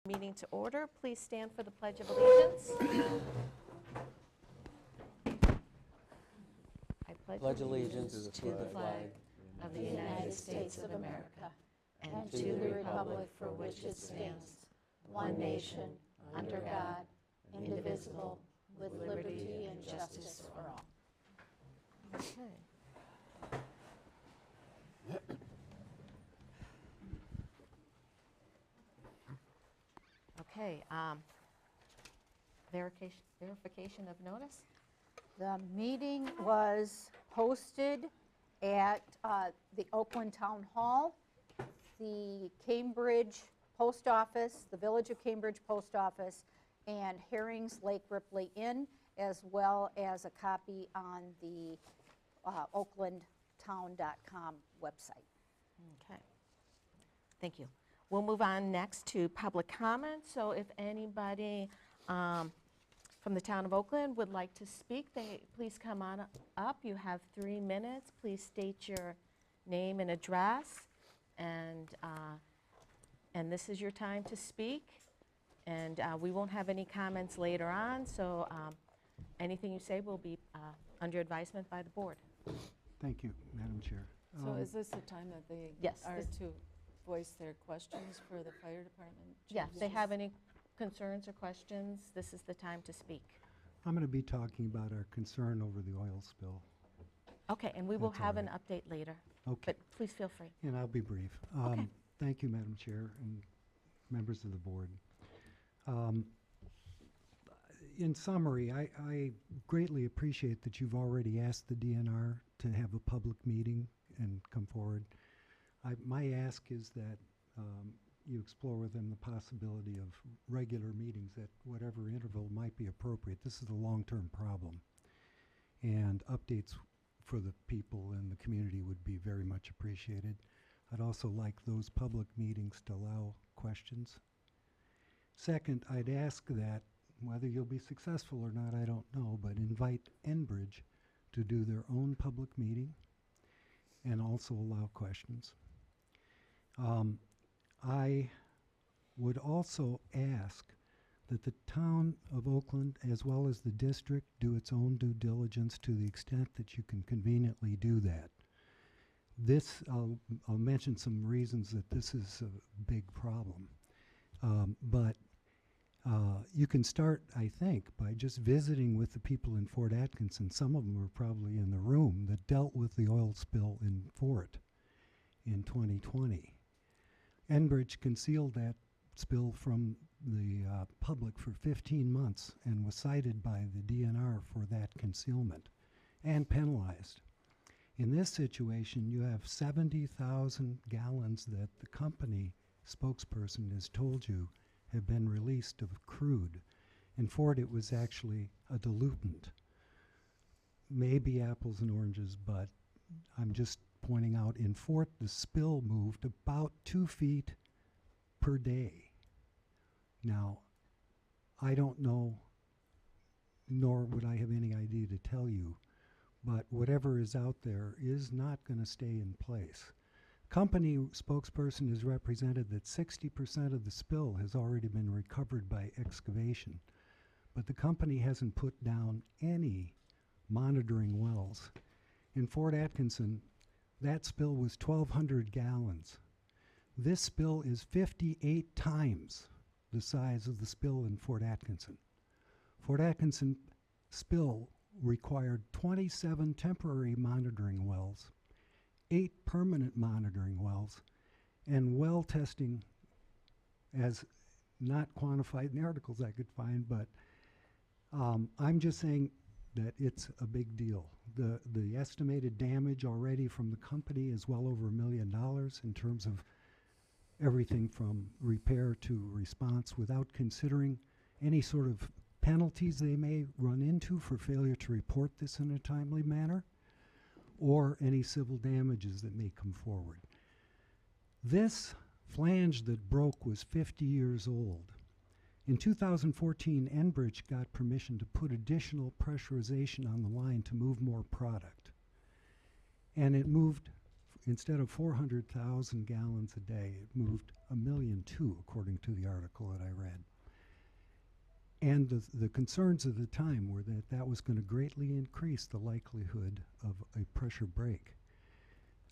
Meeting to order. Please stand for the Pledge of Allegiance. I Pledge allegiance to the flag of the United States of America and to the republic for which it stands, one nation, under God, indivisible, with liberty and justice for all. Okay. Okay, verification of notice. The meeting was hosted at the Oakland Town Hall, the Cambridge Post Office, the Village of Cambridge Post Office, and Herring's Lake Ripley Inn, as well as a copy on the oaklandtown.com website. Okay. Thank you. We'll move on next to public comment. So if anybody from the town of Oakland would like to speak, please come on up. You have 3 minutes. Please state your name and address, and this is your time to speak. And we won't have any comments later on, so anything you say will be under advisement by the board. Thank you, Madam Chair. So is this the time that they Yes, are to voice their questions for the fire department? Yeah, if they have any concerns or questions, this is the time to speak. I'm going to be talking about our concern over the oil spill. Okay, and we will That's all have an right. update later, Okay, but please feel free. and I'll be brief. Okay. Thank you, Madam Chair and members of the board. In summary, I greatly appreciate that you've already asked the DNR to have a public meeting and come forward. My ask is that you explore with them the possibility of regular meetings at whatever interval might be appropriate. This is a long-term problem, and updates for the people in the community would be very much appreciated. I'd also like those public meetings to allow questions. Second, I'd ask that, whether you'll be successful or not, I don't know, but invite Enbridge to do their own public meeting and also allow questions. I would also ask that the town of Oakland, as well as the district, do its own due diligence to the extent that you can conveniently do that. This, I'll mention some reasons that this is a big problem. But you can start, I think, by just visiting with the people in Fort Atkinson. Some of them are probably in the room that dealt with the oil spill in Fort in 2020. Enbridge concealed that spill from the public for 15 months and was cited by the DNR for that concealment and penalized. In this situation, you have 70,000 gallons that the company spokesperson has told you have been released of crude. In Fort, it was actually a diluent. Maybe apples and oranges, but I'm just pointing out in Fort, the spill moved about 2 feet per day. Now, I don't know, nor would I have any idea to tell you, but whatever is out there is not going to stay in place. Company spokesperson has represented that 60% of the spill has already been recovered by excavation, but the company hasn't put down any monitoring wells. In Fort Atkinson, that spill was 1,200 gallons. This spill is 58 times the size of the spill in Fort Atkinson. Fort Atkinson spill required 27 temporary monitoring wells, 8 permanent monitoring wells, and well testing, as not quantified in the articles I could find, but I'm just saying that it's a big deal. The estimated damage already from the company is well over $1 million in terms of everything from repair to response, without considering any sort of penalties they may run into for failure to report this in a timely manner, or any civil damages that may come forward. This flange that broke was 50 years old. In 2014, Enbridge got permission to put additional pressurization on the line to move more product. And it moved instead of 400,000 gallons a day, it moved 1.2 million, according to the article that I read. And the concerns of the time were that that was going to greatly increase the likelihood of a pressure break.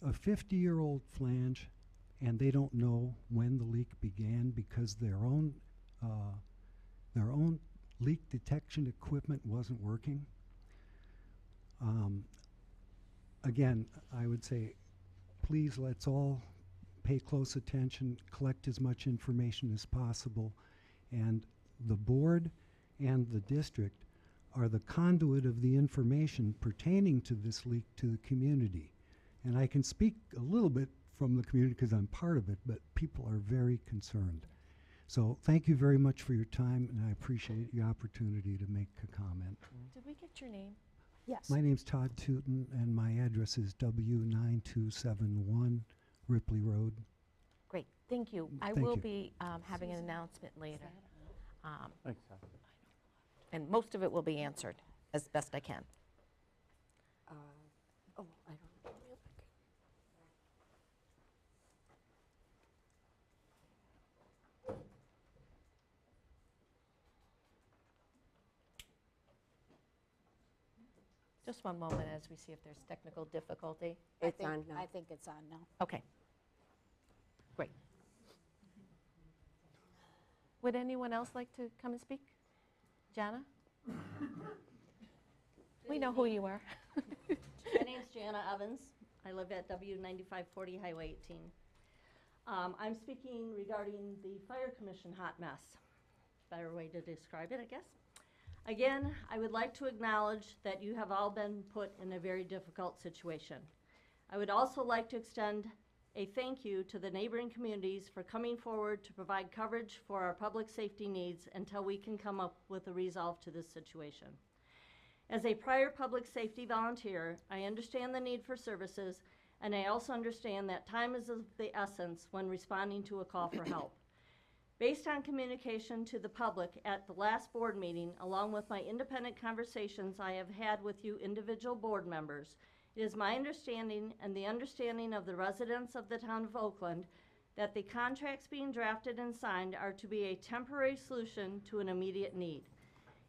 A 50-year-old flange, and they don't know when the leak began because their own leak detection equipment wasn't working. Again, I would say, please let's all pay close attention, collect as much information as possible, and the board and the district are the conduit of the information pertaining to this leak to the community. And I can speak a little bit from the community because I'm part of it, but people are very concerned. So thank you very much for your time, and I appreciate the opportunity to make a comment. Did we get your name? Yes. My name's Todd Tootin, and my address is W9271 Ripley Road. Great, thank you. I Thank will you. be having an announcement later. Thanks, Todd. And most of it will be answered as best I can. Oh, I don't know. Just one moment as we see if there's technical difficulty. It's on now. I think it's on now. Okay. Great. Would anyone else like to come and speak? Jana? We know who you are. My name's Jana Evans. I live at W9540 Highway 18. I'm speaking regarding the Fire Commission hot mess. Better way to describe it, I guess. Again, I would like to acknowledge that you have all been put in a very difficult situation. I would also like to extend a thank you to the neighboring communities for coming forward to provide coverage for our public safety needs until we can come up with a resolve to this situation. As a prior public safety volunteer, I understand the need for services, and I also understand that time is of the essence when responding to a call for help. Based on communication to the public at the last board meeting, along with my independent conversations I have had with you individual board members, it is my understanding and the understanding of the residents of the town of Oakland that the contracts being drafted and signed are to be a temporary solution to an immediate need.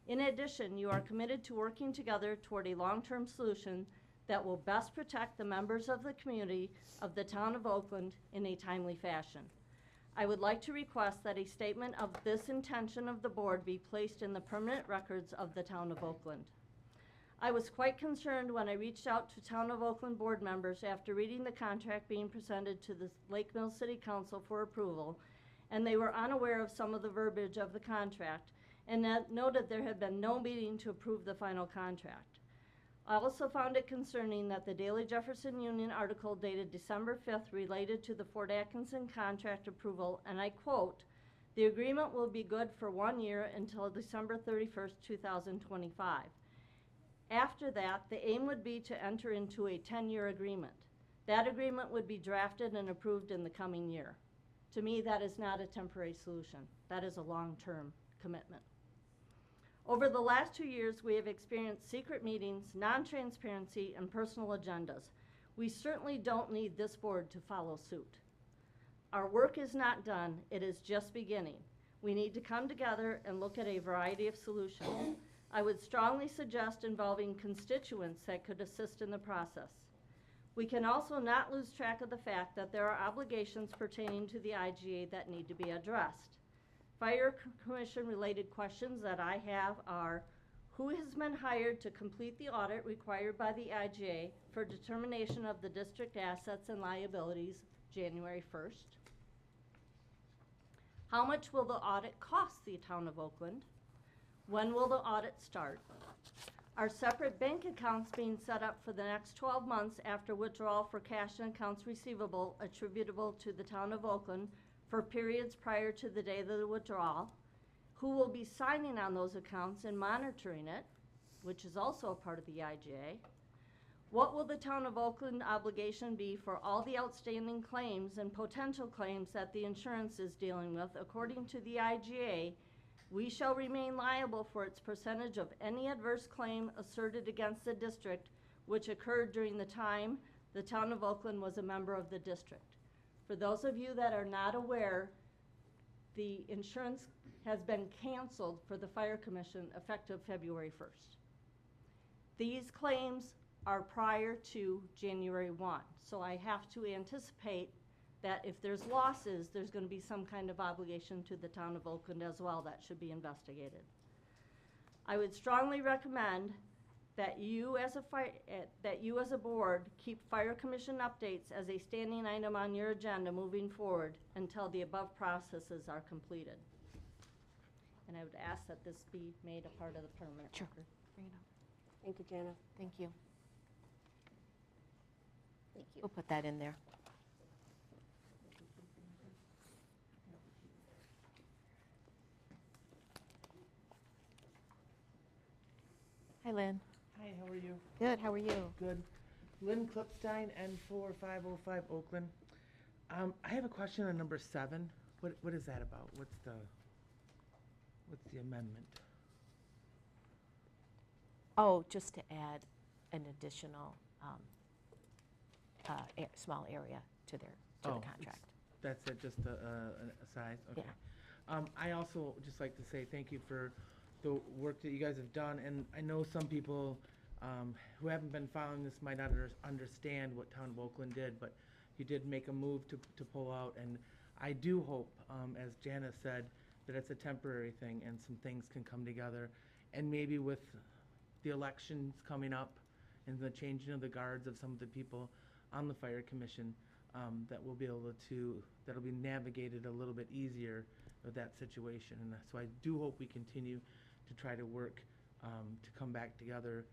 In addition, you are committed to working together toward a long-term solution that will best protect the members of the community of the town of Oakland in a timely fashion. I would like to request that a statement of this intention of the board be placed in the permanent records of the town of Oakland. I was quite concerned when I reached out to Town of Oakland board members after reading the contract being presented to the Lake Mills City Council for approval, and they were unaware of some of the verbiage of the contract and noted there had been no meeting to approve the final contract. I also found it concerning that the Daily Jefferson Union article dated December 5th related to the Fort Atkinson contract approval, and I quote, "The agreement will be good for 1 year until December 31st, 2025. After that, the aim would be to enter into a 10-year agreement. That agreement would be drafted and approved in the coming year." To me, that is not a temporary solution. That is a long-term commitment. Over the last 2 years, we have experienced secret meetings, non-transparency, and personal agendas. We certainly don't need this board to follow suit. Our work is not done. It is just beginning. We need to come together and look at a variety of solutions. I would strongly suggest involving constituents that could assist in the process. We can also not lose track of the fact that there are obligations pertaining to the IGA that need to be addressed. Fire Commission related questions that I have are, who has been hired to complete the audit required by the IGA for determination of the district assets and liabilities January 1st? How much will the audit cost the town of Oakland? When will the audit start? Are separate bank accounts being set up for the next 12 months after withdrawal for cash and accounts receivable attributable to the town of Oakland for periods prior to the day of the withdrawal? Who will be signing on those accounts and monitoring it, which is also a part of the IGA? What will the town of Oakland obligation be for all the outstanding claims and potential claims that the insurance is dealing with? According to the IGA, we shall remain liable for its percentage of any adverse claim asserted against the district which occurred during the time the town of Oakland was a member of the district. For those of you that are not aware, the insurance has been canceled for the Fire Commission effective February 1st. These claims are prior to January 1, so I have to anticipate that if there's losses, there's going to be some kind of obligation to the town of Oakland as well that should be investigated. I would strongly recommend that you as a board keep Fire Commission updates as a standing item on your agenda moving forward until the above processes are completed. And I would ask that this be made a part of the permanent Sure. record. Bring it up. Thank you, Jana. Thank you. Thank you. We'll put that in there. Hi, Lynn. Hi, how are you? Good, how are you? Good. Lynn Klipstein, N4505 Oakland. I have a question on number 7. What is that about? What's the amendment? Oh, just to add an additional small area to the Oh, it's- contract. That's it, just a size? Okay. I also just like to say thank you for the work that you guys have done, and I know some people who haven't been following this might not understand what Town of Oakland did, but you did make a move to pull out, and I do hope, as Jana said, that it's a temporary thing and some things can come together, and maybe with the elections coming up and the changing of the guards of some of the people on the Fire Commission, that we'll be able to, that'll be navigated a little bit easier with that situation. And so I do hope we continue to try to work to come back together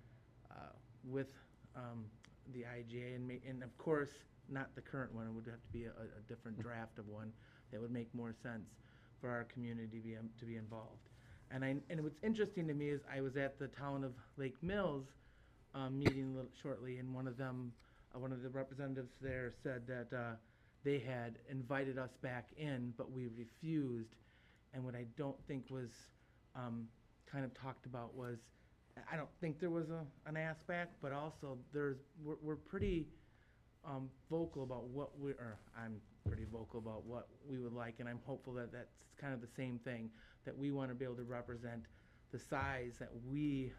with the IGA, and of course, not the current one. It would have to be a different draft of one that would make more sense for our community to be involved. And what's interesting to me is I was at the Town of Lake Mills meeting shortly, and one of the representatives there said that they had invited us back in, but we refused. And what I don't think was kind of talked about was, I don't think there was an ask back, but also we're pretty vocal about I'm pretty vocal about what we would like, and I'm hopeful that that's kind of the same thing, that we want to be able to represent the size that we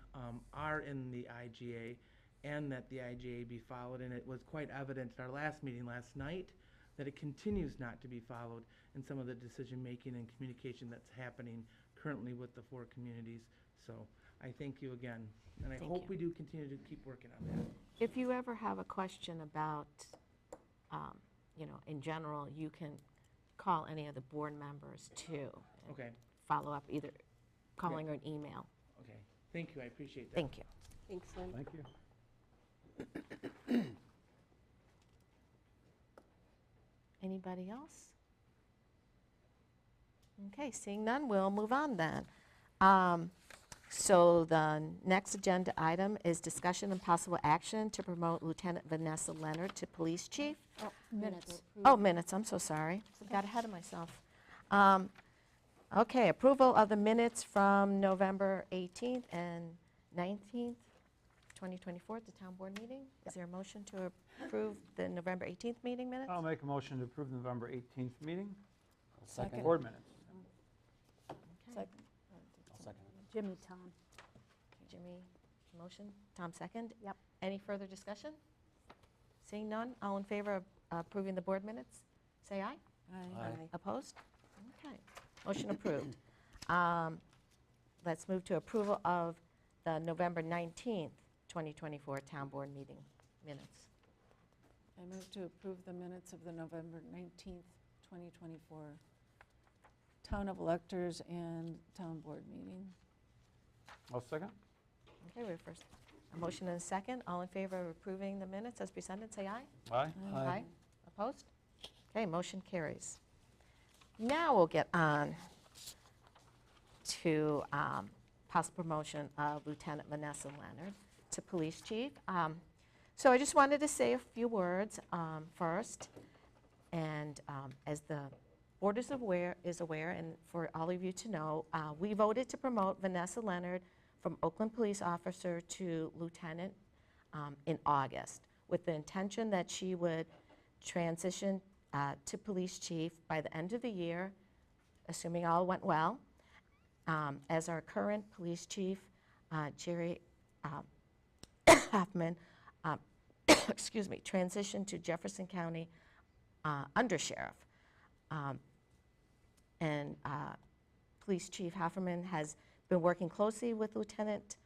are in the IGA, and that the IGA be followed. And it was quite evident at our last meeting last night that it continues not to be followed in some of the decision-making and communication that's happening currently with the 4 communities. So I thank you again, and I Thank hope you. we do continue to keep working on that. If you ever have a question about, in general, you can call any of the board members too. and Okay, Follow up either calling or an email. okay. Thank you, I appreciate that. Thank you. Thanks, Lynn. Thank you. Anybody else? Okay, seeing none, we'll move on then. So the next agenda item is discussion and possible action to promote Lieutenant Vanessa Leonard to police chief. Oh, minutes. Oh, minutes, I'm so sorry. Got ahead of myself. Okay, approval of the minutes from November 18th and 19th, 2024, the town board meeting. Is there a motion to approve the November 18th meeting minutes? I'll make a motion to approve the November 18th meeting. Second. Board minutes. Okay. Second. I'll second Jimmy, Tom. Jimmy, motion, Tom second. Yep. Any further discussion? Seeing none, all in favor of approving the board minutes, say aye. Aye. Opposed? Okay, motion approved. Let's move to approval of the November 19th, 2024 town board meeting minutes. I move to approve the minutes of the November 19th, 2024 Town of Electors and Town Board meeting. I'll second. Okay, we have first, a motion and a second. All in favor of approving the minutes as presented, say aye. Aye. Aye. Opposed? Okay, motion carries. Now we'll get on to possible promotion of Lieutenant Vanessa Leonard to police chief. So I just wanted to say a few words first. And as the board is aware, and for all of you to know, we voted to promote Vanessa Leonard from Oakland police officer to lieutenant in August. with the intention that she would transition to police chief by the end of the year, assuming all went well. As our current police chief, Jerry Hoffman, excuse me, transitioned to Jefferson County undersheriff. And Police Chief Hoffman has been working closely with Lieutenant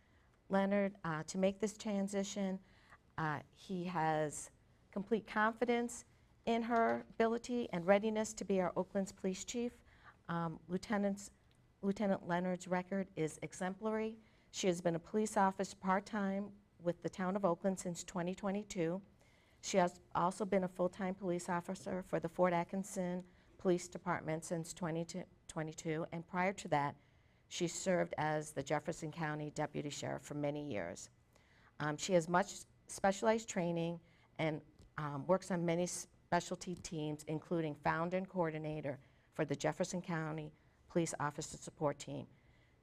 Leonard to make this transition. He has complete confidence in her ability and readiness to be our Oakland's police chief. Lieutenant Leonard's record is exemplary. She has been a police officer part-time with the town of Oakland since 2022. She has also been a full-time police officer for the Fort Atkinson Police Department since 2022, and prior to that, she served as the Jefferson County Deputy Sheriff for many years. She has much specialized training and works on many specialty teams, including founder and coordinator for the Jefferson County Police Officer Support Team.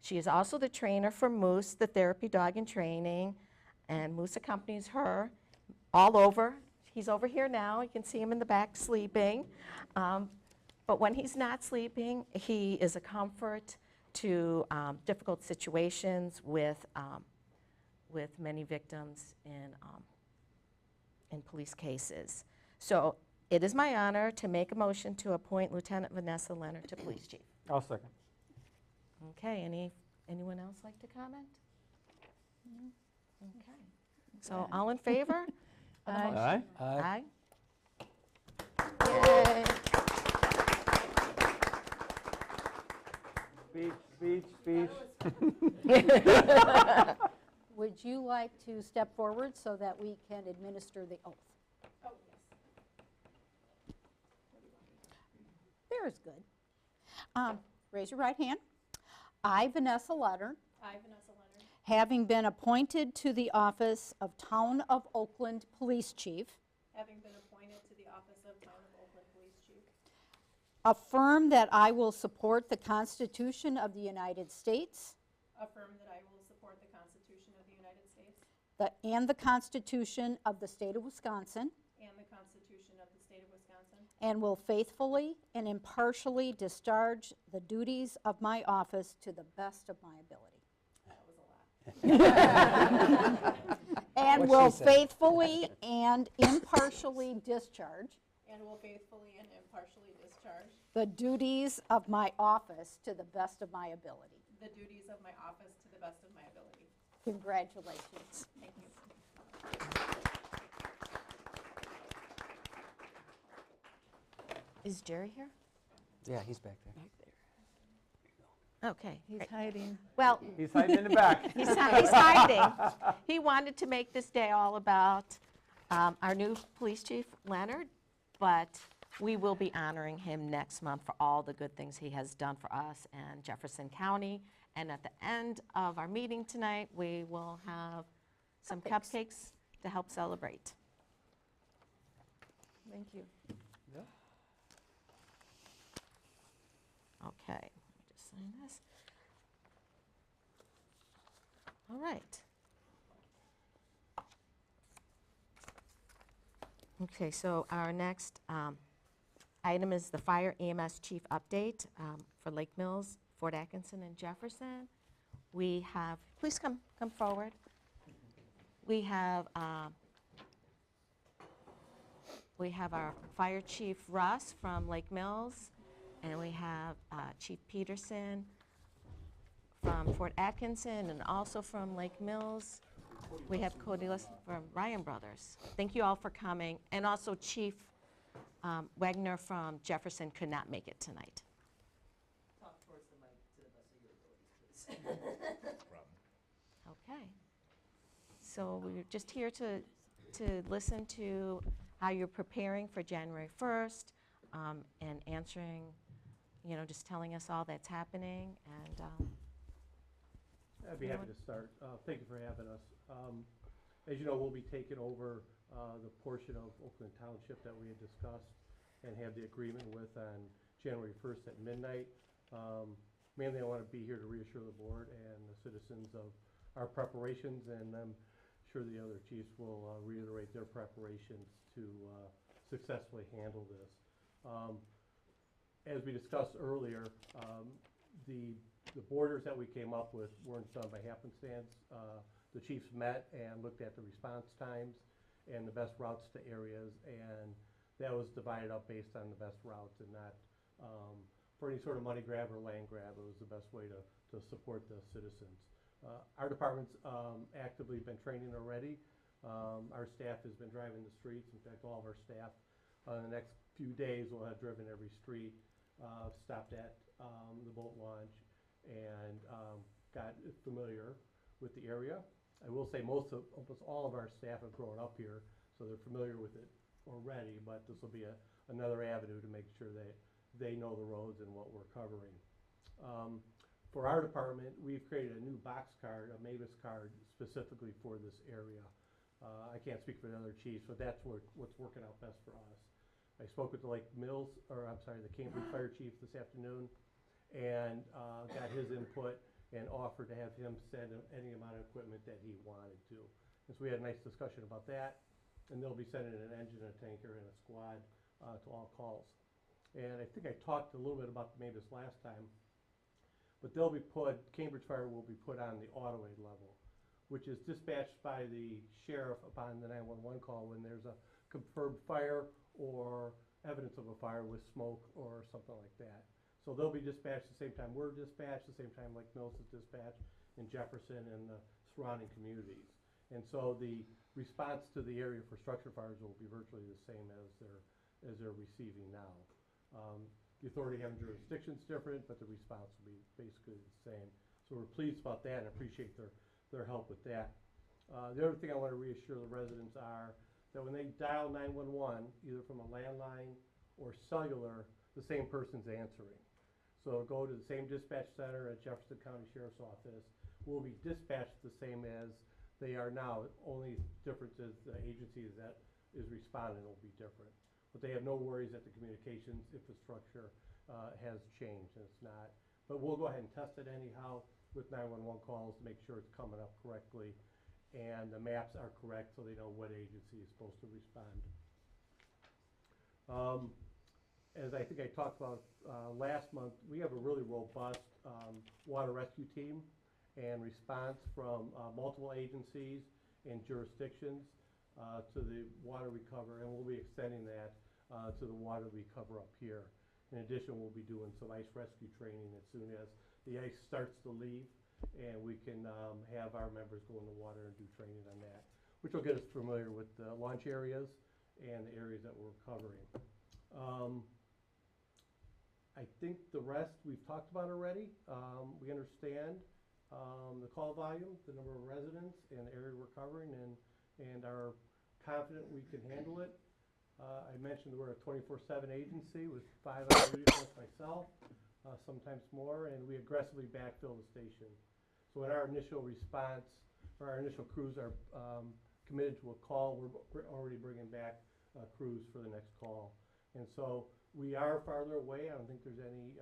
She is also the trainer for Moose, the therapy dog in training, and Moose accompanies her all over. He's over here now. You can see him in the back sleeping. But when he's not sleeping, he is a comfort to difficult situations with many victims in police cases. So it is my honor to make a motion to appoint Lieutenant Vanessa Leonard to police chief. I'll second. Okay, anyone else like to comment? Okay. So all in favor? of the motion? Aye. Aye. Yay. Speech. Would you like to step forward so that we can administer the oath? Oh, yes. There's good. Raise your right hand. I, Vanessa Leonard, having been appointed to the office of Town of Oakland Police Chief, Having been appointed to the office of Town of Oakland Police Chief, affirm that I will support the Constitution of the United States affirm that I will support the Constitution of the United States and the Constitution of the State of Wisconsin, and the Constitution of the State of Wisconsin, and will faithfully and impartially discharge the duties of my office to the best of my ability. that was a lot, And What'd will she say? faithfully and impartially discharge and will faithfully and impartially discharge the duties of my office to the best of my ability. the duties of my office to the best of my ability. Congratulations. Thank you. Is Jerry here? Yeah, he's back there. Okay. He's great. hiding. Well, He's hiding in the back. he's hiding. He wanted to make this day all about our new police chief, Leonard, but we will be honoring him next month for all the good things he has done for us and Jefferson County. And at the end of our meeting tonight, we will have some cupcakes to help celebrate. Thank you. Okay, let me just sign this. All right. Okay, so our next item is the Fire EMS Chief Update for Lake Mills, Fort Atkinson, and Jefferson. We have, please come forward. We have our Fire Chief Russ from Lake Mills, and we have Chief Peterson from Fort Atkinson, and also from Lake Mills. We have Cody List from Ryan Brothers. Thank you all for coming. And also Chief Wagner from Jefferson could not make it tonight. Talk towards the mic to the best of your abilities, please. Okay. So we're just here to listen to how you're preparing for January 1st and answering, just telling us all that's happening. And I'd be happy to start. Thank you for having us. As you know, we'll be taking over the portion of Oakland Township that we had discussed and had the agreement with on January 1st at midnight. Mainly, I want to be here to reassure the board and the citizens of our preparations, and I'm sure the other chiefs will reiterate their preparations to successfully handle this. As we discussed earlier, the borders that we came up with weren't done by happenstance. The chiefs met and looked at the response times and the best routes to areas, and that was divided up based on the best routes and not for any sort of money grab or land grab. It was the best way to support the citizens. Our department's actively been training already. Our staff has been driving the streets. In fact, all of our staff in the next few days will have driven every street, stopped at the boat launch, and got familiar with the area. I will say almost all of our staff have grown up here, so they're familiar with it already, but this will be another avenue to make sure they know the roads and what we're covering. For our department, we've created a new box card, a Mavis card, specifically for this area. I can't speak for the other chiefs, but that's what's working out best for us. I spoke with the the Cambridge Fire Chief this afternoon, and got his input and offered to have him send any amount of equipment that he wanted to. And so we had a nice discussion about that, and they'll be sending an engine, a tanker, and a squad to all calls. And I think I talked a little bit about the Mavis last time, but Cambridge Fire will be put on the auto-aid level, which is dispatched by the sheriff upon the 911 call when there's a confirmed fire or evidence of a fire with smoke or something like that. So they'll be dispatched the same time we're dispatched, the same time Lake Mills is dispatched, in Jefferson and the surrounding communities. And so the response to the area for structure fires will be virtually the same as they're receiving now. The authority having jurisdictions different, but the response will be basically the same. So we're pleased about that and appreciate their help with that. The other thing I want to reassure the residents are that when they dial 911, either from a landline or cellular, the same person's answering. So go to the same dispatch center at Jefferson County Sheriff's Office. Will be dispatched the same as they are now. Only difference is the agency that is responding will be different. But they have no worries that the communications infrastructure has changed, and it's not. But we'll go ahead and test it anyhow with 911 calls to make sure it's coming up correctly and the maps are correct so they know what agency is supposed to respond. As I think I talked about last month, we have a really robust water rescue team and response from multiple agencies and jurisdictions to the water we cover, and we'll be extending that to the water we cover up here. In addition, we'll be doing some ice rescue training as soon as the ice starts to leave, and we can have our members go in the water and do training on that, which will get us familiar with the launch areas and the areas that we're covering. I think the rest we've talked about already. We understand the call volume, the number of residents, and the area we're covering, and are confident we can handle it. I mentioned we're a 24/7 agency with 5 on duty plus myself, sometimes more, and we aggressively backfill the station. So in our initial response, or our initial crews are committed to a call, we're already bringing back crews for the next call. And so we are farther away. I don't think there's any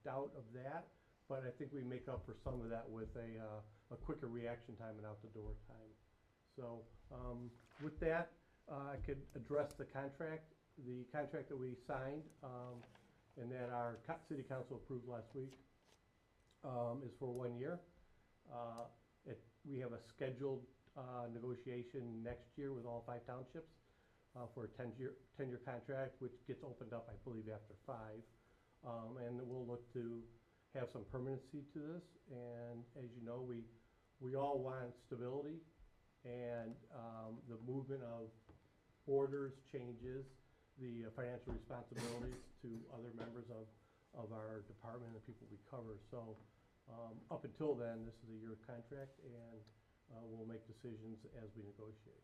doubt of that, but I think we make up for some of that with a quicker reaction time and out the door time. So with that, I could address the contract. The contract that we signed and that our city council approved last week is for 1 year. We have a scheduled negotiation next year with all 5 townships for a 10-year contract, which gets opened up, I believe, after 5. And we'll look to have some permanency to this. And as you know, we all want stability, and the movement of borders changes the financial responsibilities to other members of our department and the people we cover. So up until then, this is a year contract, and we'll make decisions as we negotiate.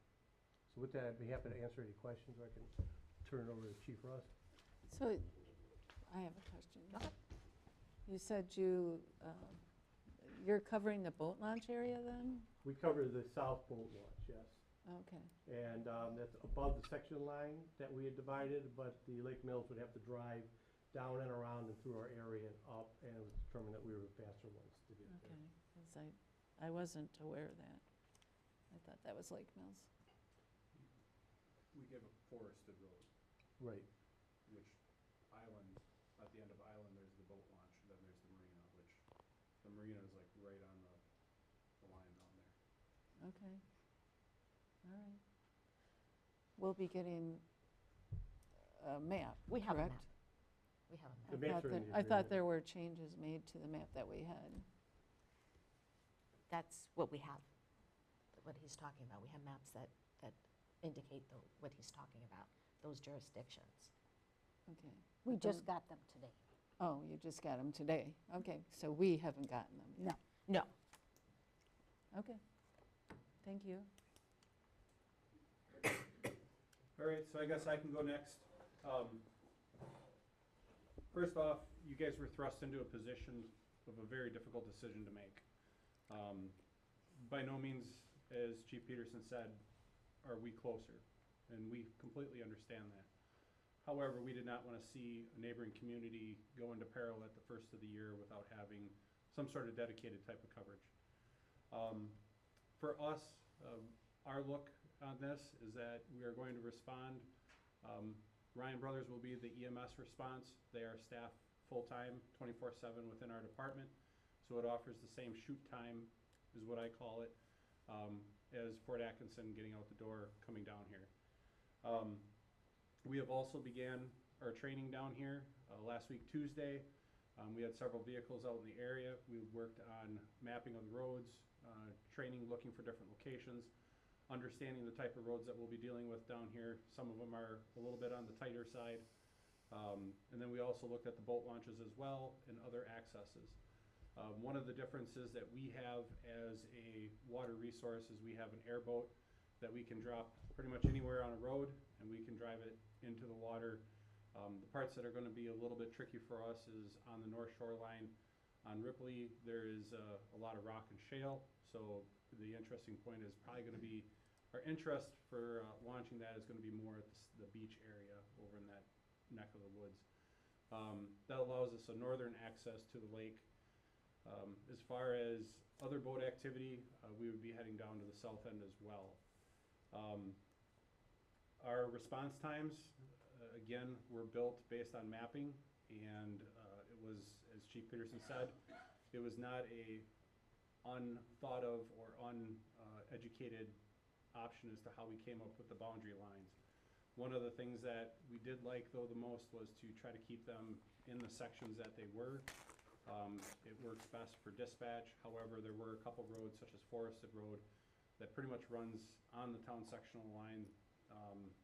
So with that, I'd be happy to answer any questions, or I can turn it over to Chief Russ. So I have a question. You said you're covering the boat launch area then? We cover the south boat launch, yes. Okay. And that's above the section line that we had divided, but the Lake Mills would have to drive down and around and through our area and up, and it was determined that we were the faster ones to get there. Okay, because I wasn't aware of that. I thought that was Lake Mills. We give a forested road, Right. which Island, at the end of Island, there's the boat launch, then there's the marina, which the marina is like right on the line down there. Okay. All right. We'll be getting a map, We have a correct? map. We have a map. The maps are in the I thought agreement. there were changes made to the map that we had. That's what we have, what he's talking about. We have maps that indicate what he's talking about, those jurisdictions. Okay. We But then- just got them today. Oh, you just got them today. Okay, so we haven't gotten them yet. No. No. Okay. Thank you. All right, so I guess I can go next. First off, you guys were thrust into a position of a very difficult decision to make. By no means, as Chief Peterson said, are we closer, and we completely understand that. However, we did not want to see a neighboring community go into peril at the first of the year without having some sort of dedicated type of coverage. For us, our look on this is that we are going to respond. Ryan Brothers will be the EMS response. They are staffed full-time, 24/7 within our department. So it offers the same shoot time, is what I call it, as Fort Atkinson getting out the door, coming down here. We have also began our training down here last week, Tuesday. We had several vehicles out in the area. We worked on mapping of the roads, training, looking for different locations, understanding the type of roads that we'll be dealing with down here. Some of them are a little bit on the tighter side. And then we also looked at the boat launches as well and other accesses. One of the differences that we have as a water resource is we have an airboat that we can drop pretty much anywhere on a road, and we can drive it into the water. The parts that are going to be a little bit tricky for us is on the north shoreline. On Ripley, there is a lot of rock and shale, so the interesting point is probably going to be, our interest for launching that is going to be more at the beach area over in that neck of the woods. That allows us a northern access to the lake. As far as other boat activity, we would be heading down to the south end as well. Our response times, again, were built based on mapping, and it was, as Chief Peterson said, it was not a unthought of or uneducated option as to how we came up with the boundary lines. One of the things that we did like, though, the most was to try to keep them in the sections that they were. It works best for dispatch. However, there were a couple roads, such as Forested Road, that pretty much runs on the town sectional line,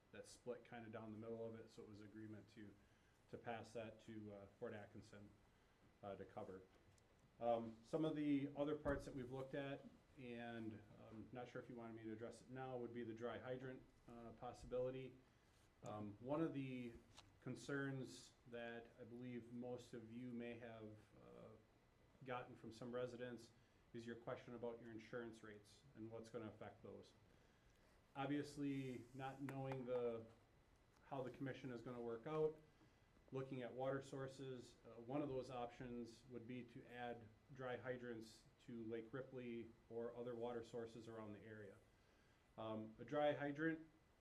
that split kind of down the middle of it. So it was agreement to pass that to Fort Atkinson to cover. Some of the other parts that we've looked at, and not sure if you wanted me to address it now, would be the dry hydrant possibility. One of the concerns that I believe most of you may have gotten from some residents is your question about your insurance rates and what's going to affect those. Obviously, not knowing how the commission is going to work out, looking at water sources, one of those options would be to add dry hydrants to Lake Ripley or other water sources around the area. A dry hydrant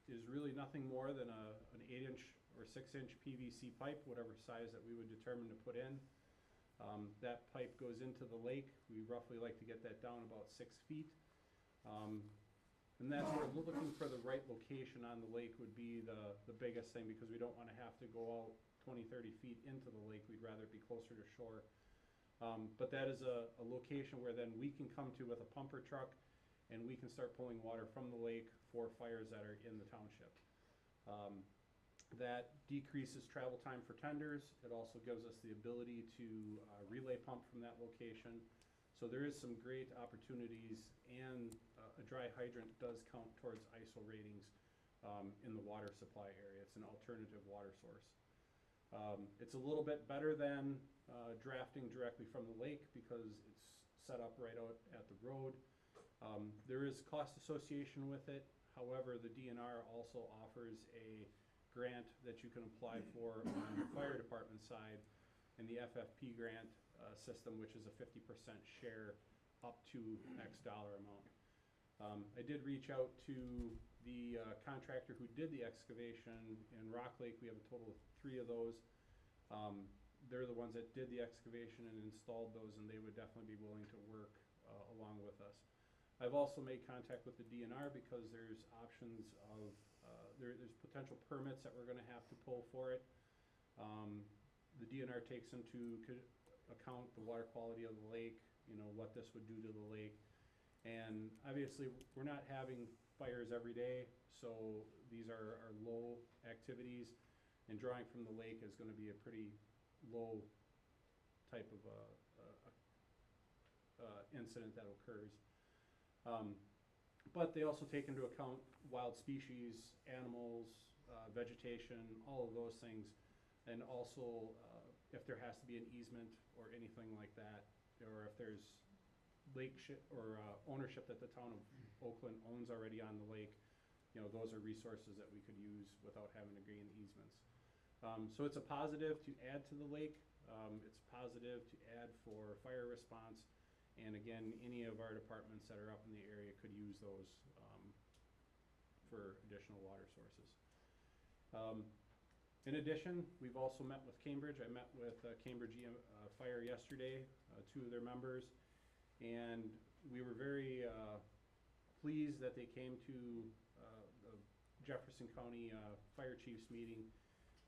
is really nothing more than an 8-inch or 6-inch PVC pipe, whatever size that we would determine to put in. That pipe goes into the lake. We roughly like to get that down about 6 feet. And that's where looking for the right location on the lake would be the biggest thing, because we don't want to have to go out 20, 30 feet into the lake. We'd rather be closer to shore. But that is a location where then we can come to with a pumper truck, and we can start pulling water from the lake for fires that are in the township. That decreases travel time for tenders. It also gives us the ability to relay pump from that location. So there is some great opportunities, and a dry hydrant does count towards ISO ratings in the water supply area. It's an alternative water source. It's a little bit better than drafting directly from the lake because it's set up right out at the road. There is cost association with it. However, the DNR also offers a grant that you can apply for on the fire department side, and the FFP grant system, which is a 50% share up to X dollar amount. I did reach out to the contractor who did the excavation in Rock Lake. We have a total of 3 of those. They're the ones that did the excavation and installed those, and they would definitely be willing to work along with us. I've also made contact with the DNR because there's options of, there's potential permits that we're gonna have to pull for it. The DNR takes into account the water quality of the lake, you know, what this would do to the lake. And obviously, we're not having fires every day, so these are low activities, and drawing from the lake is gonna be a pretty low type of incident that occurs. But they also take into account wild species, animals, vegetation, all of those things, and also if there has to be an easement or anything like that, or if there's ownership that the town of Oakland owns already on the lake, you know, those are resources that we could use without having to gain easements. So it's a positive to add to the lake. It's positive to add for fire response. And again, any of our departments that are up in the area could use those for additional water sources. In addition, we've also met with Cambridge. I met with Cambridge Fire yesterday, 2 of their members, and we were very pleased that they came to the Jefferson County Fire Chiefs meeting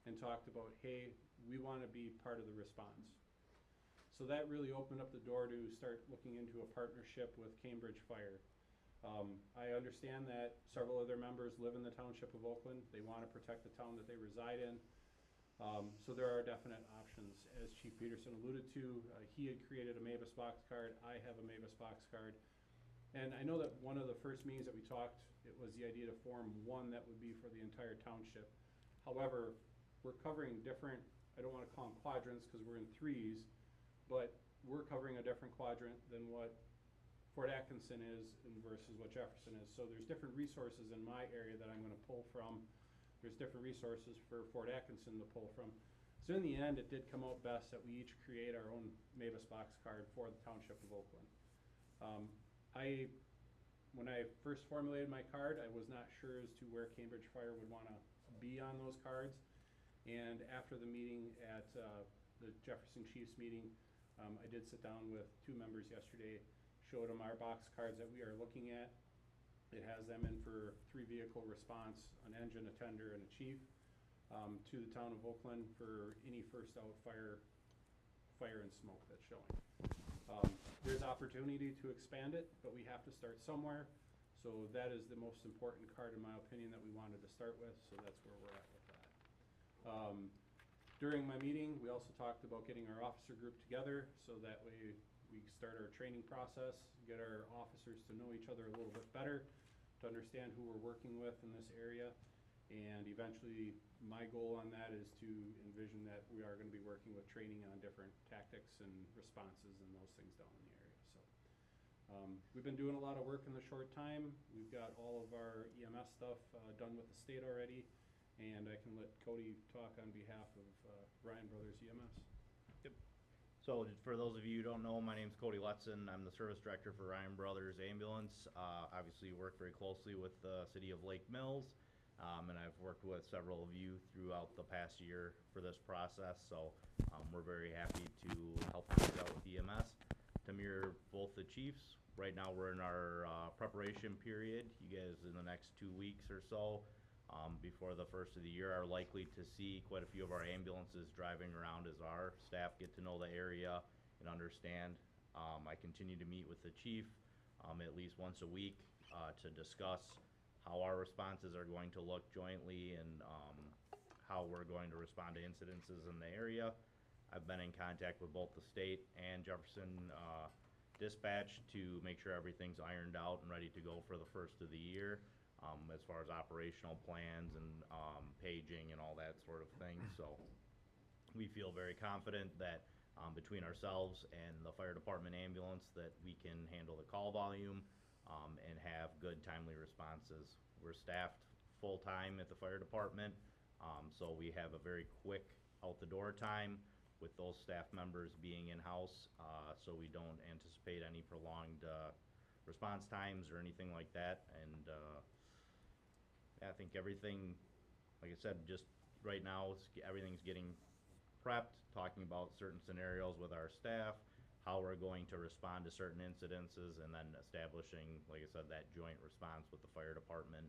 and talked about, hey, we want to be part of the response. So that really opened up the door to start looking into a partnership with Cambridge Fire. I understand that several of their members live in the township of Oakland. They want to protect the town that they reside in. So there are definite options. As Chief Peterson alluded to, he had created a Mavis box card. I have a Mavis box card. And I know that one of the first meetings that we talked, it was the idea to form one that would be for the entire township. However, we're covering different, I don't want to call them quadrants because we're in 3s, but we're covering a different quadrant than what Fort Atkinson is versus what Jefferson is. So there's different resources in my area that I'm going to pull from. There's different resources for Fort Atkinson to pull from. So in the end, it did come out best that we each create our own Mavis box card for the township of Oakland. When I first formulated my card, I was not sure as to where Cambridge Fire would want to be on those cards. And after the meeting at the Jefferson Chiefs meeting, I did sit down with 2 members yesterday, showed them our box cards that we are looking at. It has them in for 3 vehicle response, an engine, a tender, and a chief, to the town of Oakland for any first out fire and smoke that's showing. There's opportunity to expand it, but we have to start somewhere. So that is the most important card, in my opinion, that we wanted to start with, so that's where we're at with that. During my meeting, we also talked about getting our officer group together so that way we start our training process, get our officers to know each other a little bit better, to understand who we're working with in this area. And eventually, my goal on that is to envision that we are going to be working with training on different tactics and responses and those things down in the area. So we've been doing a lot of work in the short time. We've got all of our EMS stuff done with the state already. And I can let Cody talk on behalf of Ryan Brothers EMS. Yep. So for those of you who don't know, my name's Cody Lutzen. I'm the service director for Ryan Brothers Ambulance. Obviously work very closely with the city of Lake Mills. And I've worked with several of you throughout the past year for this process. So we're very happy to help you out with EMS. To mirror both the chiefs, right now we're in our preparation period. You guys in the next 2 weeks or so, before the first of the year, are likely to see quite a few of our ambulances driving around as our staff get to know the area and understand. I continue to meet with the chief at least once a week to discuss how our responses are going to look jointly and how we're going to respond to incidences in the area. I've been in contact with both the state and Jefferson dispatch to make sure everything's ironed out and ready to go for the first of the year. As far as operational plans and paging and all that sort of thing. So we feel very confident that between ourselves and the fire department ambulance that we can handle the call volume and have good timely responses. We're staffed full-time at the fire department, so we have a very quick out-the-door time with those staff members being in-house, so we don't anticipate any prolonged response times or anything like that. And I think everything, like I said, just right now, everything's getting prepped, talking about certain scenarios with our staff, how we're going to respond to certain incidences, and then establishing, like I said, that joint response with the fire department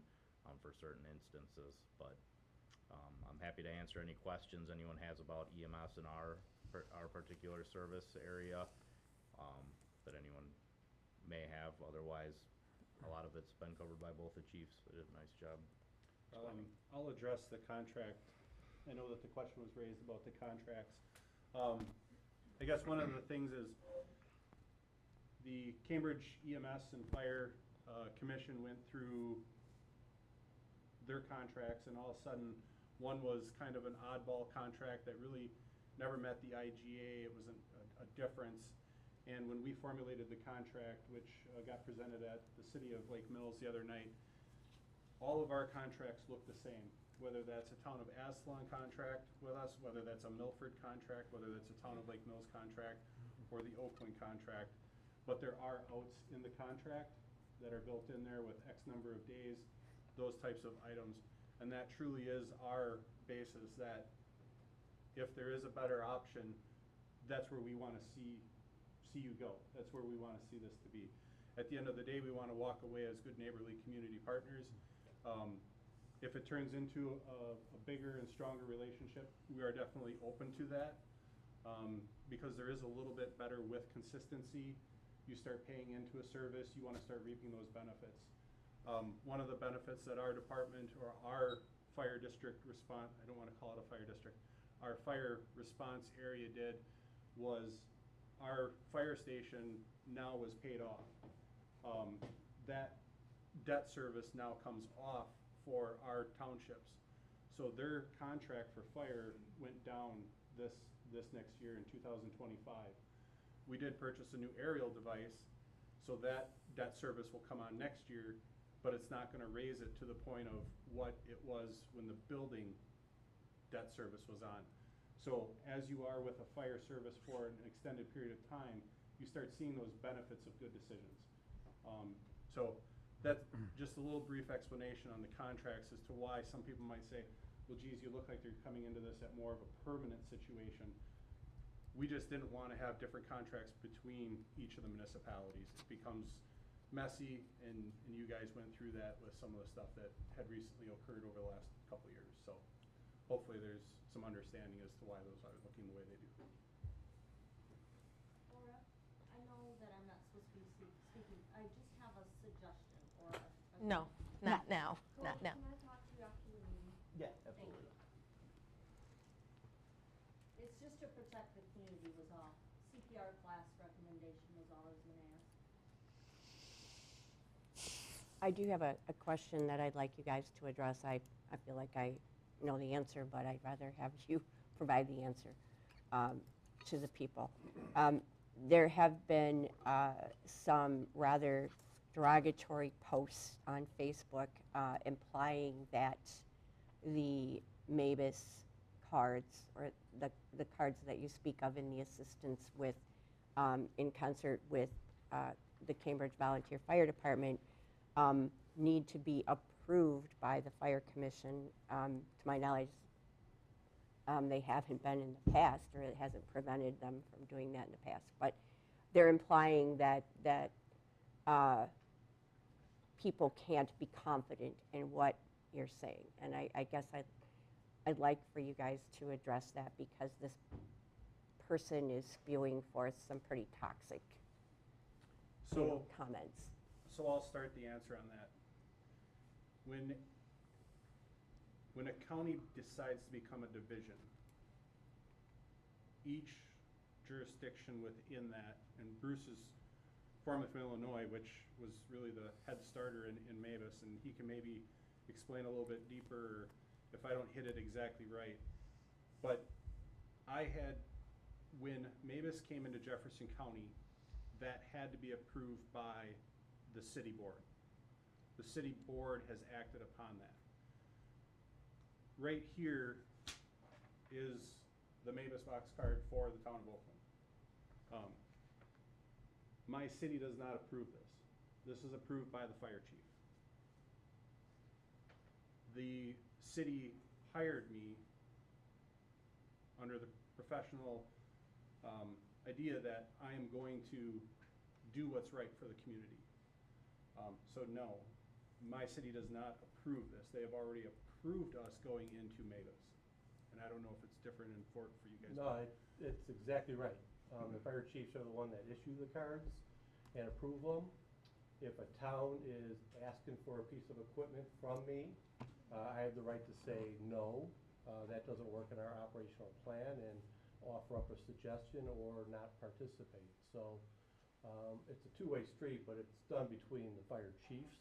for certain instances. But I'm happy to answer any questions anyone has about EMS in our particular service area that anyone may have. Otherwise, a lot of it's been covered by both the chiefs. They did a nice job. I'll address the contract. I know that the question was raised about the contracts. I guess one of the things is the Cambridge EMS and Fire Commission went through their contracts, and all of a sudden one was kind of an oddball contract that really never met the IGA. It was a difference. And when we formulated the contract, which got presented at the City of Lake Mills the other night, all of our contracts look the same, whether that's a Town of Aslan contract with us, whether that's a Milford contract, whether that's a Town of Lake Mills contract, or the Oakland contract. But there are outs in the contract that are built in there with X number of days, those types of items. And that truly is our basis, that if there is a better option, that's where we want to see you go. That's where we want to see this to be. At the end of the day, we want to walk away as good neighborly community partners. If it turns into a bigger and stronger relationship, we are definitely open to that, because there is a little bit better with consistency. You start paying into a service, you want to start reaping those benefits. One of the benefits that our department, or our fire district response, I don't want to call it a fire district, our fire response area did was our fire station now was paid off. That debt service now comes off for our townships. So their contract for fire went down this next year in 2025. We did purchase a new aerial device, so that debt service will come on next year, but it's not going to raise it to the point of what it was when the building debt service was on. So as you are with a fire service for an extended period of time, you start seeing those benefits of good decisions. So that's just a little brief explanation on the contracts as to why some people might say, well, geez, you look like you're coming into this at more of a permanent situation. We just didn't want to have different contracts between each of the municipalities. It becomes messy, and you guys went through that with some of the stuff that had recently occurred over the last couple of years. So hopefully there's some understanding as to why those are looking the way they do. Laura, I know that I'm not supposed to be speaking. I just have a suggestion or a No, not now, Cool. not now. Can I talk to you after the meeting? Yeah, Thank you. It's just to protect the community was all. CPR class recommendation was all I was going to ask. I do have a question that I'd like you guys to address. I feel like I know the answer, but I'd rather have you provide the answer to the people. There have been some rather derogatory posts on Facebook implying that the MABUS cards, or the cards that you speak of in the assistance with, in concert with the Cambridge Volunteer Fire Department, need to be approved by the Fire Commission. To my knowledge, they haven't been in the past, or it hasn't prevented them from doing that in the past. But they're implying that people can't be confident in what you're saying. And I guess I'd like for you guys to address that, because this person is spewing forth some pretty toxic comments. So I'll start the answer on that. When a county decides to become a division, each jurisdiction within that, and Bruce is from Illinois, which was really the head starter in MABUS, and he can maybe explain a little bit deeper if I don't hit it exactly right. But when MABUS came into Jefferson County, that had to be approved by the city board. The city board has acted upon that. Right here is the MABUS box card for the town of Oakland. My city does not approve this. This is approved by the fire chief. The city hired me under the professional idea that I am going to do what's right for the community. So no, my city does not approve this. They have already approved us going into Mavis. And I don't know if it's different in Fort for you guys. No, it's exactly right. The fire chiefs are the one that issue the cards and approve them. If a town is asking for a piece of equipment from me, I have the right to say no. That doesn't work in our operational plan, and offer up a suggestion or not participate. So it's a two-way street, but it's done between the fire chiefs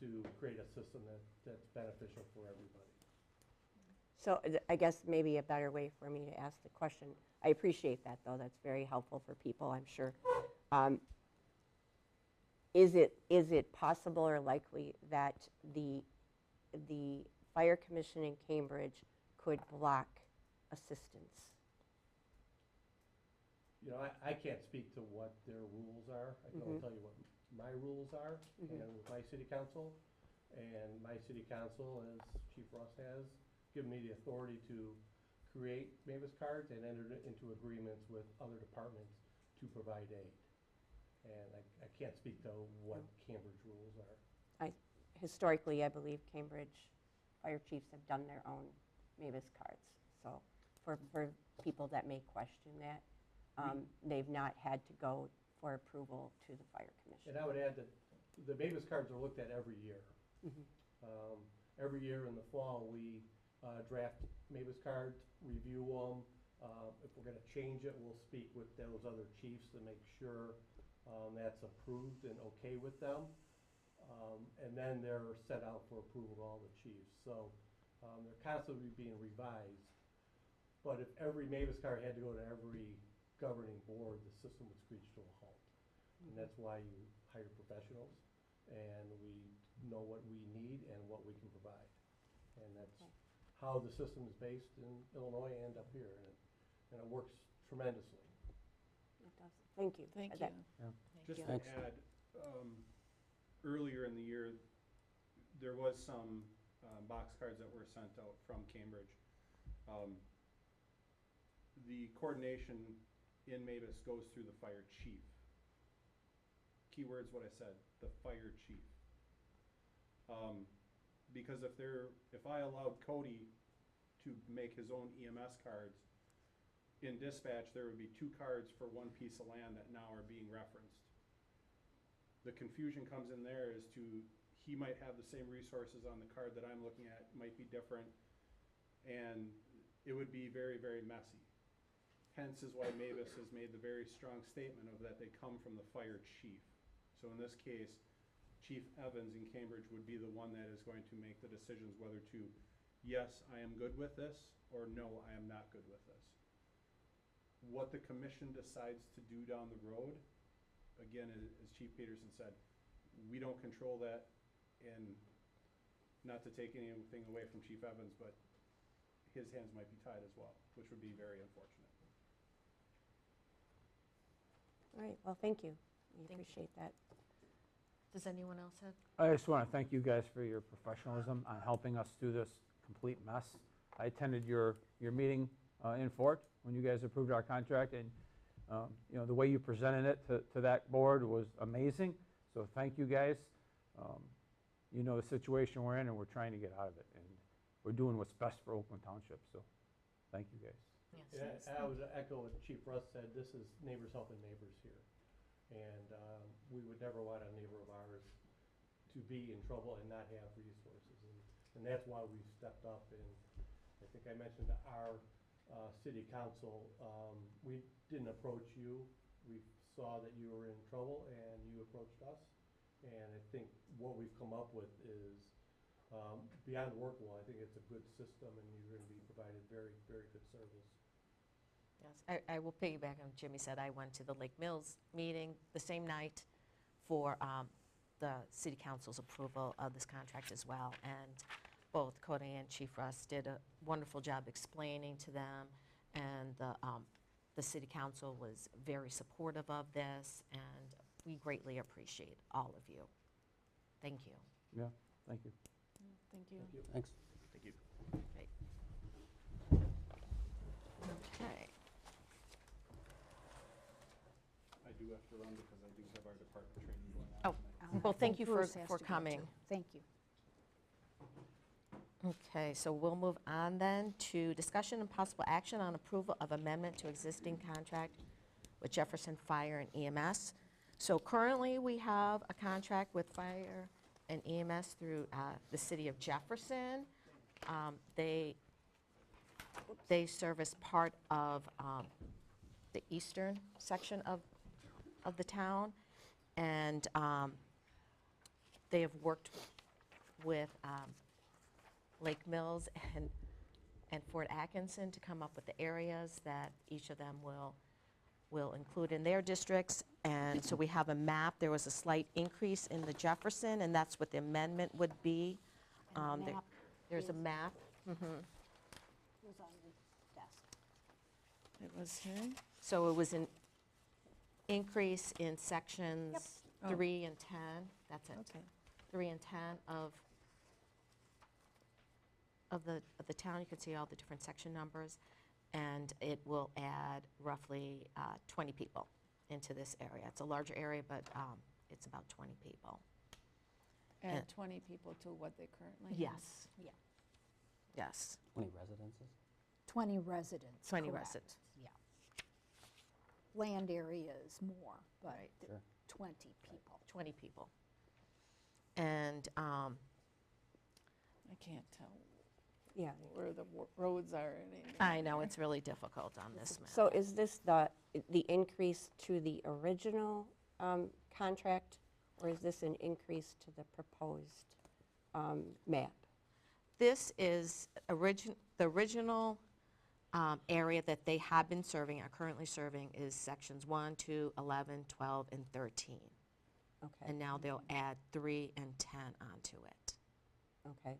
to create a system that's beneficial for everybody. So I guess maybe a better way for me to ask the question, I appreciate that, though. That's very helpful for people, I'm sure. Is it possible or likely that the Fire Commission in Cambridge could block assistance? You know, I can't speak to what their rules are. I can only tell you what my rules are, and with my city council. And my city council, as Chief Russ has, given me the authority to create Mavis cards and enter into agreements with other departments to provide aid. And I can't speak to what Cambridge rules are. Historically, I believe Cambridge fire chiefs have done their own Mavis cards. So for people that may question that, they've not had to go for approval to the Fire Commission. And I would add that the Mavis cards are looked at every year. Every year in the fall, we draft Mavis cards, review them. If we're going to change it, we'll speak with those other chiefs to make sure that's approved and okay with them. And then they're sent out for approval to all the chiefs. So they're constantly being revised. But if every Mavis card had to go to every governing board, the system would screech to a halt. And that's why you hire professionals, and we know what we need and what we can provide. And that's how the system is based in Illinois and up here, and it works tremendously. It does. Thank you. Thank That- you. Just to Thanks. add, earlier in the year, there was some box cards that were sent out from Cambridge. The coordination in Mavis goes through the fire chief. Keyword's what I said, the fire chief. Because if I allowed Cody to make his own EMS cards, in dispatch there would be 2 cards for 1 piece of land that now are being referenced. The confusion comes in there as to he might have the same resources on the card that I'm looking at, might be different, and it would be very, very messy. Hence is why Mavis has made the very strong statement of that they come from the fire chief. So in this case, Chief Evans in Cambridge would be the one that is going to make the decisions whether to, yes, I am good with this, or no, I am not good with this. What the commission decides to do down the road, again, as Chief Peterson said, we don't control that, and not to take anything away from Chief Evans, but his hands might be tied as well, which would be very unfortunate. All right, well, thank you. We Thank you. appreciate that. Does anyone else have? I just want to thank you guys for your professionalism on helping us through this complete mess. I attended your meeting in Fort when you guys approved our contract, and you know, the way you presented it to that board was amazing. So thank you guys. You know the situation we're in, and we're trying to get out of it, and we're doing what's best for Oakland Township. So thank you guys. Yes. Yeah, I would echo what Chief Russ said. This is neighbors helping neighbors here. And we would never want a neighbor of ours to be in trouble and not have resources. And that's why we stepped up. And I think I mentioned to our city council, we didn't approach you. We saw that you were in trouble and you approached us. And I think what we've come up with is beyond workable. I think it's a good system, and you're going to be provided very, very good service. Yes, I will piggyback on what Jimmy said. I went to the Lake Mills meeting the same night for the city council's approval of this contract as well. And both Cody and Chief Russ did a wonderful job explaining to them. And the city council was very supportive of this. And we greatly appreciate all of you. Thank you. Yeah, thank you. Thank you. Thanks. Thank you. Great. Okay. I do have to run because I do have our department training going on. Oh, tonight. well, thank you Bruce has for to go, coming. too. Thank you. Okay, so we'll move on then to discussion and possible action on approval of amendment to existing contract with Jefferson Fire and EMS. So currently, we have a contract with Fire and EMS through the city of Jefferson. They service part of the eastern section of the town, and they have worked with Lake Mills and Fort Atkinson to come up with the areas that each of them will include in their districts. And so we have a map. There was a slight increase in the Jefferson, and that's what the amendment would be. And the There- map There's a is- map. It was on the desk. It was here? So it was an increase in sections Oh. 3 and 10. That's it. Okay. 3 and 10 of the town. You can see all the different section numbers, and it will add roughly 20 people into this area. It's a larger area, but it's about 20 people. Add And- 20 people to what they currently have? Yes. Yeah. Yes. 20 residences? 20 residents. 20 correct. residents. Yeah. Land area is more, but Right. Sure. 20 people. 20 people. And I can't tell Yeah. where the roads are anymore. I know it's really difficult on this map. So is this the increase to the original contract, or is this an increase to the proposed map? This is the original area that they have been serving, are currently serving, is sections 1, 2, 11, 12, and 13. Okay, And now they'll add 3 and 10 onto it. okay.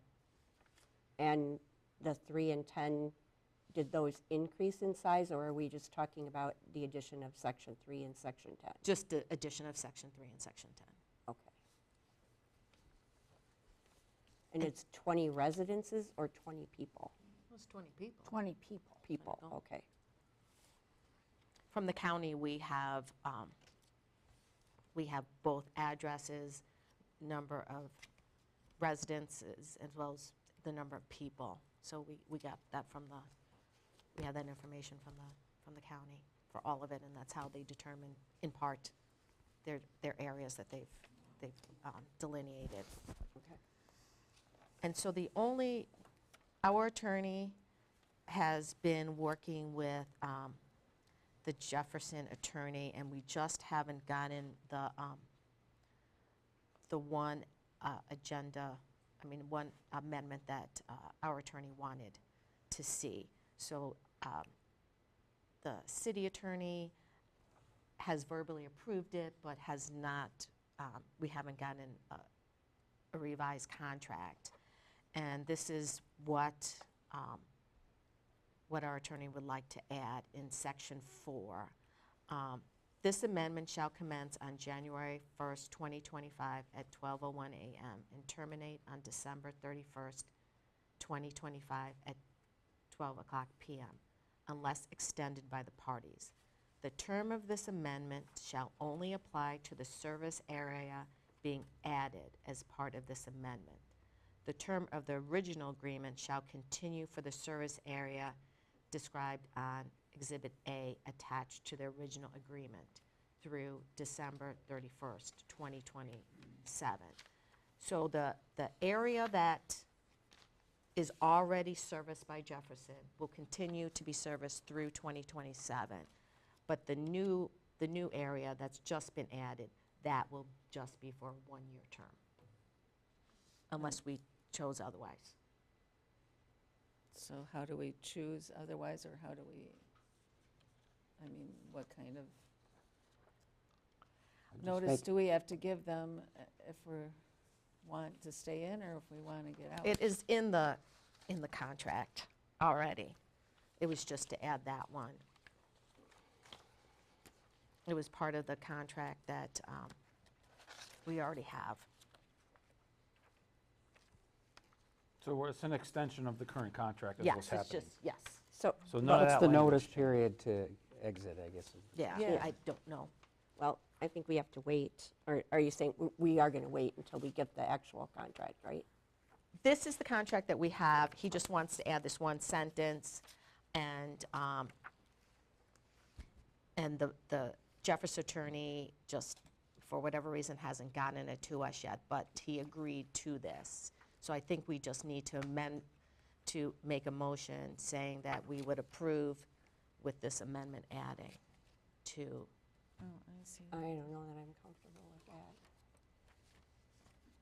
And the 3 and 10, did those increase in size, or are we just talking about the addition of section 3 and section 10? Just the addition of section 3 and section 10. Okay. And it's 20 residences or 20 people? Those 20 people. 20 people. People, People. okay. From the county, we have both addresses, number of residences, as well as the number of people. So we got that we had that information from the county for all of it, and that's how they determine, in part, their areas that they've delineated. Okay. And so our attorney has been working with the Jefferson attorney, and we just haven't gotten the one one amendment that our attorney wanted to see. So the city attorney has verbally approved it, but has not, we haven't gotten a revised contract. And this is what our attorney would like to add in section 4. This amendment shall commence on January 1st, 2025 at 12:01 a.m. and terminate on December 31st, 2025 at 12 o'clock p.m. unless extended by the parties. The term of this amendment shall only apply to the service area being added as part of this amendment. The term of the original agreement shall continue for the service area described on Exhibit A attached to the original agreement through December 31st, 2027. So the area that is already serviced by Jefferson will continue to be serviced through 2027. But the new area that's just been added, that will just be for a one-year term, unless we chose otherwise. So how do we choose otherwise, or how do we, what kind of notice do we have to give them if we want to stay in or if we want to get out? It is in the contract already. It was just to add that one. It was part of the contract that we already have. So it's an extension of the current contract is Yes, what's it's happening. just, yes. So, So none of What's that the language notice changed. period to exit, I guess? Yeah, Yeah. I don't know. well, I think we have to wait, or are you saying we are going to wait until we get the actual contract, right? This is the contract that we have. He just wants to add this one sentence, and the Jefferson attorney just, for whatever reason, hasn't gotten it to us yet, but he agreed to this. So I think we just need to amend, to make a motion saying that we would approve with this amendment adding to, Oh, I see. I don't know that I'm comfortable with that.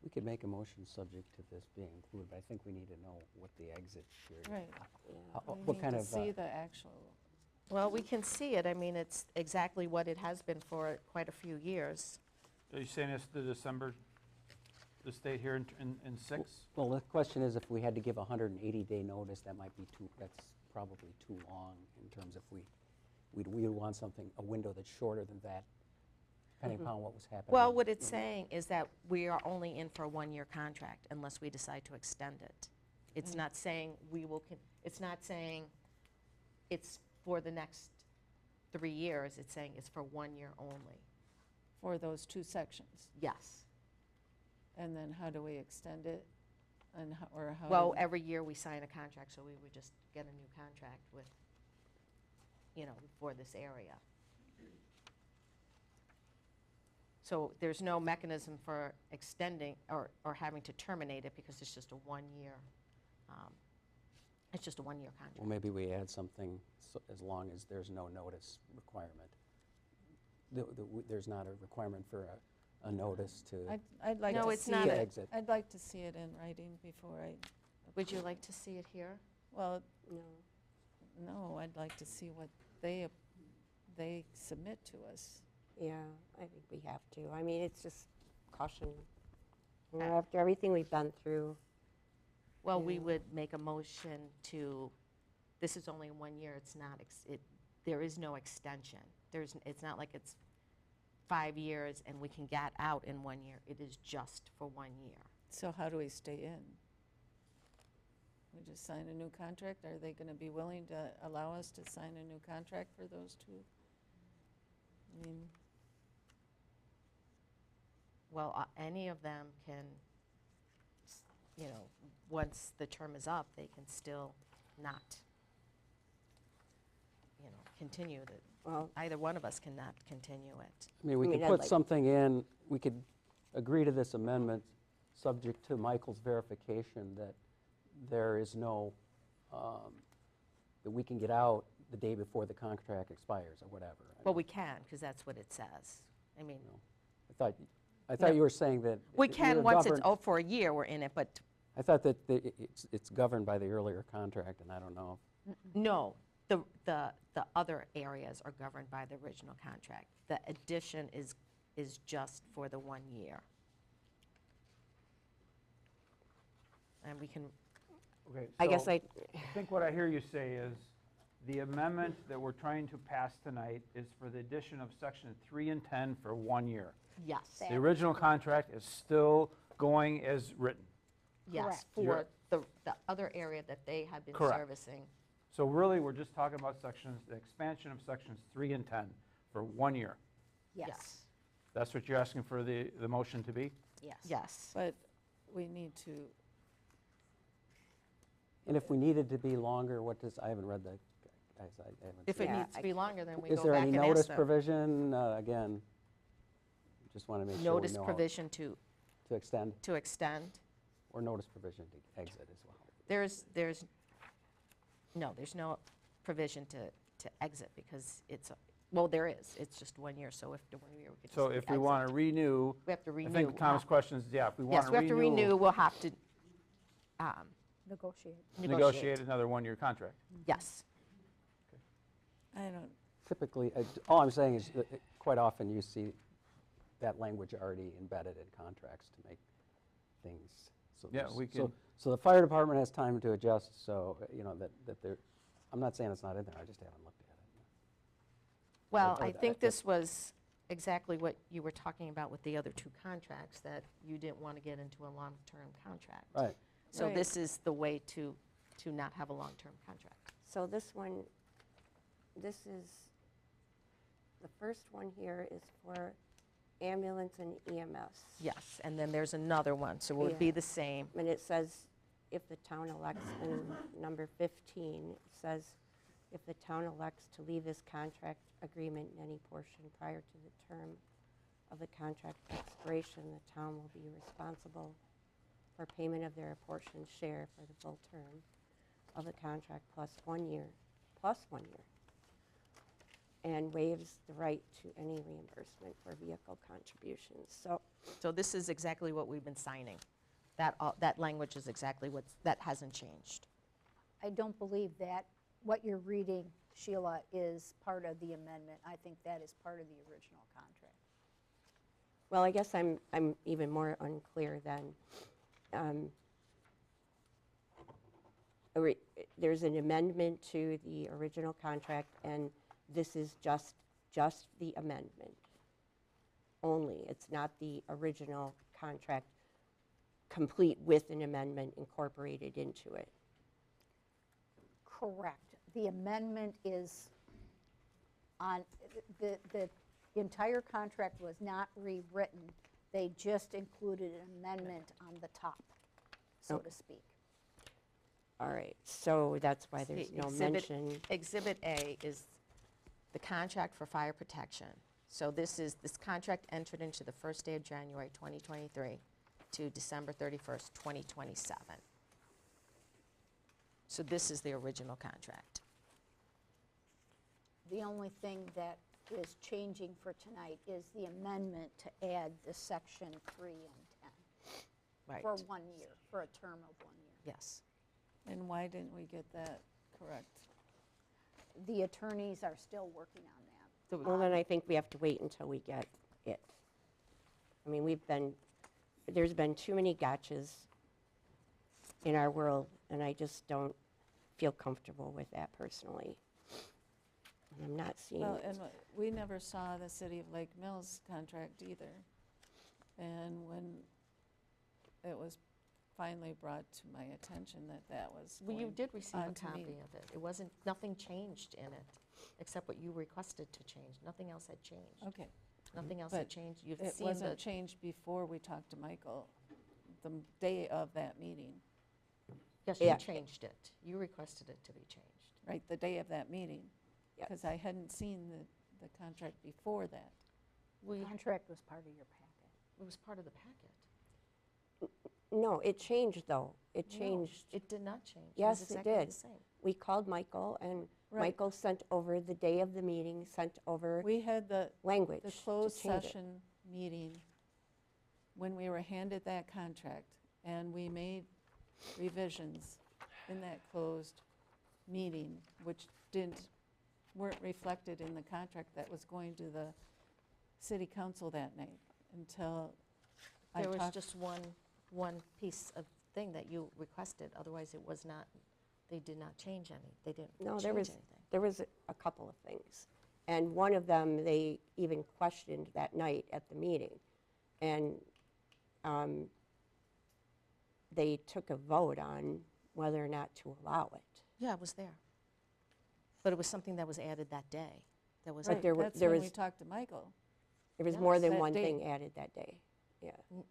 We could make a motion subject to this being included, but I think we need to know what the exit period. Right. Yeah. We What need kind to of, see the actual, well, we can see it. I mean, it's exactly what it has been for quite a few years. Are you saying it's the December, the state here in 6? well, the question is if we had to give a 180-day notice, that might be that's probably too long in terms of we'd want something, a window that's shorter than that, depending upon what was happening. Well, what it's saying is that we are only in for a one-year contract unless we decide to extend it. It's not saying we will, it's not saying it's for the next 3 years. It's saying it's for 1 year only. for those 2 sections. Yes. And then how do we extend it? And or how? Well, do- every year we sign a contract, so we would just get a new contract with, for this area. So there's no mechanism for extending or having to terminate it because it's just a 1 year, it's just a 1 year contract. Well, maybe we add something as long as there's no notice requirement. There's not a requirement for a notice to I'd like No, to it's see not to a- it. exit. I'd like to see it in writing before I, Would you like to see it here? well, No. no, I'd like to see what they submit to us. Yeah, I think we have to. I mean, it's just caution. After everything we've been through, Well, we Yeah. would make a motion to, this is only 1 year, it's not, there is no extension. It's not like it's 5 years and we can get out in 1 year. It is just for 1 year. So how do we stay in? We just sign a new contract? Are they going to be willing to allow us to sign a new contract for those 2? I mean, Well, any of them can, once the term is up, they can still not, continue the, well, either one of us cannot continue it. I mean, we I mean, could I'd put like- something in, we could agree to this amendment, subject to Michael's verification that there is no, that we can get out the day before the contract expires or whatever. Well, we can, because that's what it says. I mean, I thought you were saying that. we you're can, once it's, governed- for a year, we're in it, but I thought that it's governed by the earlier contract, and I don't know. no, the other areas are governed by the original contract. The addition is just for the 1 year. And we can, Okay, I guess so I, I think what I hear you say is, the amendment that we're trying to pass tonight is for the addition of section 3 and 10 for 1 year. yes, The original contract is still going as written. yes, Correct. for the other area that they have been Correct. servicing. So really, we're just talking about the expansion of sections 3 and 10 for 1 year. Yes. That's what you're asking for the motion to be? Yes. Yes. but we need to, And if we needed to be longer, I haven't read the, guys, I haven't. If it seen needs to be longer, then we Is go there back any and ask notice them. provision? Again, just want to make sure we know. Notice provision to To extend, extend. or notice provision to exit as well. There's no provision to exit because well, there is. It's just 1 year, so after 1 year, we could just So if we want to renew, We have to I renew. think Tom's question is, yeah, if we want Yes, to we have to renew, we'll have to Negotiate. negotiate another 1 year contract. Yes. I don't, Typically, all I'm saying is that quite often you see that language already embedded in contracts to make things. So Yeah, there's- we so- can- So the fire department has time to adjust, so, that they're, I'm not saying it's not in there, I just haven't looked at it. Well, Or I the- think this was exactly what you were talking about with the other two contracts, that you didn't want to get into a long-term contract. Right. So Right. this is the way to not have a long-term contract. So this one, this is, the first one here is for ambulance and EMS. Yes, and then there's another one, so it would be Yeah. the same. And it says, if the town elects, in number 15, it says, if the town elects to leave this contract agreement in any portion prior to the term of the contract expiration, the town will be responsible for payment of their apportioned share for the full term of the contract plus 1 year, and waives the right to any reimbursement for vehicle contributions. So this is exactly what we've been signing. That language is exactly that hasn't changed. I don't believe that what you're reading, Sheila, is part of the amendment. I think that is part of the original contract. Well, I guess I'm even more unclear than, there's an amendment to the original contract, and this is just the amendment only. It's not the original contract complete with an amendment incorporated into it. Correct. The amendment is on, the entire contract was not rewritten. They just included an amendment on the top, so to speak. All right, so that's why there's See, no mention. Exhibit A is the contract for fire protection. So this contract entered into the first day of January 2023 to December 31st, 2027. So this is the original contract. The only thing that is changing for tonight is the amendment to add the section 3 and 10. Right. For 1 year, for a term of 1 year. Yes. And why didn't we get that correct? The attorneys are still working on that. Well, then I think we have to wait until we get it. I mean, there's been too many gotchas in our world, and I just don't feel comfortable with that personally. And I'm not seeing Well, it. and we never saw the City of Lake Mills contract either. And when it was finally brought to my attention that was Well, you going did receive a on to me. copy of it. It wasn't, nothing changed in it, except what you requested to change. Nothing else had changed. Okay. Nothing else But had changed. You've it seen wasn't changed before we talked to Michael, the day of that meeting, Yes, Yeah. you changed it. You requested it to be changed. right, the day of that meeting. Yes. Because I hadn't seen the contract before that. The contract was part of your packet. It was part of the packet. No, it changed, though. It No, changed. it did not change. Yes, was it exactly did. the same. We called Michael, and Right. Michael sent over the day of the meeting, sent over We had the language the to closed change it. session meeting when we were handed that contract, and we made revisions in that closed meeting, which weren't reflected in the contract that was going to the city council that night until I There was talked. just one piece of thing that you requested. Otherwise, it was not, they did not change any. They didn't No, change there was, anything. there was a couple of things. And one of them, they even questioned that night at the meeting. And they took a vote on whether or not to allow it. Yeah, it was there. But it was something that was added that day. That was, But there were- That's there when was- we talked to Michael. There was Yes. more than That one day. thing added that day, yeah. Mm.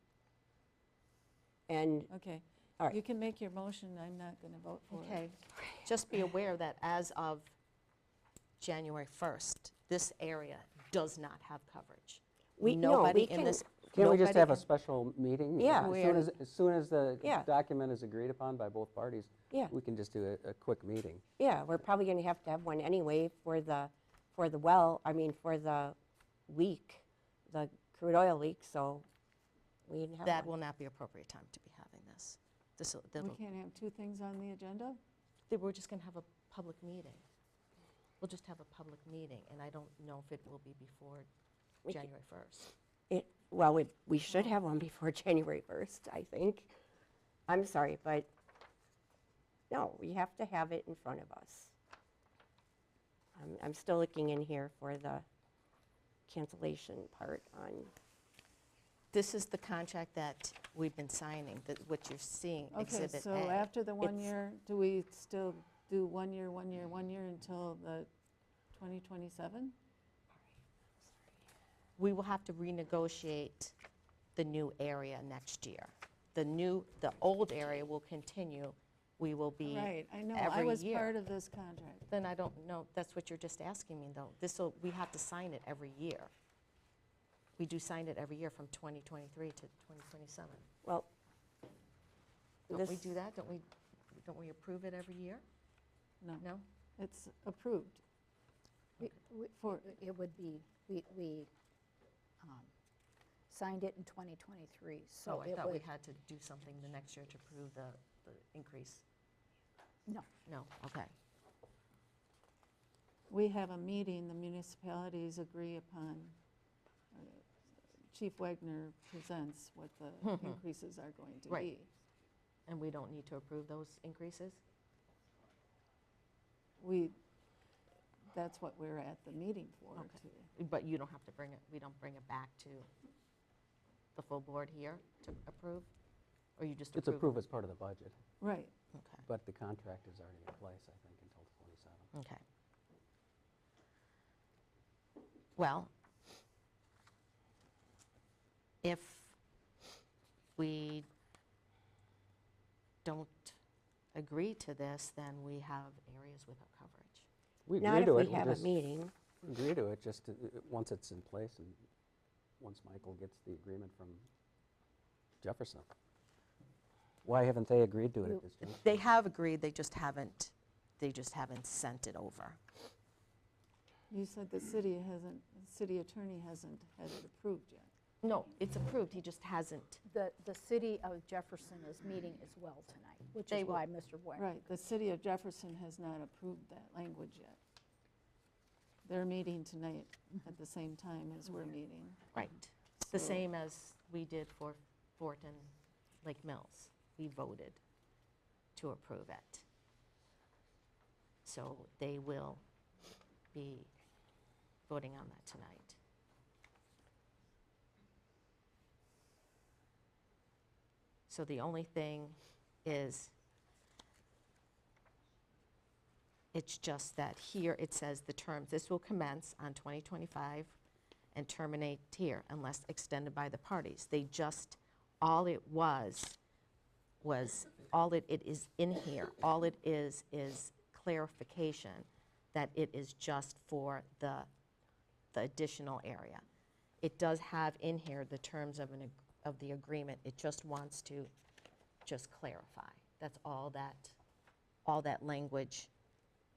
And, Okay. all right. You can make your motion, I'm not going to vote for it. okay. Just be aware that as of January 1st, this area does not have coverage. We Nobody in can- this. Can't we just nobody have a in- special meeting? Yeah. As soon as the Yeah. document is agreed upon by both parties, Yeah. we can just do a quick meeting. Yeah, we're probably going to have one anyway for the leak, the crude oil leak, so we can have That one. will not be appropriate time to be having this. We can't have two things on the agenda? We're just going to have a public meeting. We'll just have a public meeting, and I don't know if it will be before We ca- January 1st. Well, we should have one before January 1st, I think. I'm sorry, but no, we have to have it in front of us. I'm still looking in here for the cancellation part on, This is the contract that we've been signing, what you're seeing, Okay, Exhibit A. so after the 1 It's- year, do we still do 1 year, 1 year, 1 year until the 2027? We will have to renegotiate the new area next year. The old area will continue. We will be Right, I know, I every was year. part of this contract. Then I don't know, that's what you're just asking me, though. We have to sign it every year. We do sign it every year from 2023 to 2027. well, Don't this, we do that? Don't we approve it every year? No, No? it's approved. For- It would be, we signed it in 2023, so So I it thought we would, had to do something the next year to prove the increase. no. No, okay. We have a meeting, the municipalities agree upon, Chief Wagner presents what the increases are going to Right. be. And we don't need to approve those increases? That's what we're at the meeting for. Okay. But you don't have to bring it, we don't bring it back to the full board here to approve? Or you just approve? It's approved as part of the budget, Right, Okay, but the contract is already in place, I think, until 27. okay. Well, if we don't agree to this, then we have areas without coverage. We not agree if to we it, have a just meeting. agree to it, just once it's in place and once Michael gets the agreement from Jefferson. Why haven't they agreed to it at this juncture? They have agreed, they just haven't sent it over. you said the city attorney hasn't had it approved yet. No, it's approved, he just hasn't. The city of Jefferson is meeting as well tonight, which They is will- why Mr. Wagner. Right, the city of Jefferson has not approved that language yet. They're meeting tonight at the same time as we're meeting. Right. The So- same as we did for Fort and Lake Mills. We voted to approve it. So they will be voting on that tonight. So the only thing is, it's just that here it says the terms, this will commence on 2025 and terminate here unless extended by the parties. They just, all it is in here, all it is clarification that it is just for the additional area. It does have in here the terms of the agreement. It just wants to just clarify. That's all that language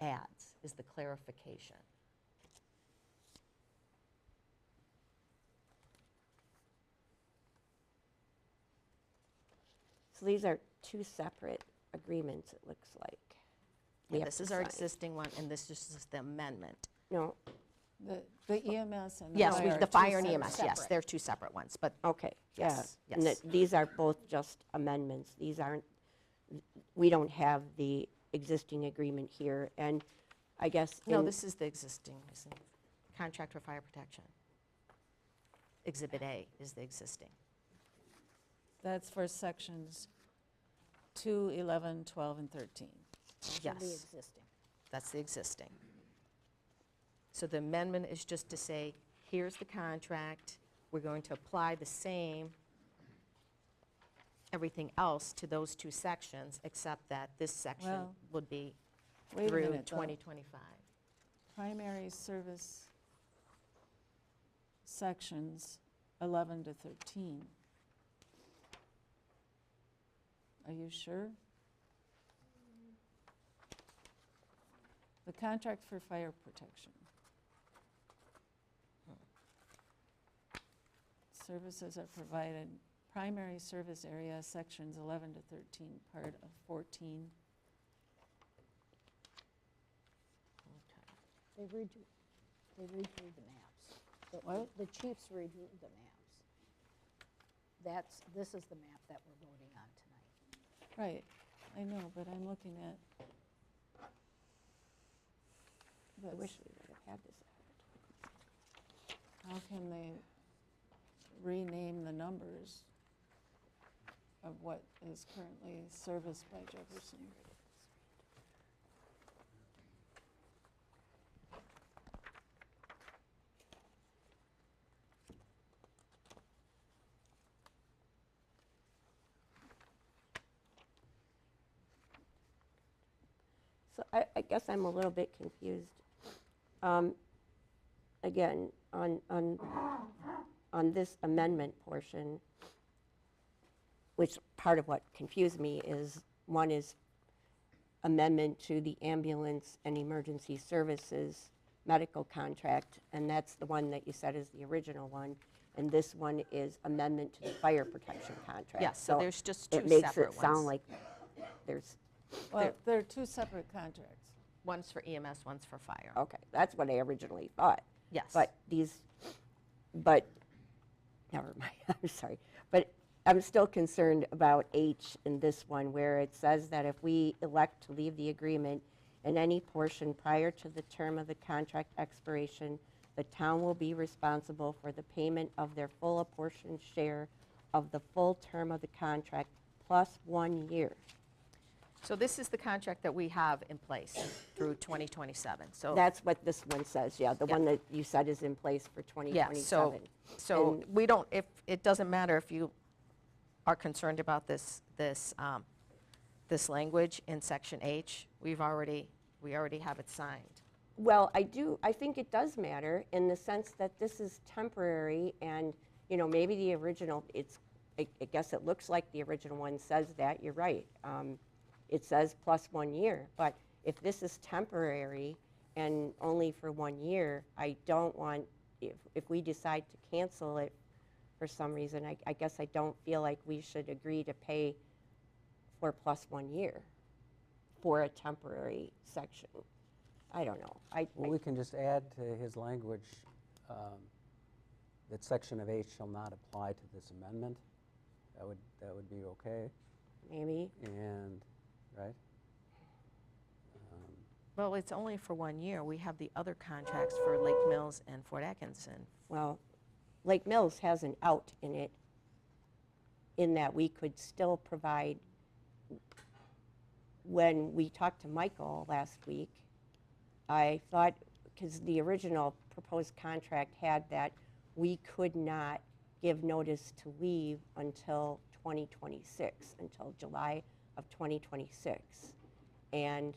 adds, is the clarification. So these are two separate agreements, it looks like. We Yeah, have this to is our sign. existing one, and this is just the amendment. No, The EMS and the Yes, fire. the are fire and two EMS, yes, separate. they're two separate ones, but okay, yeah. Yes, And yes. these are both just amendments. These aren't, we don't have the existing agreement here. And I guess. no, in- this is the existing, isn't it? Contract for fire protection. Exhibit A is the existing. That's for sections 2, 11, 12, and 13. Those are Yes. the existing. That's the existing. So the amendment is just to say, here's the contract, we're going to apply the same, everything else to those two sections, except that this section Well, would be Wait a through minute, though. 2025. Primary service sections 11 to 13. Are you sure? The contract for fire protection. Services are provided, primary service area, sections 11 to 13, part of 14. They redrew the maps. What? The chiefs redrew the maps. This is the map that we're voting on tonight. Right, I know, but I'm looking at. I wish we would have had this. how can they rename the numbers of what is currently serviced by Jefferson? So I guess I'm a little bit confused. Again, on this amendment portion, which part of what confused me is, one is amendment to the ambulance and emergency services medical contract, and that's the one that you said is the original one, and this one is amendment to the fire protection contract. Yes, so there's just two it makes separate it sound ones. like there's, Well, they're two separate contracts. One's for EMS, one's for fire. okay, that's what I originally thought. Yes. But never mind, I'm sorry. But I'm still concerned about H in this one, where it says that if we elect to leave the agreement in any portion prior to the term of the contract expiration, the town will be responsible for the payment of their full apportioned share of the full term of the contract plus 1 year. So this is the contract that we have in place through 2027. So That's what this one says, yeah, the Yeah. one that you said is in place for yeah, 2027. so And- we don't, if, it doesn't matter if you are concerned about this language in section H, we already have it signed. Well, I think it does matter in the sense that this is temporary and, maybe the original, I guess it looks like the original one says that, you're right. It says plus 1 year, but if this is temporary and only for 1 year, I don't want, if we decide to cancel it for some reason, I guess I don't feel like we should agree to pay for plus 1 year for a temporary section. I don't know. Well, we can just add to his language that section of H shall not apply to this amendment. That would be okay, Maybe. and, right? Well, it's only for 1 year. We have the other contracts for Lake Mills and Fort Atkinson. Well, Lake Mills has an out in it, in that we could still provide, when we talked to Michael last week, I thought, because the original proposed contract had that we could not give notice to leave until 2026, until July of 2026. And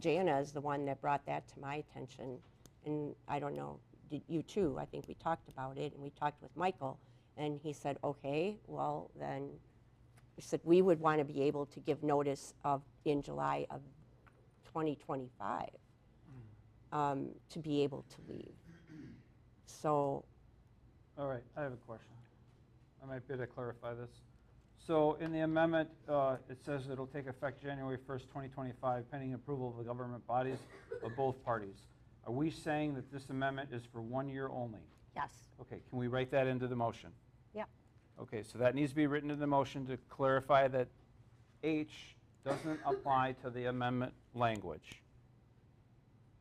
Jana is the one that brought that to my attention, and I don't know, did you too? I think we talked about it, and we talked with Michael, and he said, okay, well then, he said we would want to be able to give notice of in July of 2025 to be able to leave. So, All right, I have a question. I might be able to clarify this. So in the amendment, it says it'll take effect January 1st, 2025, pending approval of the government bodies of both parties. Are we saying that this amendment is for 1 year only? yes. Okay, can we write that into the motion? Yeah. Okay, so that needs to be written in the motion to clarify that H doesn't apply to the amendment language.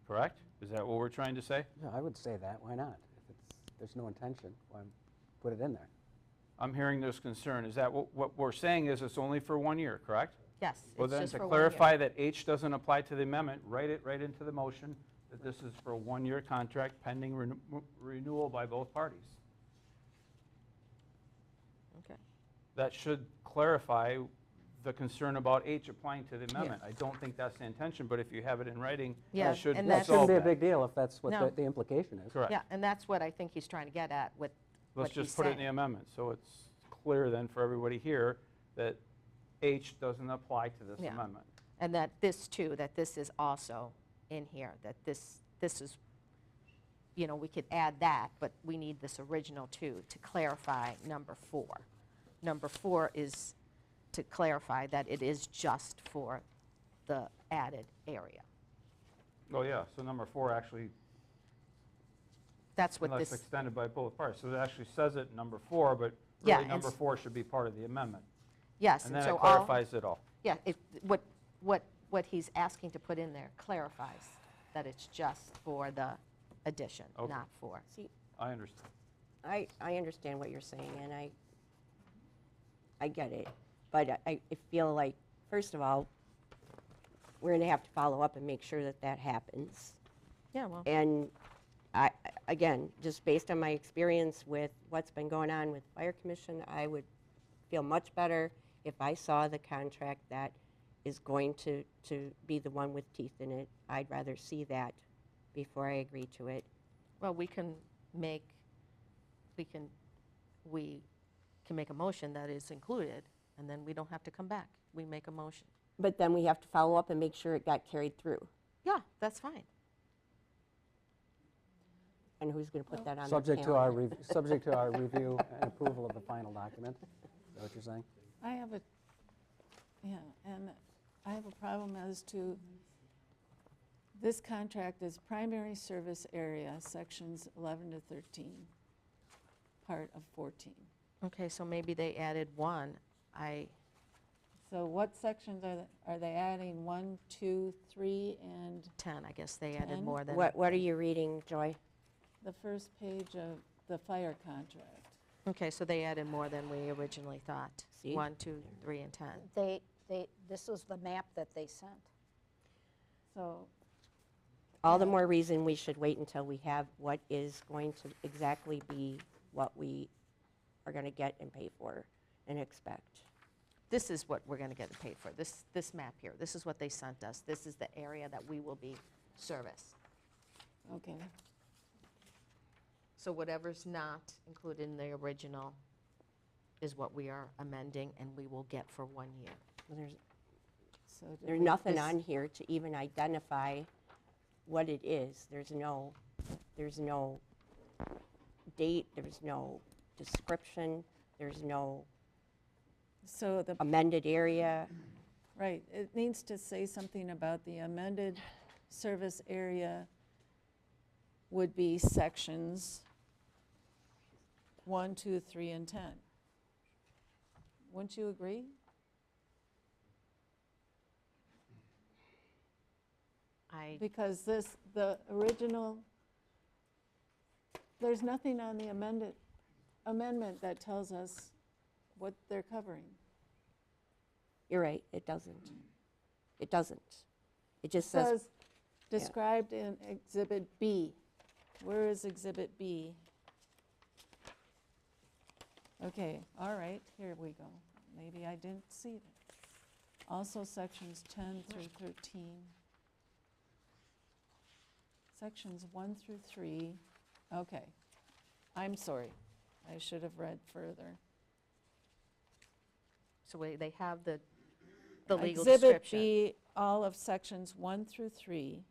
Correct? Is that what we're trying to say? Yeah, I would say that, why not? If there's no intention, why put it in there? I'm hearing this concern. Is that what we're saying is it's only for 1 year, correct? Yes, Well, it's then, just to for 1 year. clarify that H doesn't apply to the amendment, write it right into the motion that this is for a 1 year contract pending renewal by both parties. Okay. That should clarify the concern about H applying to the amendment. I don't think that's the intention, but if you have it in writing, Yeah, that should and That that's- resolve shouldn't be a that. big deal if that's what No. the implication is. Correct. Yeah, and that's what I think he's trying to get at with what Let's he's just put it in the saying. amendment, so it's clear then for everybody here that H doesn't apply to this Yeah. amendment. And that this too, that this is also in here, that this is, we could add that, but we need this original too to clarify number 4. Number 4 is to clarify that it is just for the added area. Oh, yeah, so number 4 actually, That's what unless this, extended by both parties. So it actually says it in number 4, but Yeah, really number it's- 4 should be part of the amendment. yes, And and then so it all, clarifies it all. yeah, what he's asking to put in there clarifies that it's just for the addition, Okay. not for. See, I understand. I understand what you're saying, and I get it. But I feel like, first of all, we're going to have to follow up and make sure that that happens. Yeah, well, And again, just based on my experience with what's been going on with Fire Commission, I would feel much better if I saw the contract that is going to be the one with teeth in it. I'd rather see that before I agree to it. well, we can make a motion that is included, and then we don't have to come back. We make a motion. But then we have to follow up and make sure it got carried through. Yeah, that's fine. And who's going to put that on the Subject calendar? subject to our review and approval of the final document. Is that what you're saying? I have a problem as to, this contract is primary service area, sections 11 to 13, part of 14. Okay, so maybe they added one. So what sections are they adding? 1, 2, 3, and 10, I guess they added 10? more than. What are you reading, Joy? the first page of the fire contract? Okay, so they added more than we originally thought. See? 1, 2, 3, and 10. This was the map that they sent. So, All the more reason we should wait until we have what is going to exactly be what we are going to get and pay for and expect. This is what we're going to get paid for, this map here. This is what they sent us. This is the area that we will be serviced. okay. So whatever's not included in the original is what we are amending, and we will get for 1 year. So do There's we- nothing this- on here to even identify what it is. There's no date, there's no description, there's no So the, amended area. right, it needs to say something about the amended service area would be sections 1, 2, 3, and 10. Wouldn't you agree? Because the original, there's nothing on the amendment that tells us what they're covering. You're right, it doesn't. It doesn't. It just says, Says, described in Exhibit B. Where is Exhibit B? Okay, all right, here we go. Maybe I didn't see it. Also sections 10 through 13. Sections 1 through 3. Okay, I'm sorry. I should have read further. So they have the legal Exhibit description. B, all of sections 1 through 3.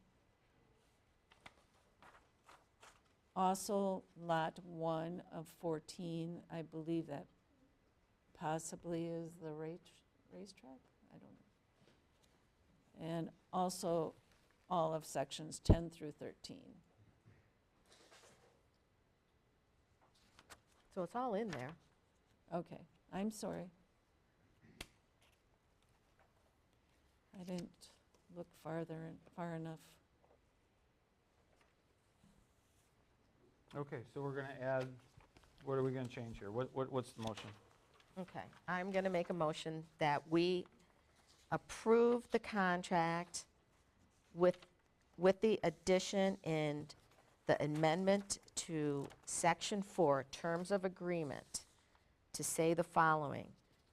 Also, lot 1 of 14, I believe that possibly is the racetrack? I don't know. And also, all of sections 10 through 13. So it's all in there. Okay, I'm sorry. I didn't look far enough. Okay, so we're going to add, what are we going to change here? What's the motion? Okay, I'm going to make a motion that we approve the contract with the addition and the amendment to Section 4, Terms of Agreement, to say the following.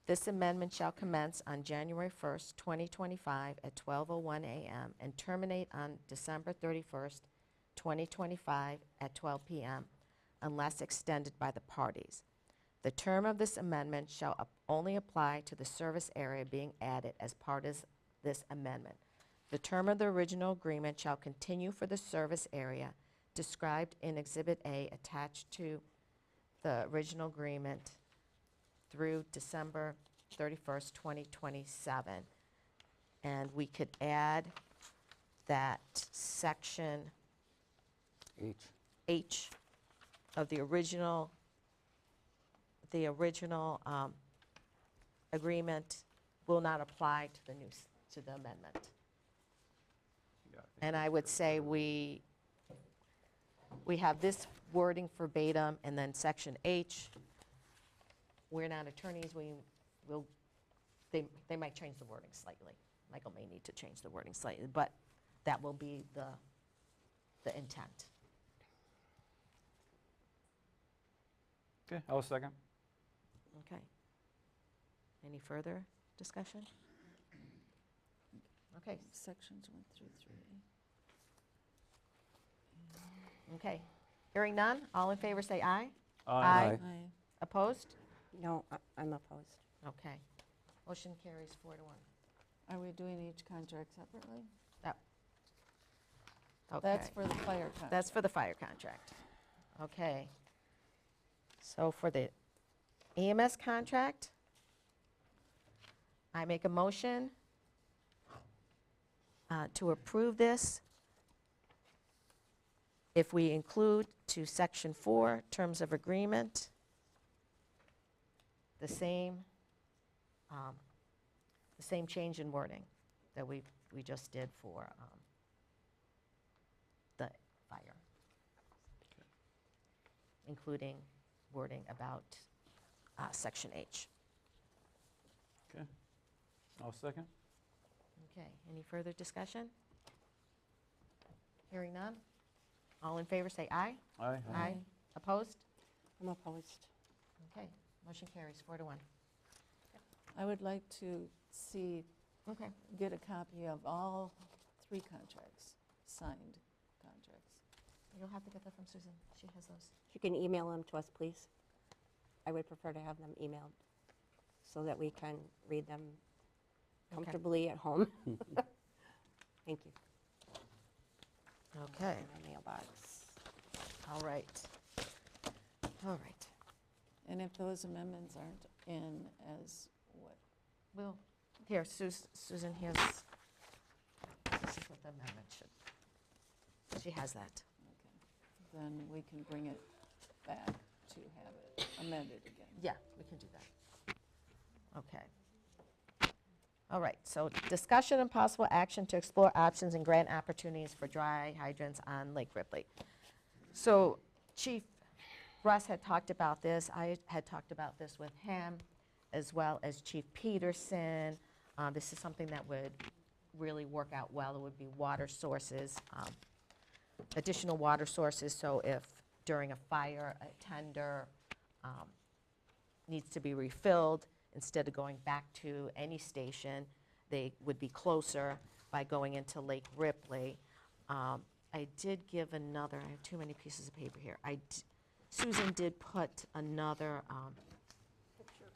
This amendment shall commence on January 1st, 2025 at 12:01 a.m. and terminate on December 31st, 2025 at 12 p.m. unless extended by the parties. The term of this amendment shall only apply to the service area being added as part of this amendment. The term of the original agreement shall continue for the service area described in Exhibit A attached to the original agreement through December 31st, 2027. And we could add that section H of the original agreement will not apply to the amendment. Yeah, And I would say we have this wording verbatim, and then section H, we're not attorneys, they might change the wording slightly. Michael may need to change the wording slightly, but that will be the intent. Okay, I'll second. Okay. Any further discussion? Okay, Sections 1 through 3. okay. Hearing none, all in favor say aye. Aye. Aye. Opposed? No, I'm opposed. Okay. Motion carries 4 to 1. Are we doing each contract separately? Okay. That's for the fire contract. That's for the fire contract. Okay. So for the EMS contract, I make a motion to approve this if we include to section 4, terms of agreement, the same change in wording that we just did for the fire, including wording about section H. Okay, I'll second. Okay, any further discussion? Hearing none? All in favor say aye. Aye. Aye. Opposed? I'm opposed. Okay, motion carries 4 to 1. I would like to see, Okay. get a copy of all 3 contracts, signed contracts. You'll have to get that from Susan. She has those. You can email them to us, please. I would prefer to have them emailed so that we can read them Okay. comfortably at home. Thank you. Okay, In my mailbox. all right. All right. And if those amendments aren't in as what? Well, here, Susan, here's, this is what the amendment should, she has that. Okay. Then we can bring it back to have it amended again. Yeah, we can do that. Okay. All right, so discussion and possible action to explore options and grant opportunities for dry hydrants on Lake Ripley. So Chief Russ had talked about this. I had talked about this with him, as well as Chief Peterson. This is something that would really work out well. It would be water sources, additional water sources. So if during a fire, a tender needs to be refilled, instead of going back to any station, they would be closer by going into Lake Ripley. I did give another, I have too many pieces of paper here. Susan did put another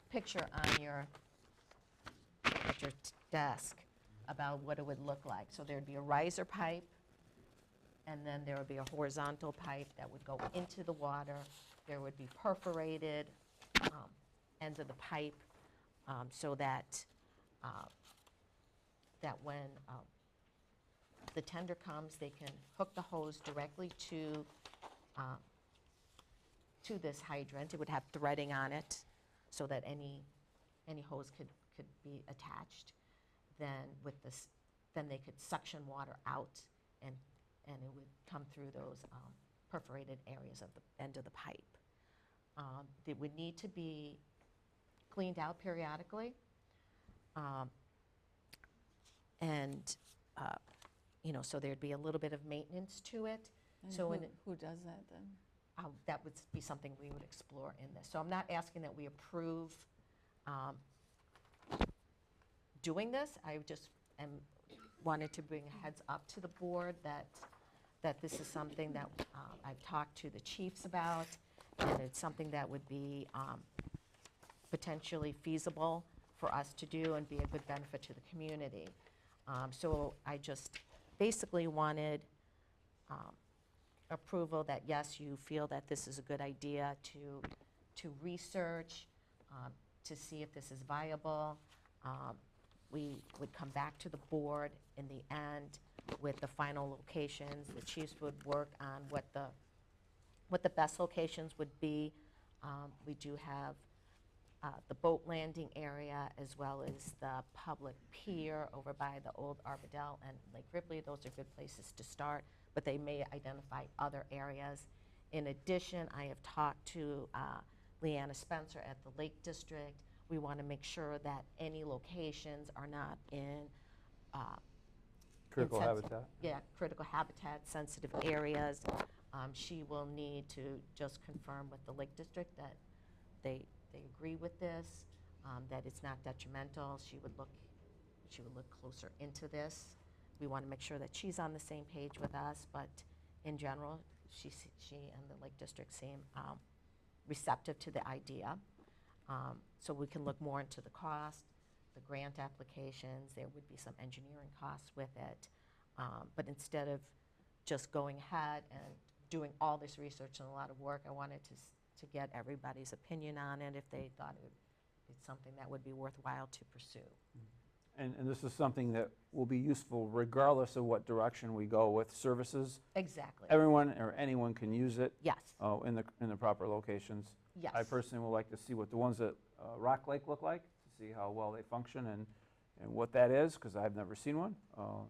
picture on at your desk about what it would look like. So there'd be a riser pipe, and then there would be a horizontal pipe that would go into the water. There would be perforated ends of the pipe, so that when the tender comes, they can hook the hose directly to this hydrant. It would have threading on it, so that any hose could be attached. Then then they could suction water out, and it would come through those perforated areas of the end of the pipe. It would need to be cleaned out periodically, and so there'd be a little bit of maintenance to it. And So who does that then? that would be something we would explore in this. So I'm not asking that we approve doing this. I just wanted to bring a heads up to the board that this is something that I've talked to the chiefs about, and it's something that would be potentially feasible for us to do and be a good benefit to the community. So I just basically wanted approval that, yes, you feel that this is a good idea to research, to see if this is viable. We would come back to the board in the end with the final locations. The chiefs would work on what the best locations would be. We do have the boat landing area, as well as the public pier over by the old Arbadell and Lake Ripley. Those are good places to start, but they may identify other areas In addition, I have talked to Leanna Spencer at the Lake District. We want to make sure that any locations are not in Critical insensitive- habitat. Yeah, critical habitat, sensitive areas. She will need to just confirm with the Lake District that they agree with this, that it's not detrimental. She would look closer into this. We want to make sure that she's on the same page with us, but in general, she and the Lake District seem receptive to the idea. So we can look more into the cost, the grant applications. There would be some engineering costs with it. But instead of just going ahead and doing all this research and a lot of work, I wanted to get everybody's opinion on it if they thought it's something that would be worthwhile to pursue. And this is something that will be useful regardless of what direction we go with services. Exactly. Everyone or anyone can use it. Yes. In the proper locations. Yes. I personally would like to see what the ones at Rock Lake look like, to see how well they function and what that is, because I've never seen one.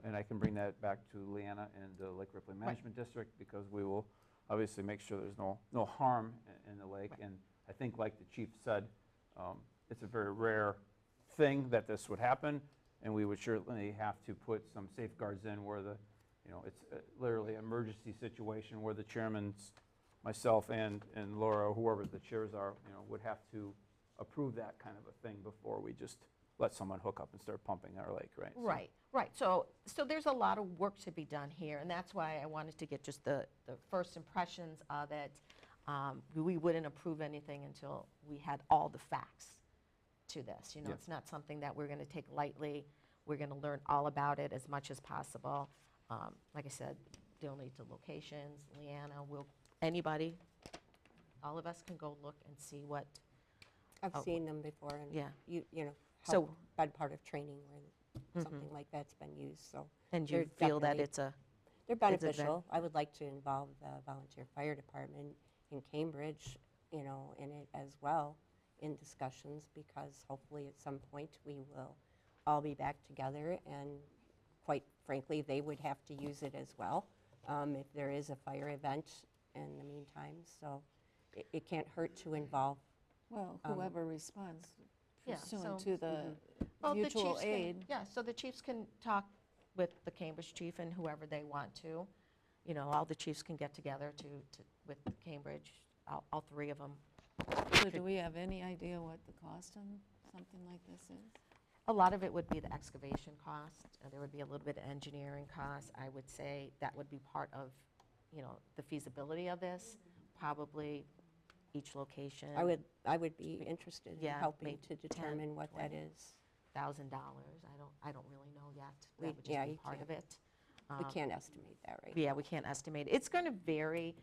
And I can bring that back to Leanna and the Lake Ripley Management District, because we will obviously make sure there's no harm in the lake. And I think, like the chief said, it's a very rare thing that this would happen, and we would certainly have to put some safeguards in where it's literally an emergency situation where the chairman's, myself and Laura, or whoever the chairs are, would have to approve that kind of a thing before we just let someone hook up and start pumping our lake, right? Right. So there's a lot of work to be done here, and that's why I wanted to get just the first impressions of it. We wouldn't approve anything until we had all the facts to this. Yeah. It's not something that we're going to take lightly. We're going to learn all about it as much as possible. Like I said, they'll need the locations. Leanna anybody, all of us can go look and see what. I've seen them before, and Yeah. so been part of training where something like that's been used. So And you they're feel that definitely- they're it's a beneficial. I would like to involve the volunteer fire department in Cambridge, in it as well, in discussions, because hopefully at some point we will all be back together, and quite frankly, they would have to use it as well if there is a fire event in the meantime. So it can't hurt to involve. Well, whoever responds Yeah, pursuant so- to the Well, the mutual chiefs can- aid. Yeah, so the chiefs can talk with the Cambridge chief and whoever they want to. All the chiefs can get together with Cambridge, all three of them. So do we have any idea what the cost on something like this is? A lot of it would be the excavation cost. There would be a little bit of engineering cost. I would say that would be part of, the feasibility of this. Probably each location. I would be interested in Yeah, helping maybe to determine what that is. $1,000. I don't really know yet. We- That would yeah, just be you part of can't. it. We can't estimate that right Yeah, now. we can't estimate. It's going to vary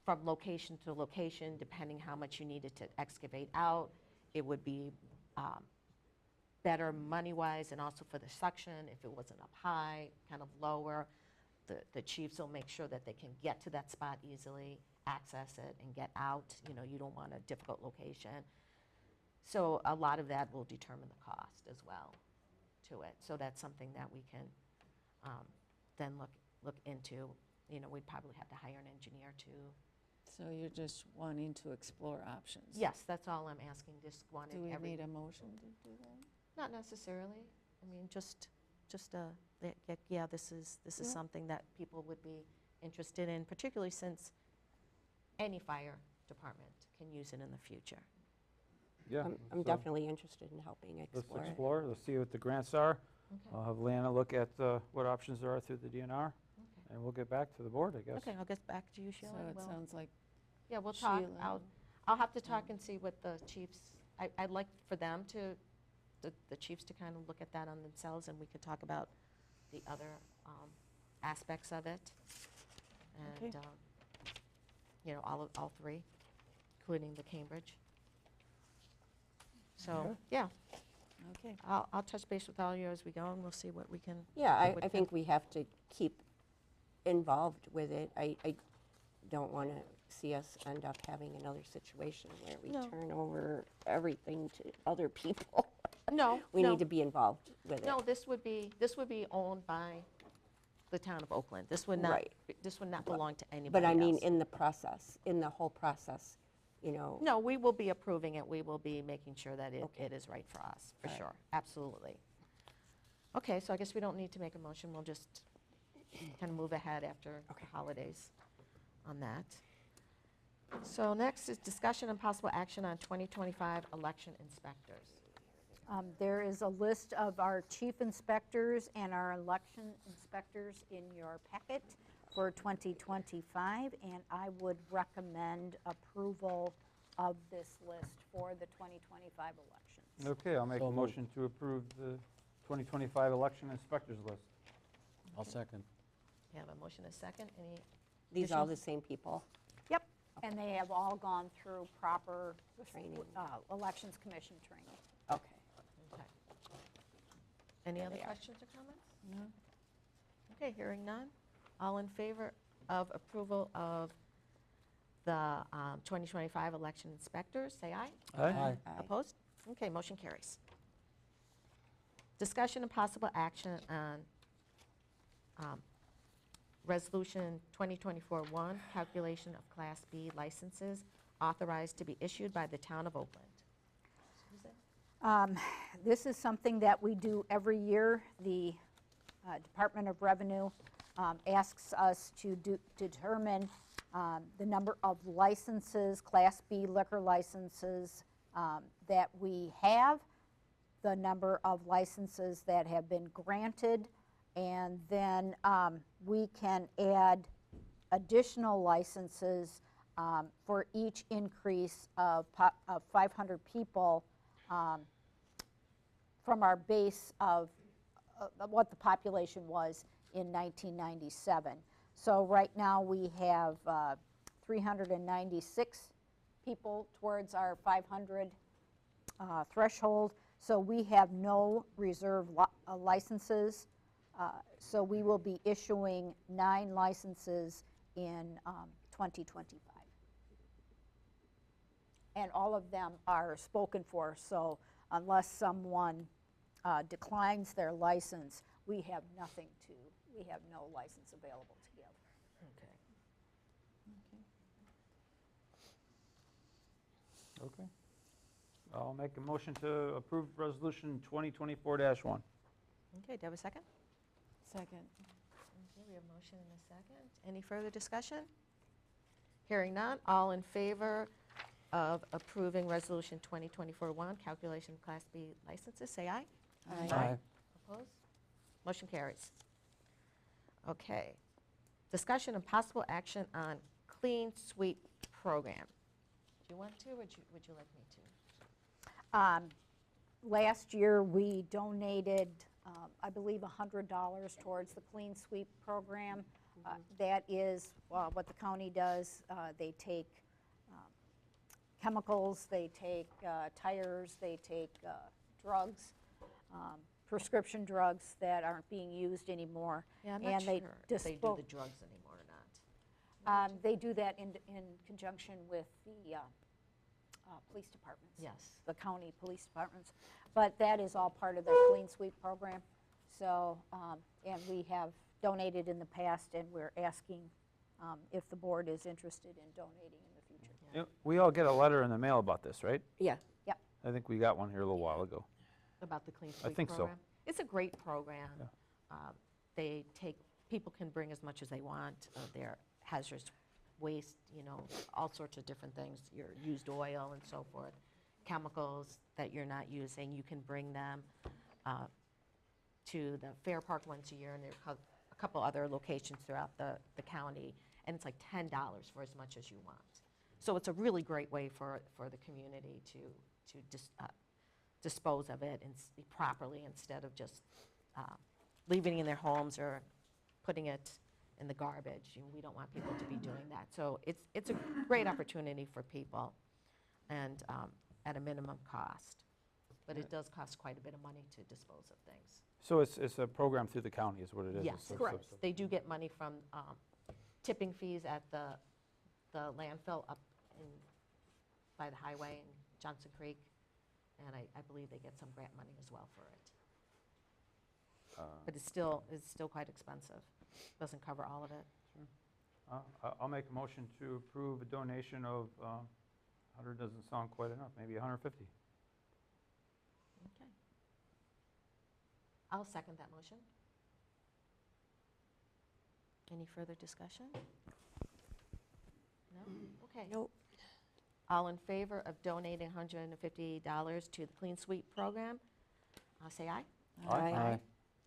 from location to location, depending how much you needed to excavate out. It would be better money-wise and also for the suction if it wasn't up high, kind of lower. The chiefs will make sure that they can get to that spot easily, access it, and get out. You don't want a difficult location. So a lot of that will determine the cost as well to it. So that's something that we can then look into. We'd probably have to hire an engineer to. So you're just wanting to explore options? Yes, that's all I'm asking, just wanted Do we every. need a motion to do that? Not necessarily. I mean, just yeah, this is Yeah. something that people would be interested in, particularly since any fire department can use it in the future. Yeah. I'm so definitely interested in helping Let's explore it. explore, let's see what the grants are. Okay. I'll have Leanna look at what options there are through the DNR, and we'll get back to the board, I guess. Okay, I'll get back to you, Sheila. So and it we'll- sounds like Yeah, we'll talk. Sheila. I'll have to talk and see what the chiefs, I'd like for them to, the chiefs to kind of look at that on themselves, and we could talk about the other aspects of it. And, Okay. all three, including the Cambridge. So, Okay. yeah, Okay. I'll touch base with all you as we go, and we'll see what we can. Yeah, what I can- think we have to keep involved with it. I don't want to see us end up having another situation where we No. turn over everything to other people. No, We no. need to be involved with it. No, this would be owned by the town of Oakland. This would not, Right. this would not belong to anybody But I mean, else. in the process, in the whole process, you know. No, we will be approving it. We will be making sure that it is right for us, for All right. sure. Absolutely. Okay, so I guess we don't need to make a motion. We'll just kind of move ahead after the holidays on that. So next is discussion and possible action on 2025 election inspectors. There is a list of our chief inspectors and our election inspectors in your packet for 2025, and I would recommend approval of this list for the 2025 elections. Okay, I'll make So a moved. motion to approve the 2025 election inspectors list. I'll second. You have a motion, a second. Any These are all the additions? same people. Yep, and they have all gone through proper Training. Elections Commission training. Okay. Okay. Any other they are. questions or comments? No. Okay, hearing none. All in favor of approval of the 2025 election inspectors, say aye. Aye. Opposed? Okay, motion carries. Discussion and possible action on Resolution 2024-1, calculation of Class B licenses authorized to be issued by the town of Oakland. Susan? This is something that we do every year. The Department of Revenue asks us to determine the number of licenses, Class B liquor licenses that we have, the number of licenses that have been granted, and then we can add additional licenses for each increase of 500 people from our base of what the population was in 1997. So right now we have 396 people towards our 500 threshold. So we have no reserve licenses. So we will be issuing 9 licenses in 2025. And all of them are spoken for, so unless someone declines their license, we have no license available to give. Okay. Okay. I'll make a motion to approve Resolution 2024-1. Okay, do you have a second? Second. Okay, we have a motion and a second. Any further discussion? Hearing none, all in favor of approving Resolution 2024-1, calculation of Class B licenses, say aye. Aye. Opposed? Motion carries. Okay. Discussion and possible action on Clean Sweep Program. Do you want to, or would you like me to? Last year, we donated, I believe, $100 towards the Clean Sweep program. That is what the county does. They take chemicals, they take tires, they take drugs, prescription drugs that aren't being used anymore. Yeah, I'm and not they sure if they do the drugs anymore or not. They do that in conjunction with the police departments. Yes. The county police departments. But that is all part of their Clean Sweep program. So, and we have donated in the past, and we're asking if the board is interested in donating in the future. Yeah, we all get a letter in the mail about this, right? Yeah. Yep. I think we got one here a little while ago. About the Clean I Sweep think so. program? It's a great program. Yeah. They take, people can bring as much as they want of their hazardous waste, you know, all sorts of different things, your used oil and so forth, chemicals that you're not using, you can bring them to the Fair Park once a year, and there are a couple other locations throughout the county, and it's like $10 for as much as you want. So it's a really great way for the community to dispose of it properly instead of just leaving it in their homes or putting it in the garbage. We don't want people to be doing that. So it's a great opportunity for people, and at a minimum cost. But it does cost quite a bit of money to dispose of things. So it's a program through the county is what it is? Yes, It's a- correct. They do get money from tipping fees at the landfill up by the highway in Johnson Creek, and I believe they get some grant money as well for it. But it's still quite expensive. doesn't cover all of it. I'll make a motion to approve a donation of, 100 doesn't sound quite enough, maybe 150. Okay. I'll second that motion. Any further discussion? No? Okay. Nope. All in favor of donating $150 to the Clean Sweep program, say aye. Aye.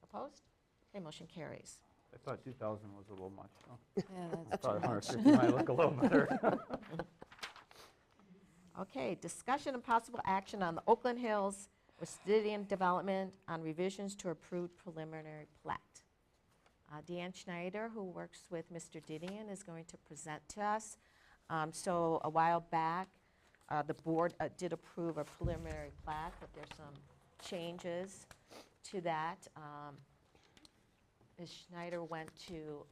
Opposed? Okay, motion carries. I thought 2,000 was a little much. Oh, Yeah, I that's thought too much. 150 might look a little better. Okay, discussion and possible action on the Oakland Hills Residian Development on revisions to approved preliminary plat. Deanne Schneider, who works with Mr. Didion, is going to present to us. So a while back, the board did approve a preliminary plat, but there's some changes to that. Ms. Schneider went to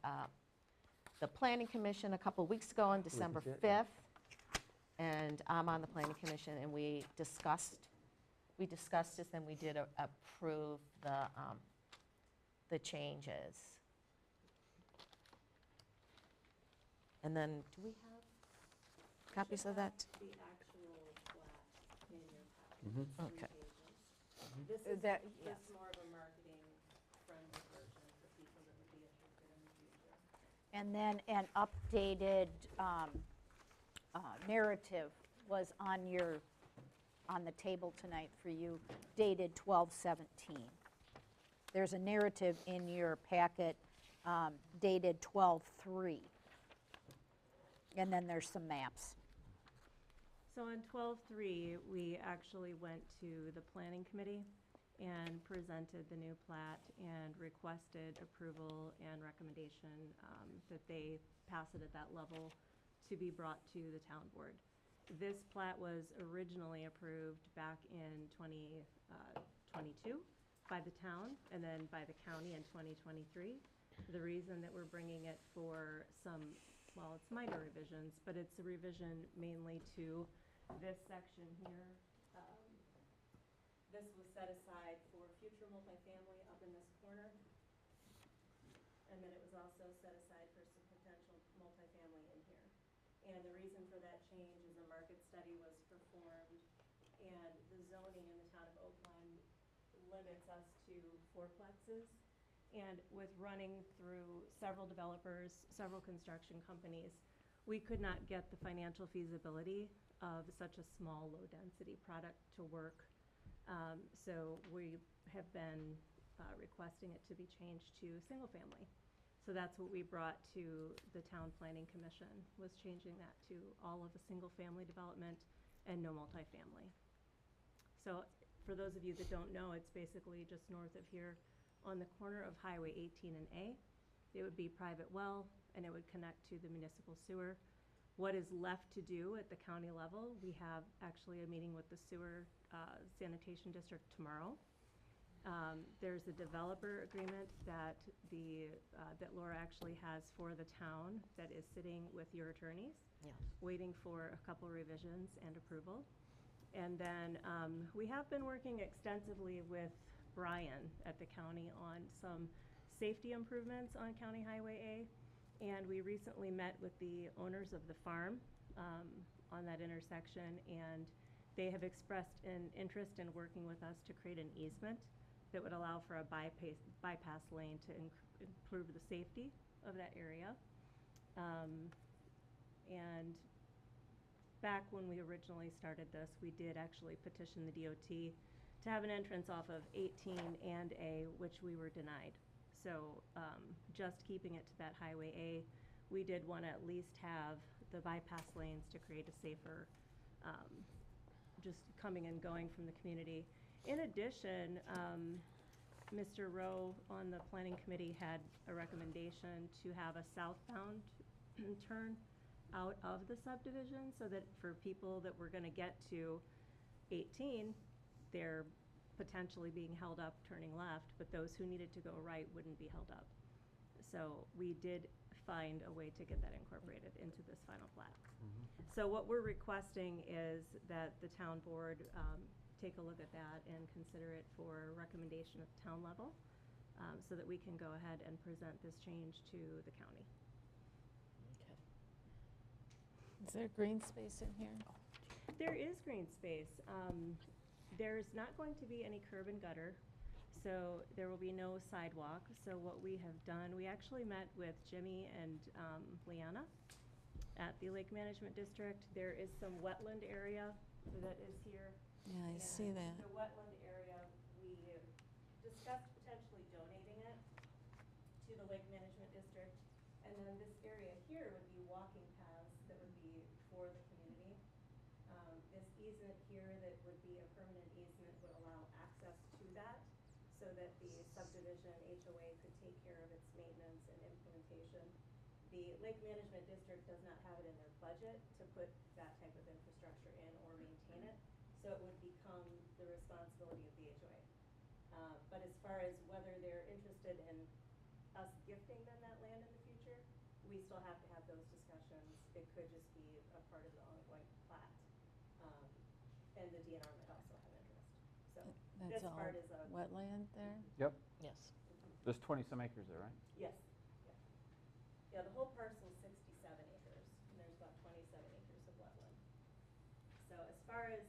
the Planning Commission a couple weeks ago on December 5th, and I'm on the Planning Commission, and we discussed this, and we did approve the changes. And then, do we have copies of that? The actual plat in your packet. Okay. This is That- just more of a marketing-friendly version for people that would be interested in the future. And then an updated narrative was on the table tonight for you, dated 12/17. There's a narrative in your packet dated 12/3. And then there's some maps. So on 12/3, we actually went to the planning committee and presented the new plat and requested approval and recommendation that they pass it at that level to be brought to the town board. This plat was originally approved back in 2022 by the town and then by the county in 2023. The reason that we're bringing it for some, well, it's minor revisions, but it's a revision mainly to this section here. This was set aside for future multifamily up in this corner. And then it was also set aside for some potential multifamily in here. And the reason for that change is a market study was performed, and the zoning in the town of Oakland limits us to fourplexes. And with running through several developers, several construction companies, we could not get the financial feasibility of such a small, low-density product to work. So we have been requesting it to be changed to single-family. So that's what we brought to the Town Planning Commission, was changing that to all of a single-family development and no multifamily. So for those of you that don't know, it's basically just north of here on the corner of Highway 18 and A. It would be private well, and it would connect to the municipal sewer. What is left to do at the county level, we have actually a meeting with the sewer sanitation district tomorrow. There's a developer agreement that that Laura actually has for the town that is sitting with your attorneys, waiting for a couple revisions and approval. And then we have been working extensively with Brian at the county on some safety improvements on County Highway A. And we recently met with the owners of the farm on that intersection, and they have expressed an interest in working with us to create an easement that would allow for a bypass lane to improve the safety of that area. And back when we originally started this, we did actually petition the DOT to have an entrance off of 18 and A, which we were denied. So just keeping it to that Highway A, we did want to at least have the bypass lanes to create a safer, just coming and going from the community. In addition, Mr. Rowe on the planning committee had a recommendation to have a southbound turn out of the subdivision, so that for people that were going to get to 18, they're potentially being held up turning left, but those who needed to go right wouldn't be held up. So we did find a way to get that incorporated into this final plat. So what we're requesting is that the town board take a look at that and consider it for recommendation at the town level. so that we can go ahead and present this change to the county. Okay. Is there green space in here? There is green space. There's not going to be any curb and gutter, so there will be no sidewalk. So what we have done, we actually met with Jimmy and Leanna at the Lake Management District. There is some wetland area that is here. Yeah, I see And that. the wetland area, we discussed potentially donating it to the Lake Management District. And then this area here would be walking paths that would be for the community. This easement here that would be a permanent easement would allow access to that so that the subdivision HOA could take care of its maintenance and implementation. The Lake Management District does not have it in their budget to put that type of infrastructure in or maintain it, so it would become the responsibility of the HOA. But as far as whether they're interested in us gifting them that land in the future, we still have to have those discussions. It could just be a part of the ongoing plat. And the DNR might also have interest. So That's this all part is a. wetland there? Yep, Yes. there's 20-some acres there, right? Yes. Yeah, the whole parcel is 67 acres, and there's about 27 acres of wetland. So as far as,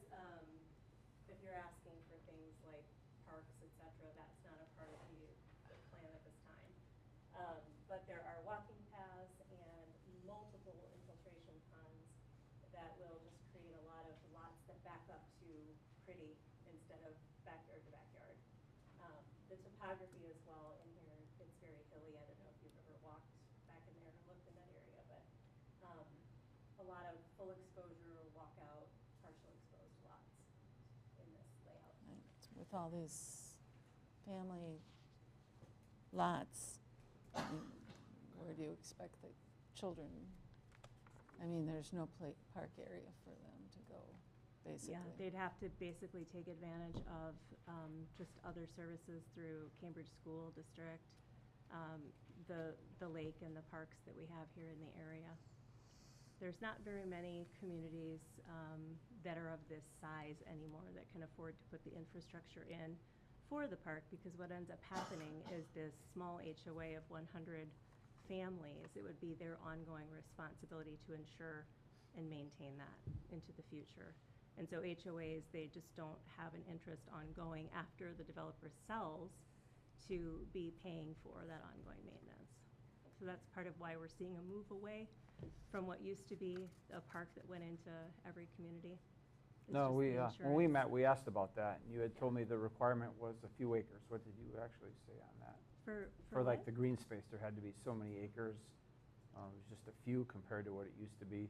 if you're asking for things like parks, et cetera, that's not a part of the plan at this time. But there are walking paths and multiple infiltration ponds that will just create a lot of lots that back up to pretty instead of backyard to backyard. The topography as well in here, it's very hilly. I don't know if you've ever walked back in there and looked in that area, but a lot of full exposure, walkout, partial exposed lots in this layout. Right, with all these family lots, I mean, where do you expect the children? I mean, there's no park area for them to go, basically. Yeah, they'd have to basically take advantage of just other services through Cambridge School District, the lake and the parks that we have here in the area. There's not very many communities that are of this size anymore that can afford to put the infrastructure in for the park, because what ends up happening is this small HOA of 100 families, it would be their ongoing responsibility to ensure and maintain that into the future. And so HOAs, they just don't have an interest on going after the developer sells to be paying for that ongoing maintenance. So that's part of why we're seeing a move away from what used to be a park that went into every community. It's No, just we, the when we insurance. met, we asked about that, and you had told me the requirement was a few acres. What did you actually say on that? For like what? the green space, there had to be so many acres. It was just a few compared to what it used to be.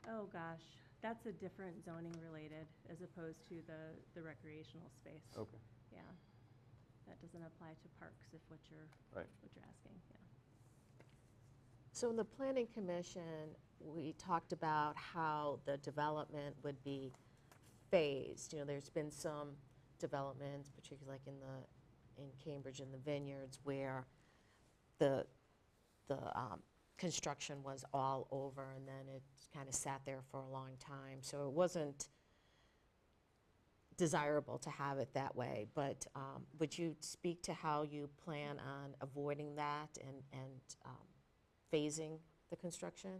Oh, gosh, that's a different zoning related as opposed to the recreational space. Okay. Yeah, that doesn't apply to parks if what you're Right. asking, yeah. So in the Planning Commission, we talked about how the development would be phased. You know, there's been some developments, particularly like in Cambridge in the vineyards, where the construction was all over and then it kind of sat there for a long time. So it wasn't desirable to have it that way. But would you speak to how you plan on avoiding that and phasing the construction?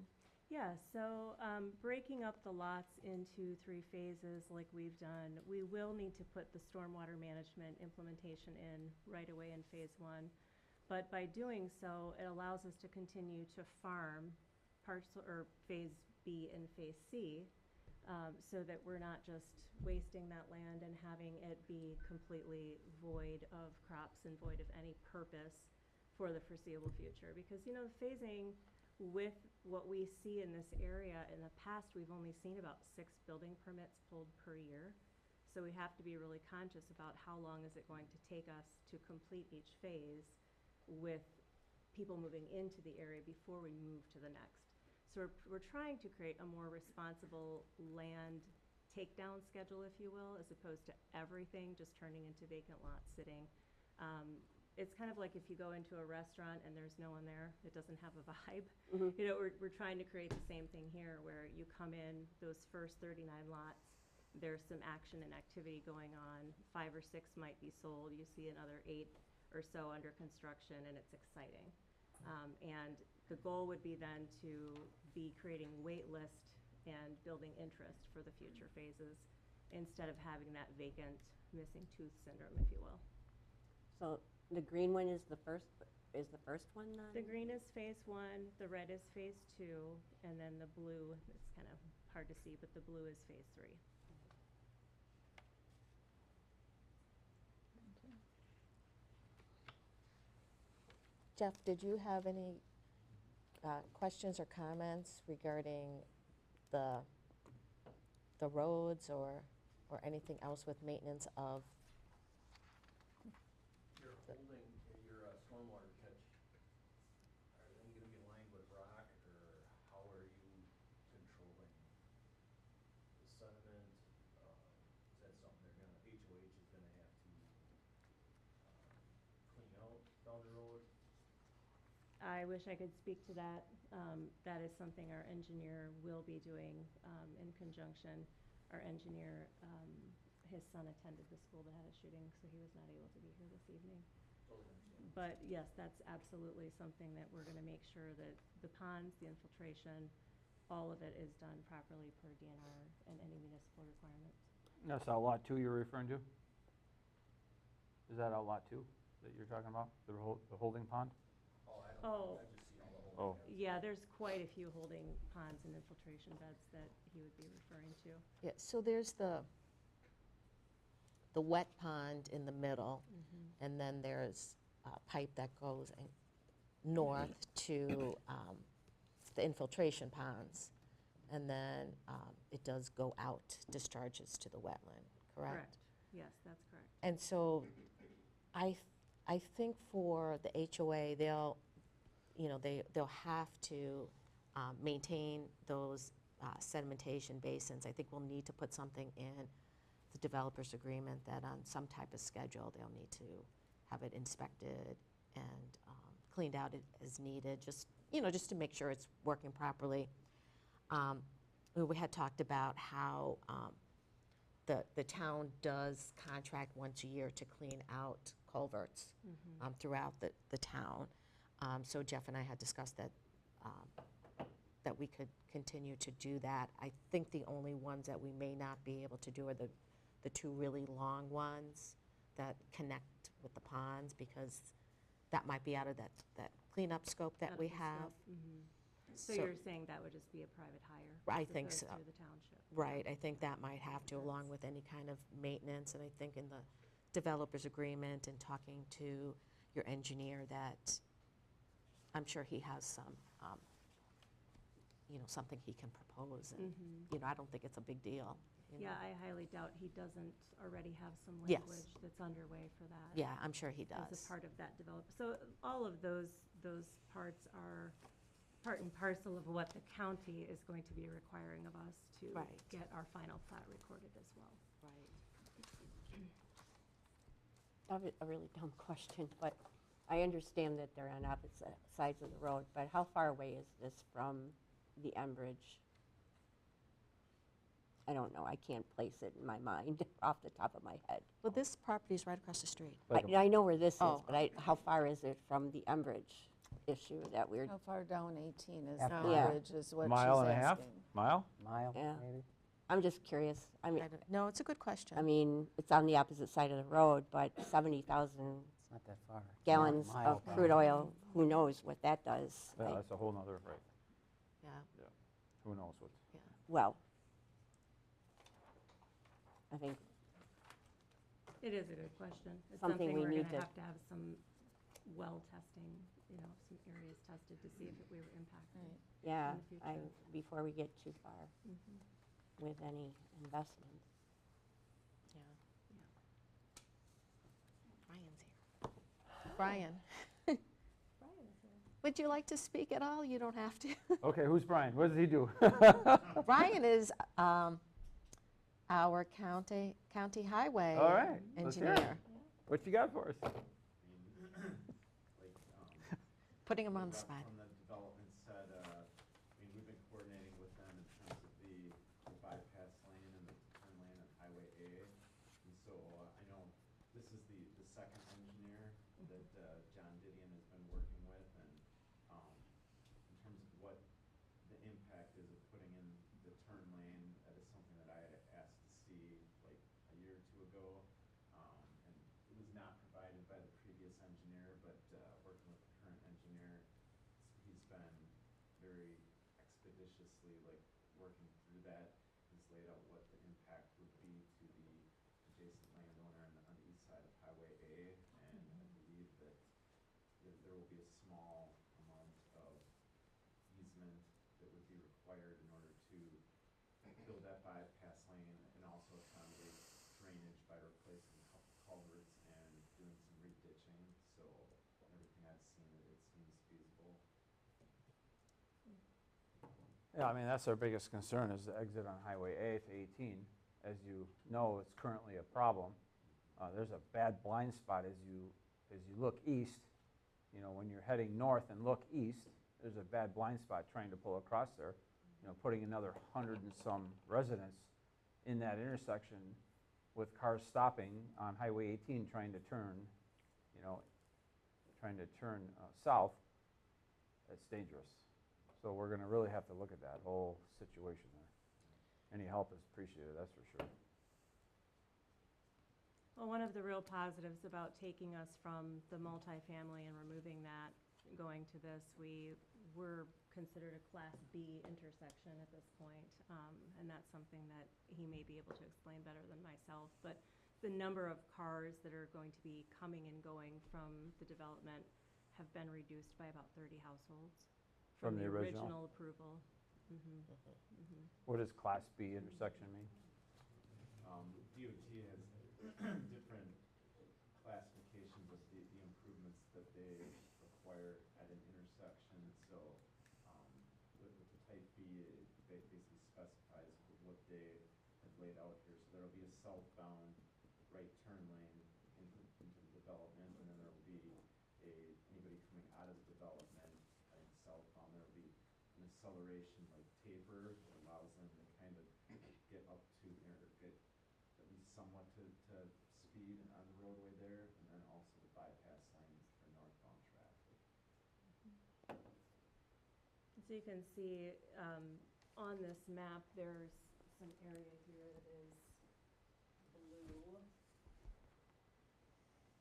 Yeah, so breaking up the lots into 3 phases like we've done, we will need to put the stormwater management implementation in right away in phase 1. But by doing so, it allows us to continue to farm parcel or phase B and phase C, so that we're not just wasting that land and having it be completely void of crops and void of any purpose for the foreseeable future. Because, you know, phasing with what we see in this area, in the past, we've only seen about 6 building permits pulled per year. So we have to be really conscious about how long is it going to take us to complete each phase with people moving into the area before we move to the next. So we're trying to create a more responsible land takedown schedule, if you will, as opposed to everything just turning into vacant lots sitting. It's kind of like if you go into a restaurant and there's no one there, it doesn't have a vibe. Mhm. You know, we're trying to create the same thing here, where you come in, those first 39 lots, there's some action and activity going on. 5 or 6 might be sold. You see another 8 or so under construction, and it's exciting. And the goal would be then to be creating wait list and building interest for the future phases, instead of having that vacant missing tooth syndrome, if you will. So the green one is the first one then? The green is phase 1, the red is phase 2, and then the blue, it's kind of hard to see, but the blue is phase 3. Jeff, did you have any questions or comments regarding the roads or anything else with maintenance of? Your holding, your stormwater catch, are they gonna be lined with rock, or how are you controlling the sediment? Is that something they're gonna, HOH is gonna have to clean out down the road? I wish I could speak to that. That is something our engineer will be doing in conjunction. Our engineer, his son attended the school that had a shooting, so he was not able to be here this evening. But yes, that's absolutely something that we're gonna make sure that the ponds, the infiltration, all of it is done properly per DNR and any municipal requirements. That's outlot 2 you're referring to? Is that outlot 2 that you're talking about, the holding pond? Oh, I've just seen all the holding. yeah, there's quite a few holding ponds and infiltration beds that he would be referring to. Yeah, so there's the wet pond in the middle, and then there's a pipe that goes north to the infiltration ponds, and then it does go out, discharges to the wetland, correct? Yes, that's correct. And so I think for the HOA, they'll have to maintain those sedimentation basins. I think we'll need to put something in the developer's agreement that on some type of schedule, they'll need to have it inspected and cleaned out as needed, just to make sure it's working properly. We had talked about how the town does contract once a year to clean out culverts throughout the town. So Jeff and I had discussed that we could continue to do that. I think the only ones that we may not be able to do are the 2 really long ones that connect with the ponds, because that might be out of that cleanup scope that we have. So you're saying that would just be a private hire? I as think opposed so. to the township? Right, I think that might have to, along with any kind of maintenance, and I think in the developer's agreement and talking to your engineer that I'm sure he has some, something he can propose, and, I don't think it's a big deal. Yeah, I highly doubt he doesn't already have some Yes. language that's underway for that. Yeah, I'm sure he As does. a part of that development. So all of those parts are part and parcel of what the county is going to be requiring of us to Right. get our final plat recorded as well. Right. I have a really dumb question, but I understand that they're on opposite sides of the road, but how far away is this from the Enbridge? I don't know, I can't place it in my mind off the top of my head. Well, this property is right across the street. I know where this is, Oh. but how far is it from the Enbridge issue that we're, How far down 18 is Half the mile. bridge is what she's asking? Mile and a half? Mile? Mile, Yeah. maybe? I'm just curious. I mean, No, it's a good question. I mean, it's on the opposite side of the road, but 70,000 It's not that far. gallons Mile of probably. crude oil, who knows what that does? Yeah, that's a whole nother, right, Yeah, who knows what. yeah. Well, I think It is a good question. It's Something something we we're need gonna to- have to have some well testing, some areas tested to see if we were impacted. Right. yeah, in the future. before we get too far Mhm. with any investment. Yeah. Brian's here. Brian, would you like to speak at all? You don't have to. Okay, who's Brian? What does he do? Brian is our county highway All right, let's hear it. engineer. What you got for us? Like, Putting him on the spot. From the development said, we've been coordinating with them in terms of the bypass lane and the turn lane on Highway A. And so I know this is the second engineer that John Didion has been working with, and in terms of what the impact is of putting in the turn lane, that is something that I had asked to see like a year or two ago, and it was not provided by the previous engineer, but working with the current engineer, he's been very expeditiously like working through that. He's laid out what the impact would be to the adjacent landowner on the east side of Highway A, and I believe that there will be a small amount of easement that would be required in order to build that bypass lane and also accommodate drainage by replacing culverts and doing some re-ditching. So everything I've seen, it seems feasible. Yeah, I mean, that's our biggest concern is the exit on Highway A to 18. As you know, it's currently a problem. There's a bad blind spot as you look east. You know, when you're heading north and look east, there's a bad blind spot trying to pull across there. You know, putting another 100 and some residents in that intersection with cars stopping on Highway 18 trying to turn, south, it's dangerous. So we're going to really have to look at that whole situation there. Any help is appreciated, that's for sure. Well, one of the real positives about taking us from the multifamily and removing that, going to this, we were considered a Class B intersection at this point, and that's something that he may be able to explain better than myself. But the number of cars that are going to be coming and going from the development have been reduced by about 30 households From the original approval. What does Class B intersection mean? DOT has different classifications of the improvements that they require at an intersection. So with the type B, it basically specifies what they have laid out here. So there will be a southbound right turn lane into the development, and then there will be anybody coming out of the development heading southbound. There will be an acceleration like taper that allows them to kind of get up to or get at least somewhat to speed on the roadway there, and then also the bypass lanes for northbound traffic. So you can see on this map, there's some area here that is blue.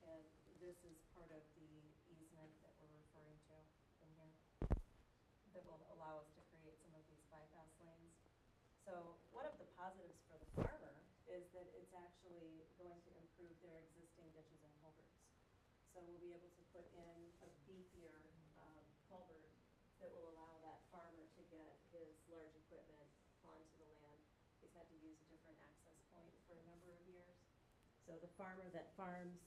And this is part of the easement that we're referring to in here that will allow us to create some of these bypass lanes. So one of the positives for the farmer is that it's actually going to improve their existing ditches and culverts. So we'll be able to put in a beefier culvert that will allow that farmer to get his large equipment onto the land. He's had to use a different access point for a number of years. So the farmer that farms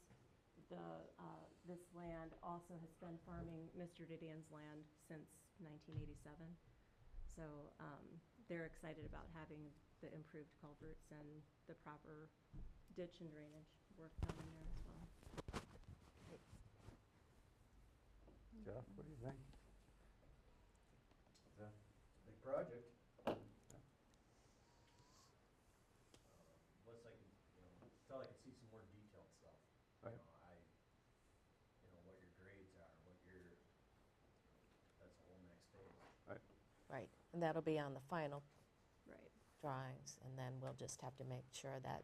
this land also has been farming Mr. Didion's land since 1987. So they're excited about having the improved culverts and the proper ditch and drainage work done in there as well. Jeff, what do you think? It's a big project. Unless I can, until I can see some more detailed stuff. Right. What your grades are, that's the whole next phase. Right. Right, and that'll be on the final Right. drawings, and then we'll just have to make sure that,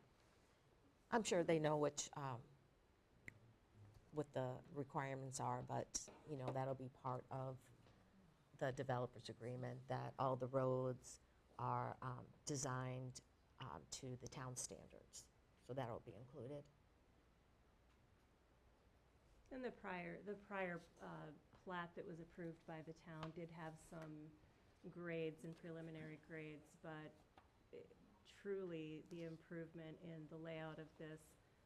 I'm sure they know what the requirements are, but, that'll be part of the developer's agreement, that all the roads are designed to the town standards. So that'll be included. And the prior plat that was approved by the town did have some grades and preliminary grades, but truly the improvement in the layout of this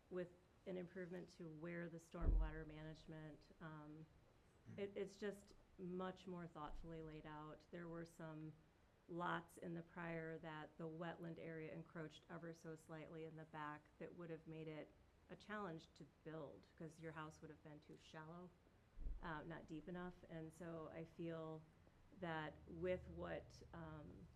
with an improvement to where the stormwater management, it's just much more thoughtfully laid out. There were some lots in the prior that the wetland area encroached ever so slightly in the back that would have made it a challenge to build because your house would have been too shallow, not deep enough. And so I feel that with what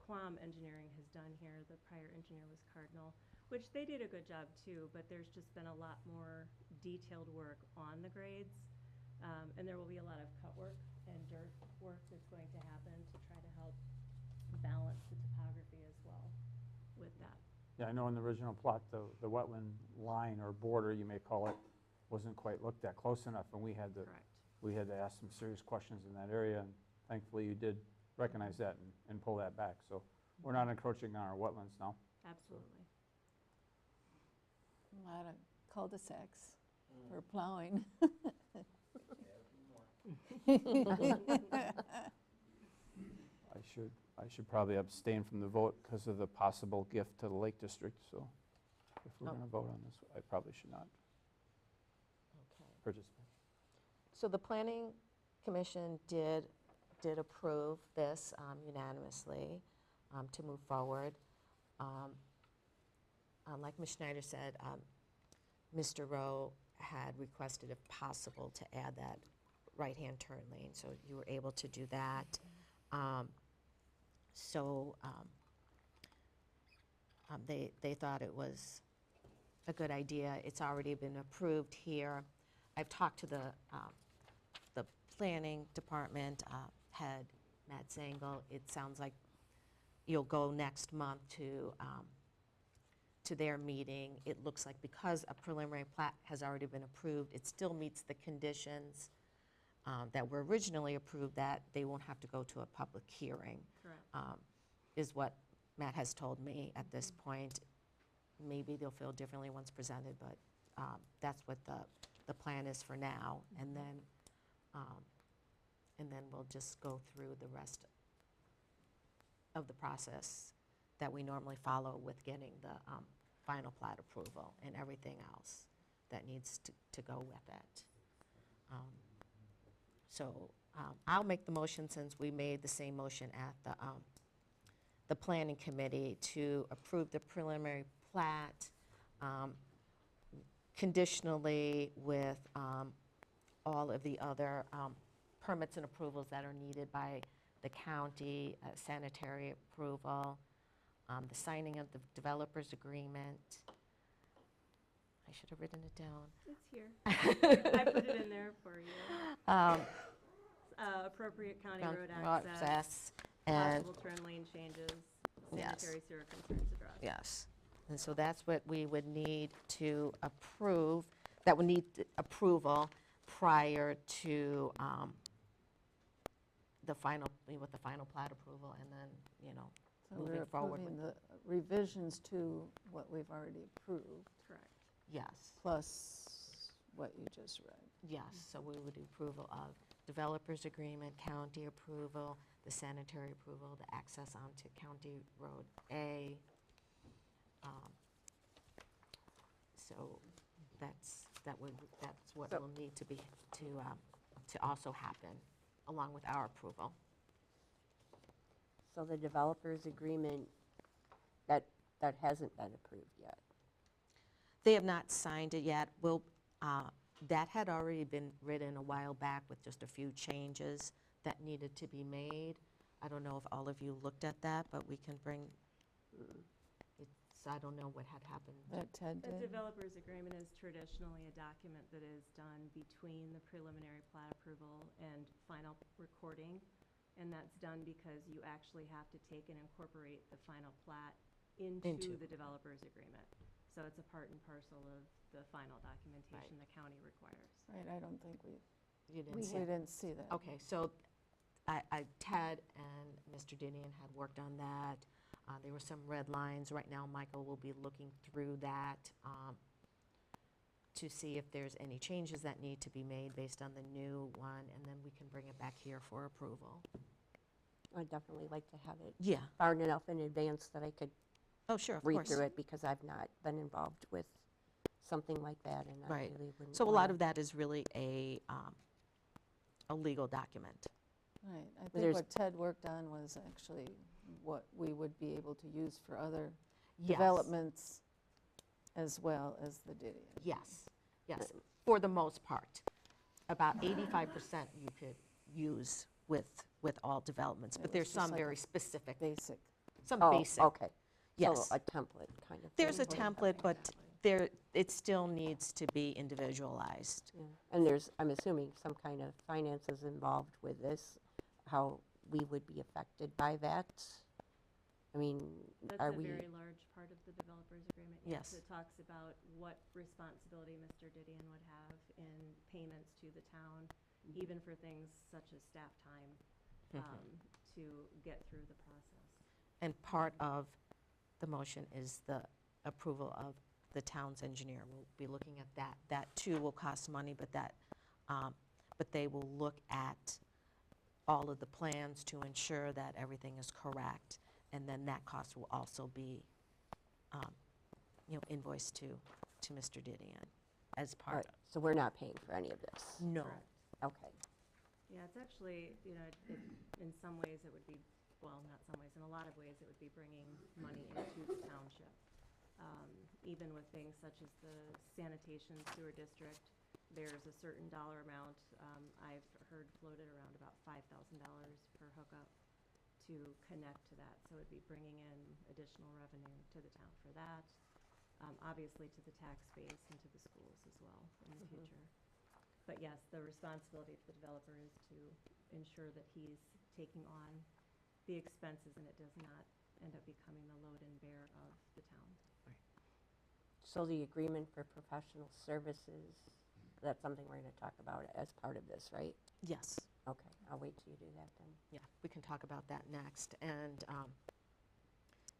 Quam Engineering has done here, the prior engineer was Cardinal, which they did a good job too, but there's just been a lot more detailed work on the grades And there will be a lot of cut work and dirt work that's going to happen to try to help balance the topography as well with that. Yeah, I know in the original plot, the wetland line or border, you may call it, wasn't quite looked at close enough, and we had to ask some serious questions in that area, and thankfully you did recognize that and pull that back. So we're not encroaching on our wetlands now. Absolutely. A lot of cul-de-sacs for plowing. I should probably abstain from the vote because of the possible gift to the Lake District, so if we're going to vote on this, I probably should not participate. So the Planning Commission did approve this unanimously to move forward. Like Ms. Schneider said, Mr. Rowe had requested, if possible, to add that right-hand turn lane, so you were able to do that. They thought it was a good idea. It's already been approved here. I've talked to the planning department head, Matt Zangle. It sounds like you'll go next month to their meeting. It looks like because a preliminary plat has already been approved, it still meets the conditions that were originally approved, that they won't have to go to a public hearing. Correct. Is what Matt has told me at this point. Maybe they'll feel differently once presented, but that's what the plan is for now. And then we'll just go through the rest of the process that we normally follow with getting the final plat approval and everything else that needs to go with it. I'll make the motion, since we made the same motion at the Planning Committee, to approve the preliminary plat conditionally with all of the other permits and approvals that are needed by the county, sanitary approval, the signing of the developer's agreement. I should have written it down. It's here. I put it in there for you. Appropriate county road access, and possible turn lane changes, Yes. sanitary sewer concerns addressed. Yes. And so that's what we would need to approve, that would need approval prior to the final plat approval, and then, So moving we're forward approving with. the revisions to what we've already approved, Correct. Yes. plus what you just read. Yes, so we would do approval of developer's agreement, county approval, the sanitary approval, the access onto County Road A. So that's what will need to be, to also happen, along with our approval. So the developer's agreement, that hasn't been approved yet. They have not signed it yet. That had already been written a while back with just a few changes that needed to be made. I don't know if all of you looked at that, but we can bring, I don't know what had happened. That Ted The did. developer's agreement is traditionally a document that is done between the preliminary plat approval and final recording. And that's done because you actually have to take and incorporate the final plat into the developer's agreement. So it's a part and parcel of the final documentation the county requires. Right, I don't think You didn't we see it? didn't see that. Okay, so Ted and Mr. Dinian had worked on that. There were some red lines. Right now, Michael will be looking through that to see if there's any changes that need to be made based on the new one, and then we can bring it back here for approval. I'd definitely like to have it Yeah. far enough in advance that I could Oh, sure, of read course. through it, because I've not been involved with something like that, and I Right. really wouldn't So a lot wanna- of that is really a legal document. Right, I think There's- what Ted worked on was actually what we would be able to use for other Yes. developments as well as the Didion. Yes, yes, for the most part. About 85% you could use with all developments, It but was there's just some like very a specific, Basic. some Oh, basic. okay. Yes. So a template kind of thing. There's a template, but it still needs to be individualized. Yeah. And there's, I'm assuming, some kind of finances involved with this, how we would be affected by that? I mean, That's are a we? very large part of the developer's agreement. Yes. It talks about what responsibility Mr. Didion would have in payments to the town, even for things such as staff time, to get through the process. And part of the motion is the approval of the town's engineer. We'll be looking at that. That too will cost money, but but they will look at all of the plans to ensure that everything is correct. And then that cost will also be, invoiced to Mr. Didion as All part right, so we're not paying for any of this? No. Correct. Okay. Yeah, it's actually, in some ways it would be, well, not some ways, in a lot of ways it would be bringing money into the township. Even with things such as the sanitation sewer district, there's a certain dollar amount, I've heard floated around about $5,000 per hookup to connect to that. So it'd be bringing in additional revenue to the town for that, obviously to the tax base and to the schools as well in the future. But yes, the responsibility of the developer is to ensure that he's taking on the expenses and it does not end up becoming the load and bear of the town. So the agreement for professional services, that's something we're going to talk about as part of this, right? Yes. Okay, I'll wait till you do that then. Yeah, we can talk about that next. And,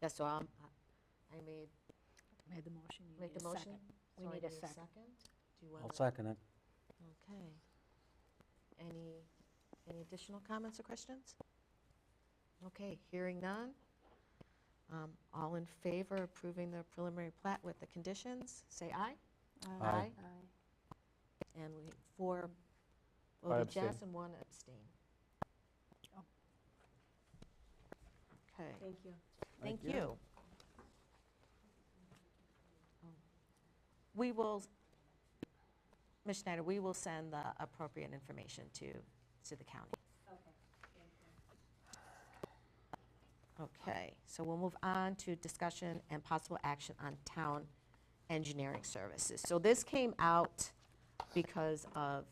yeah, so I made Made the motion. You Make need the a motion? second. We So I need a second. Do you I'll want to? second it. Okay. Any additional comments or questions? Okay, hearing none. All in favor of approving the preliminary plat with the conditions, say aye. Aye. And 4 I voted abstain. yes and 1 abstain. Oh. Okay, Thank you. thank Thank you. you. We will, Ms. Schneider, we will send the appropriate information to the county. Okay, thank you. Okay, so we'll move on to discussion and possible action on town engineering services. So this came out because of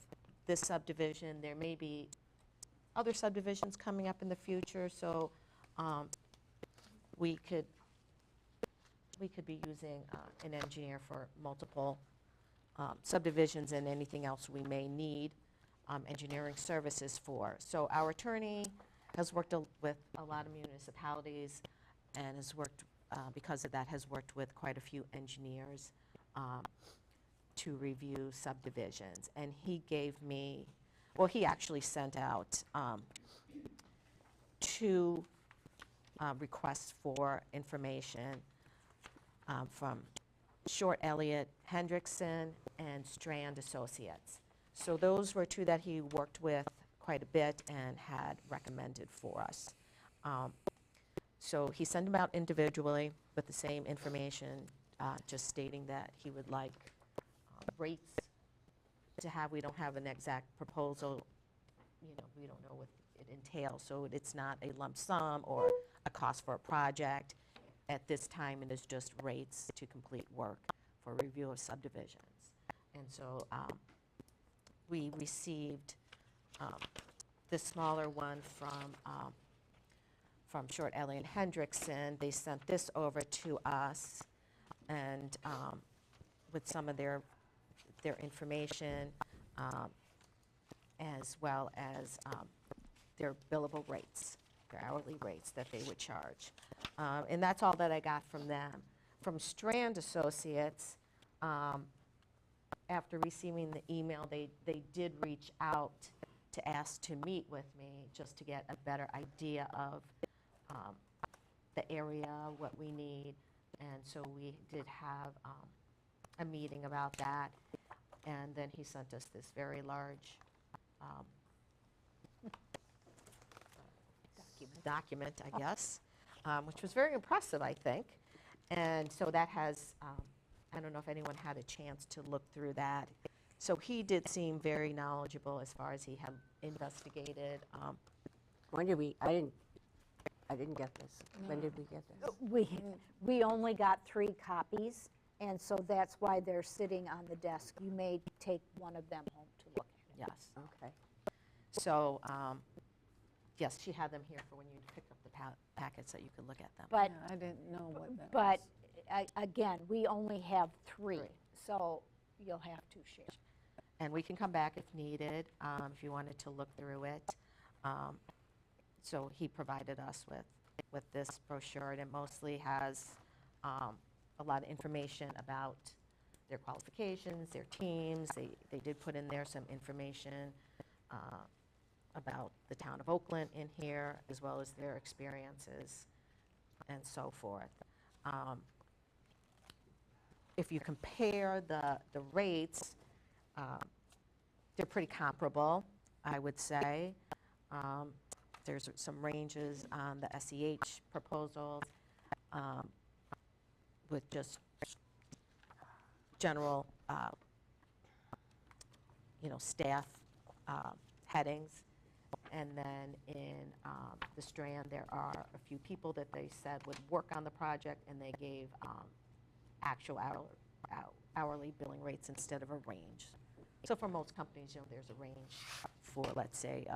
this subdivision. There may be other subdivisions coming up in the future, so we could be using an engineer for multiple subdivisions and anything else we may need engineering services for. So our attorney has worked with a lot of municipalities and has worked, because of that, has worked with quite a few engineers to review subdivisions. And he gave me, well, he actually sent out 2 requests for information from Short Elliott Hendrickson and Strand Associates. So those were 2 that he worked with quite a bit and had recommended for us. So he sent them out individually with the same information, just stating that he would like rates to have. We don't have an exact proposal. We don't know what it entails. So it's not a lump sum or a cost for a project. At this time, it is just rates to complete work for review of subdivisions. And so we received the smaller one from Short Elliott Hendrickson. They sent this over to us, and with some of their information, as well as their billable rates, their hourly rates that they would charge. And that's all that I got from them. From Strand Associates, after receiving the email, they did reach out to ask to meet with me just to get a better idea of the area, what we need. And so we did have a meeting about that. And then he sent us this very large document, I guess, which was very impressive, I think. And so that has, I don't know if anyone had a chance to look through that. So he did seem very knowledgeable as far as he had investigated. When did we, I didn't get this. When did we get this? We only got 3 copies, And so that's why they're sitting on the desk. You may take one of them home to look at. Yes. Okay. So, yes, she had them here for when you picked up the packets that you could look at them. But, Yeah, I didn't know what that but was. again, we only have three, Three. so you'll have to share. And we can come back if needed, if you wanted to look through it. So he provided us with this brochure, and it mostly has a lot of information about their qualifications, their teams. They did put in there some information about the town of Oakland in here, as well as their experiences and so forth. If you compare the rates, they're pretty comparable, I would say. There's some ranges on the SEH proposals with just general, staff headings. And then in the Strand, there are a few people that they said would work on the project, and they gave actual hourly billing rates instead of a range. So for most companies, there's a range for, let's say,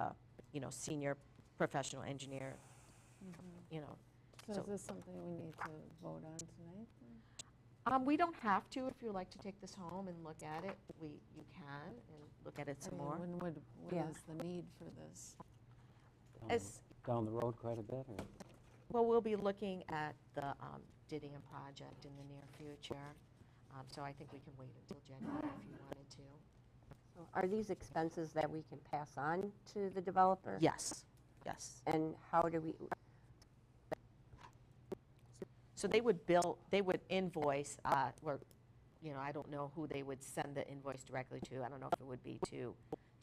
senior professional engineer, So is this something we need to vote on tonight? We don't have to. If you'd like to take this home and look at it, you can, and look at it some more. When Yeah. is the need for this? Down the road quite a bit, or? Well, we'll be looking at the Didion project in the near future, so I think we can wait until January if you wanted to. So are these expenses that we can pass on to the developer? Yes, yes. And how do we, So they would invoice, or, I don't know who they would send the invoice directly to. I don't know if it would be to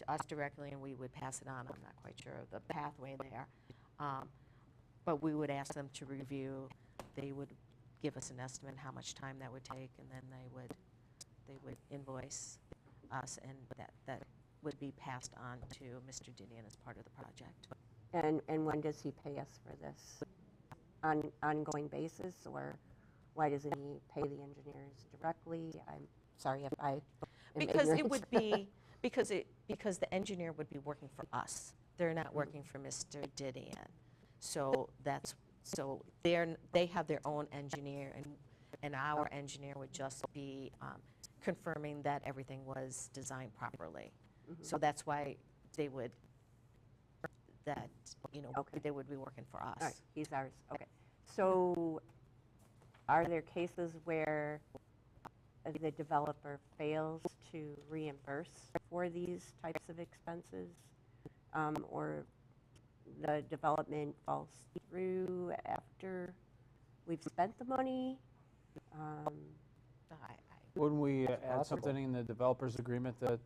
us directly, and we would pass it on. I'm not quite sure of the pathway there. But we would ask them to review. They would give us an estimate how much time that would take, and then they would invoice us, and that would be passed on to Mr. Didion as part of the project. and when does he pay us for this? On ongoing basis, or why doesn't he pay the engineers directly? I'm sorry if I am Because it ignorant. would be, because the engineer would be working for us. They're not working for Mr. Didion. So they have their own engineer, and our engineer would just be confirming that everything was designed properly. So that's why they would, Okay. they would be working for us. All right, he's ours, okay. So are there cases where the developer fails to reimburse for these types of expenses? Or the development falls through after we've spent the money? Wouldn't we add possible. something in the developer's agreement that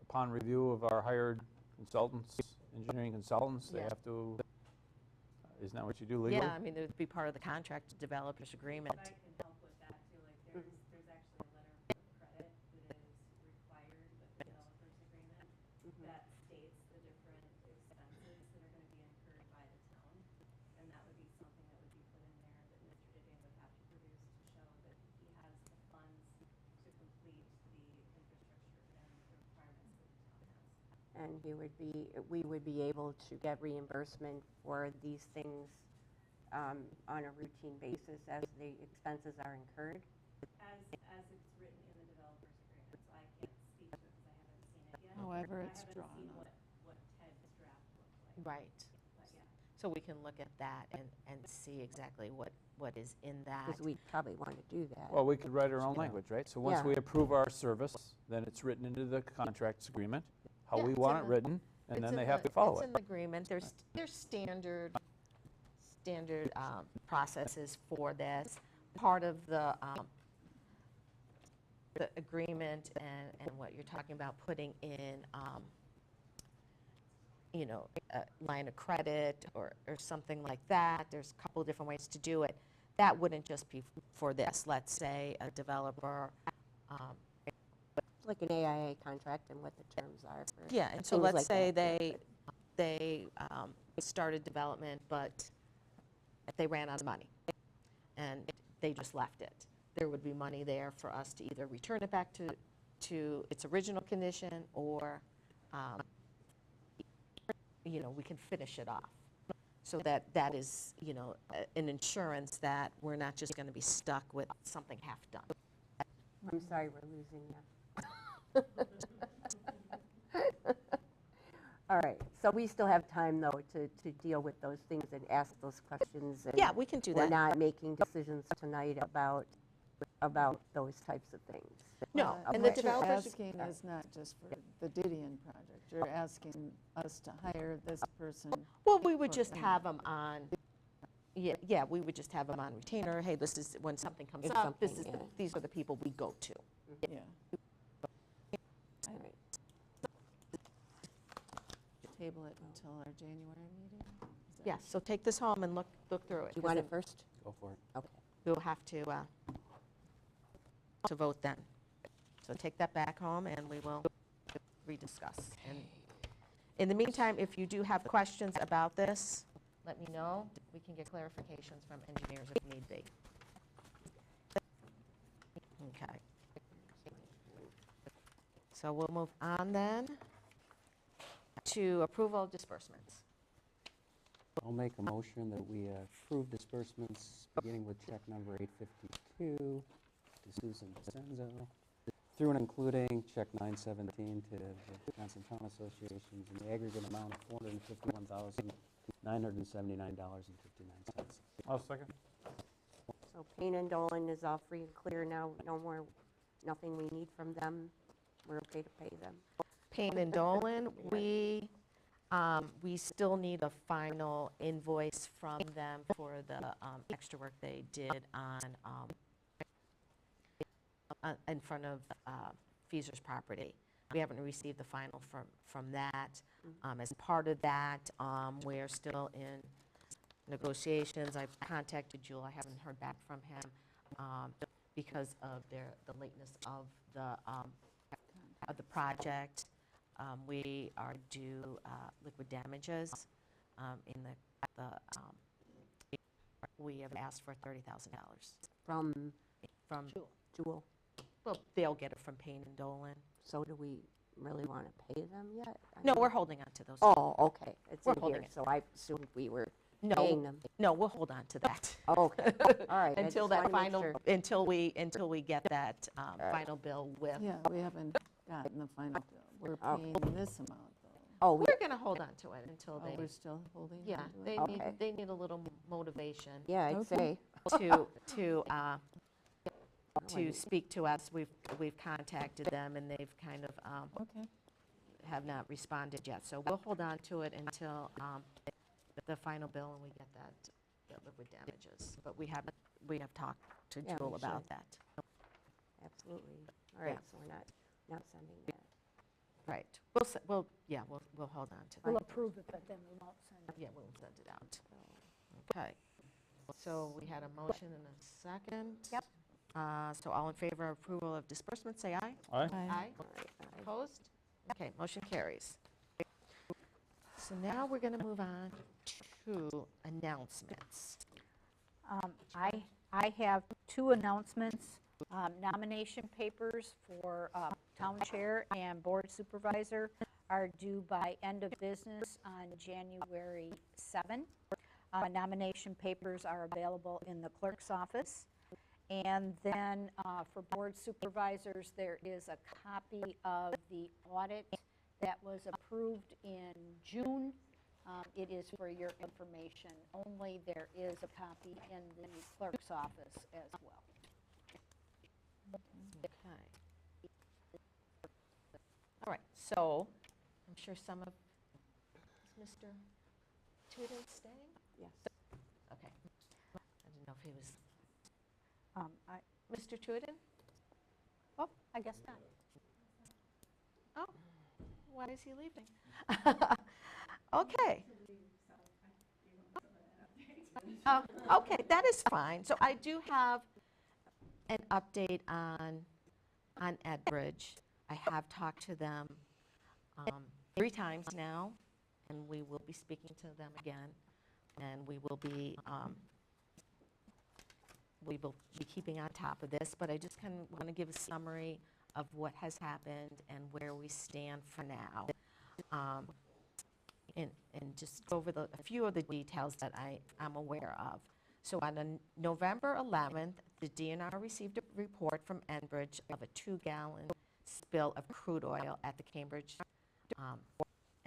upon review of our hired consultants, engineering consultants, they Yeah. have to, isn't that what you do legally? Yeah, I mean, it would be part of the contract, developer's agreement. If I can help with that too, like there's actually a letter of credit that is required with the developer's agreement that states the different expenses that are gonna be incurred by the town. And that would be something that would be put in there that Mr. Didion would have to produce to show that he has the funds to complete the infrastructure and the requirements that the town has. And we would be able to get reimbursement for these things on a routine basis as the expenses are incurred? As it's written in the developer's agreement, so I can't speak to it because I haven't seen it yet. However it's I drawn haven't seen up. what Ted's draft looks like. Right. But yeah. So we can look at that and see exactly what is in that. Because we probably want to do that. Well, we could write our own language, right? So once Yeah. we approve our service, then it's written into the contracts agreement, how Yeah, we it's want in it the- written, and It's then in they have the- to follow It's it. in the agreement. There's standard processes for this. Part of the agreement and what you're talking about putting in, a line of credit or something like that. There's a couple of different ways to do it. That wouldn't just be for this. Let's say a developer. Like an AIA contract and what the terms are for Yeah, and so things let's like say that. they started development, but they ran out of money, and they just left it. there would be money there for us to either return it back to its original condition, or, you know, we can finish it off. So that is, you know, an insurance that we're not just going to be stuck with something half done. I'm sorry we're losing you. All right, so we still have time, though, to deal with those things and ask those questions. And Yeah, we can do we're that. not making decisions tonight about those types of things. No, But and the what you're developers. asking is not just for the Didion project. You're asking us to hire this person. Well, we would for just any- have them on, yeah, we would just have them on retainer. Hey, this is, when something comes If up, this is, something, yeah. these are the people we go to. Yeah. All right. Table it until our January meeting? Is that- Yeah, so take this home and look through it. You 'cause want then it first? Go for it. Okay. We'll have to vote then. So take that back home and we will rediscuss. And in the meantime, if you do have questions about this, let me know. We can get clarifications from engineers if need be. Okay. So we'll move on then to approval of disbursements. I'll make a motion that we approve disbursements beginning with check number 852 to Susan Senzo, through and including check 917 to the Wisconsin Town Associations in the aggregate amount of $451,979.59. I'll second. So Payne and Dolan is all free and clear now, no more, nothing we need from them, we're okay to pay them. Payne and Dolan, we still need a final invoice from them for the extra work they did on in front of Feaser's property. We haven't received the final from that. As part of that, we're still in negotiations. I've contacted Jewel. I haven't heard back from him because of the lateness of the project. We are due liquid damages in we have asked for $30,000 From from, Jewel. well, they'll get it from Payne and Dolan. So do we really want to pay them yet? I No, mean- we're holding on to those. Oh, okay, it's We're in holding here, it. so I assumed we were paying them. No, we'll hold on to that. Oh, okay, all right. I Until just that wanna make final, sure. until we get that right. final bill with. Yeah, we haven't gotten the final bill. We're Okay. paying this amount, though. Oh, We're going to hold on to it until Oh, they, we're still holding yeah, on to they it? need, Okay. they need a little motivation yeah, I'd Okay. say. to speak to us. We've contacted them and they've kind of Okay. have not responded yet. So we'll hold on to it until the final bill and we get that liquid damages. But we have talked to Yeah, Jewel we about should. that. Absolutely. All right, Yeah. so we're not sending that. Right. We'll hold on to that. We'll approve it, but then we won't send it. Yeah, we'll send it out. Okay. So we had a motion and a second. Yep. So all in favor of approval of disbursement, say aye. Aye. Aye. All right, Opposed? Okay, motion carries. So now we're going to move on to announcements. I have two announcements. Nomination papers for town chair and board supervisor are due by end of business on January 7. Nomination papers are available in the clerk's office. And then for board supervisors, there is a copy of the audit that was approved in June. It is for your information only. There is a copy in the clerk's office as well. Okay. All right, so I'm sure some of, is Mr. Tootin staying? yes. Okay. I didn't know if he was, Mr. Tootin? Oh, I guess not. Oh, why is he leaving? Okay. Okay, that is fine. So I do have an update on Edbridge. I have talked to them 3 times now, and we will be speaking to them again, and we will be we will be keeping on top of this, but I just kind of want to give a summary of what has happened and where we stand for now. And just go over a few of the details that I'm aware of. So on November 11th, the DNR received a report from Enbridge of a 2-gallon spill of crude oil at the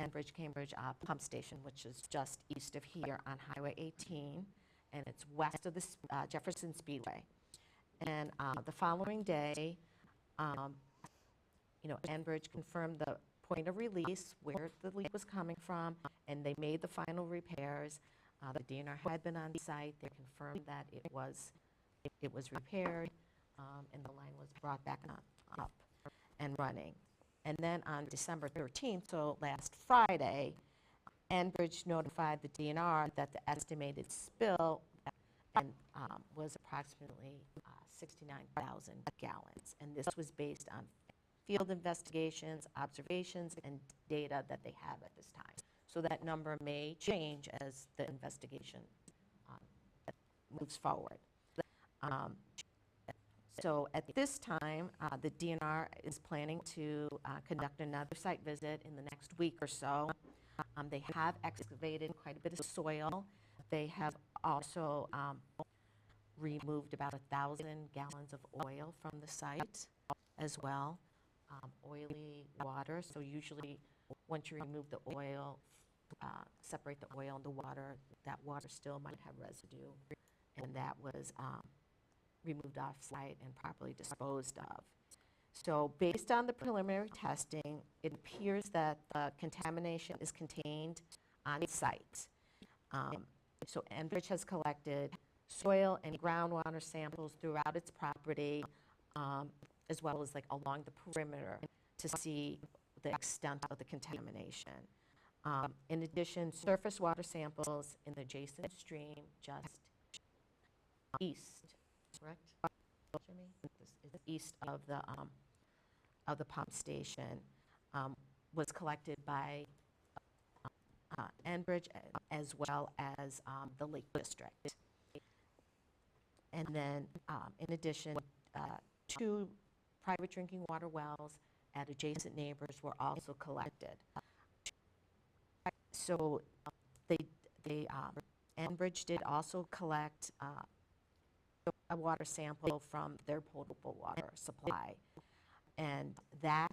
Enbridge-Cambridge pump station, which is just east of here on Highway 18, and it's west of the Jefferson Speedway. And the following day, Enbridge confirmed the point of release, where the leak was coming from, and they made the final repairs. The DNR had been on site. They confirmed that it was repaired, and the line was brought back up and running. And then on December 13th, so last Friday, Enbridge notified the DNR that the estimated spill was approximately 69,000 gallons. And this was based on field investigations, observations, and data that they have at this time. So that number may change as the investigation moves forward. So at this time, the DNR is planning to conduct another site visit in the next week or so. They have excavated quite a bit of soil. They have also removed about 1,000 gallons of oil from the site as well. Oily water, so usually once you remove the oil, separate the oil and the water, that water still might have residue, and that was removed off-site and properly disposed of. So based on the preliminary testing, it appears that the contamination is contained on site. So Enbridge has collected soil and groundwater samples throughout its property, as well as along the perimeter, to see the extent of the contamination. In addition, surface water samples in the adjacent stream just east, correct, Jimmy? This is east of the pump station, was collected by Enbridge, as well as the Lake District. And then, in addition, 2 private drinking water wells at adjacent neighbors were also collected. So Enbridge did also collect a water sample from their potable water supply. And the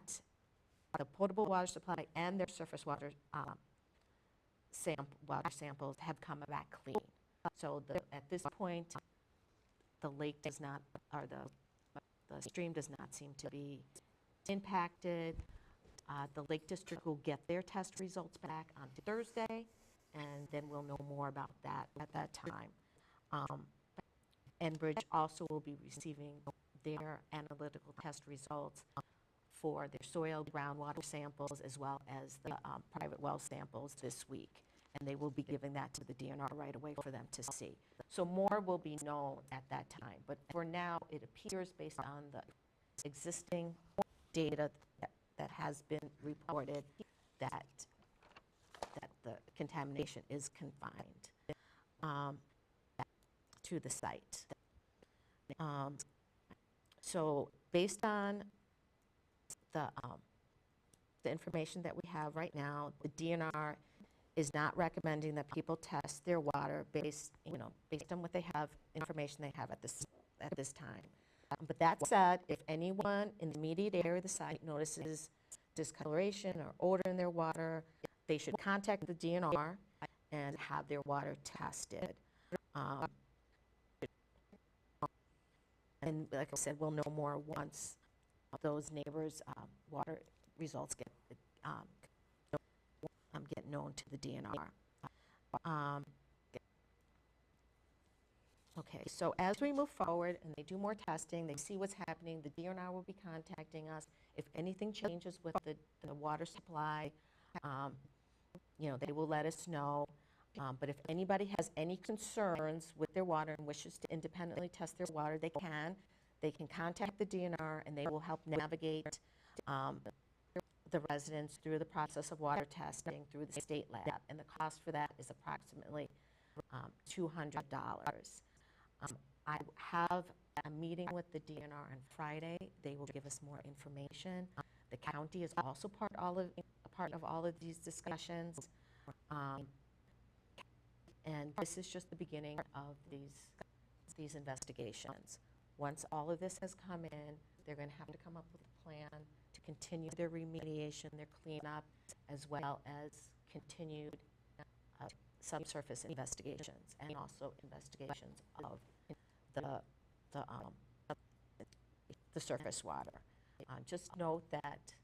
potable water supply and their surface water samples have come back clean. So at this point, the lake does not, or the stream does not seem to be impacted. The Lake District will get their test results back on Thursday, and then we'll know more about that at that time. Enbridge also will be receiving their analytical test results for their soil groundwater samples, as well as the private well samples this week. And they will be giving that to the DNR right away for them to see. So more will be known at that time. But for now, it appears, based on the existing data that has been reported, that the contamination is confined to the site. So based on the information that we have right now, the DNR is not recommending that people test their water based on what they have, information they have at this time. But that said, if anyone in the immediate area of the site notices discoloration or odor in their water, they should contact the DNR and have their water tested. And like I said, we'll know more once those neighbors' water results get known to the DNR. Okay, so as we move forward and they do more testing, they see what's happening, the DNR will be contacting us. If anything changes with the water supply, they will let us know. But if anybody has any concerns with their water and wishes to independently test their water, they can. They can contact the DNR, and they will help navigate the residents through the process of water testing through the state lab. And the cost for that is approximately $200. I have a meeting with the DNR on Friday. They will give us more information. The county is also part of all of these discussions. And this is just the beginning of these investigations. Once all of this has come in, they're going to have to come up with a plan to continue their remediation, their cleanup, as well as continued subsurface investigations and also investigations of the surface water. Just note that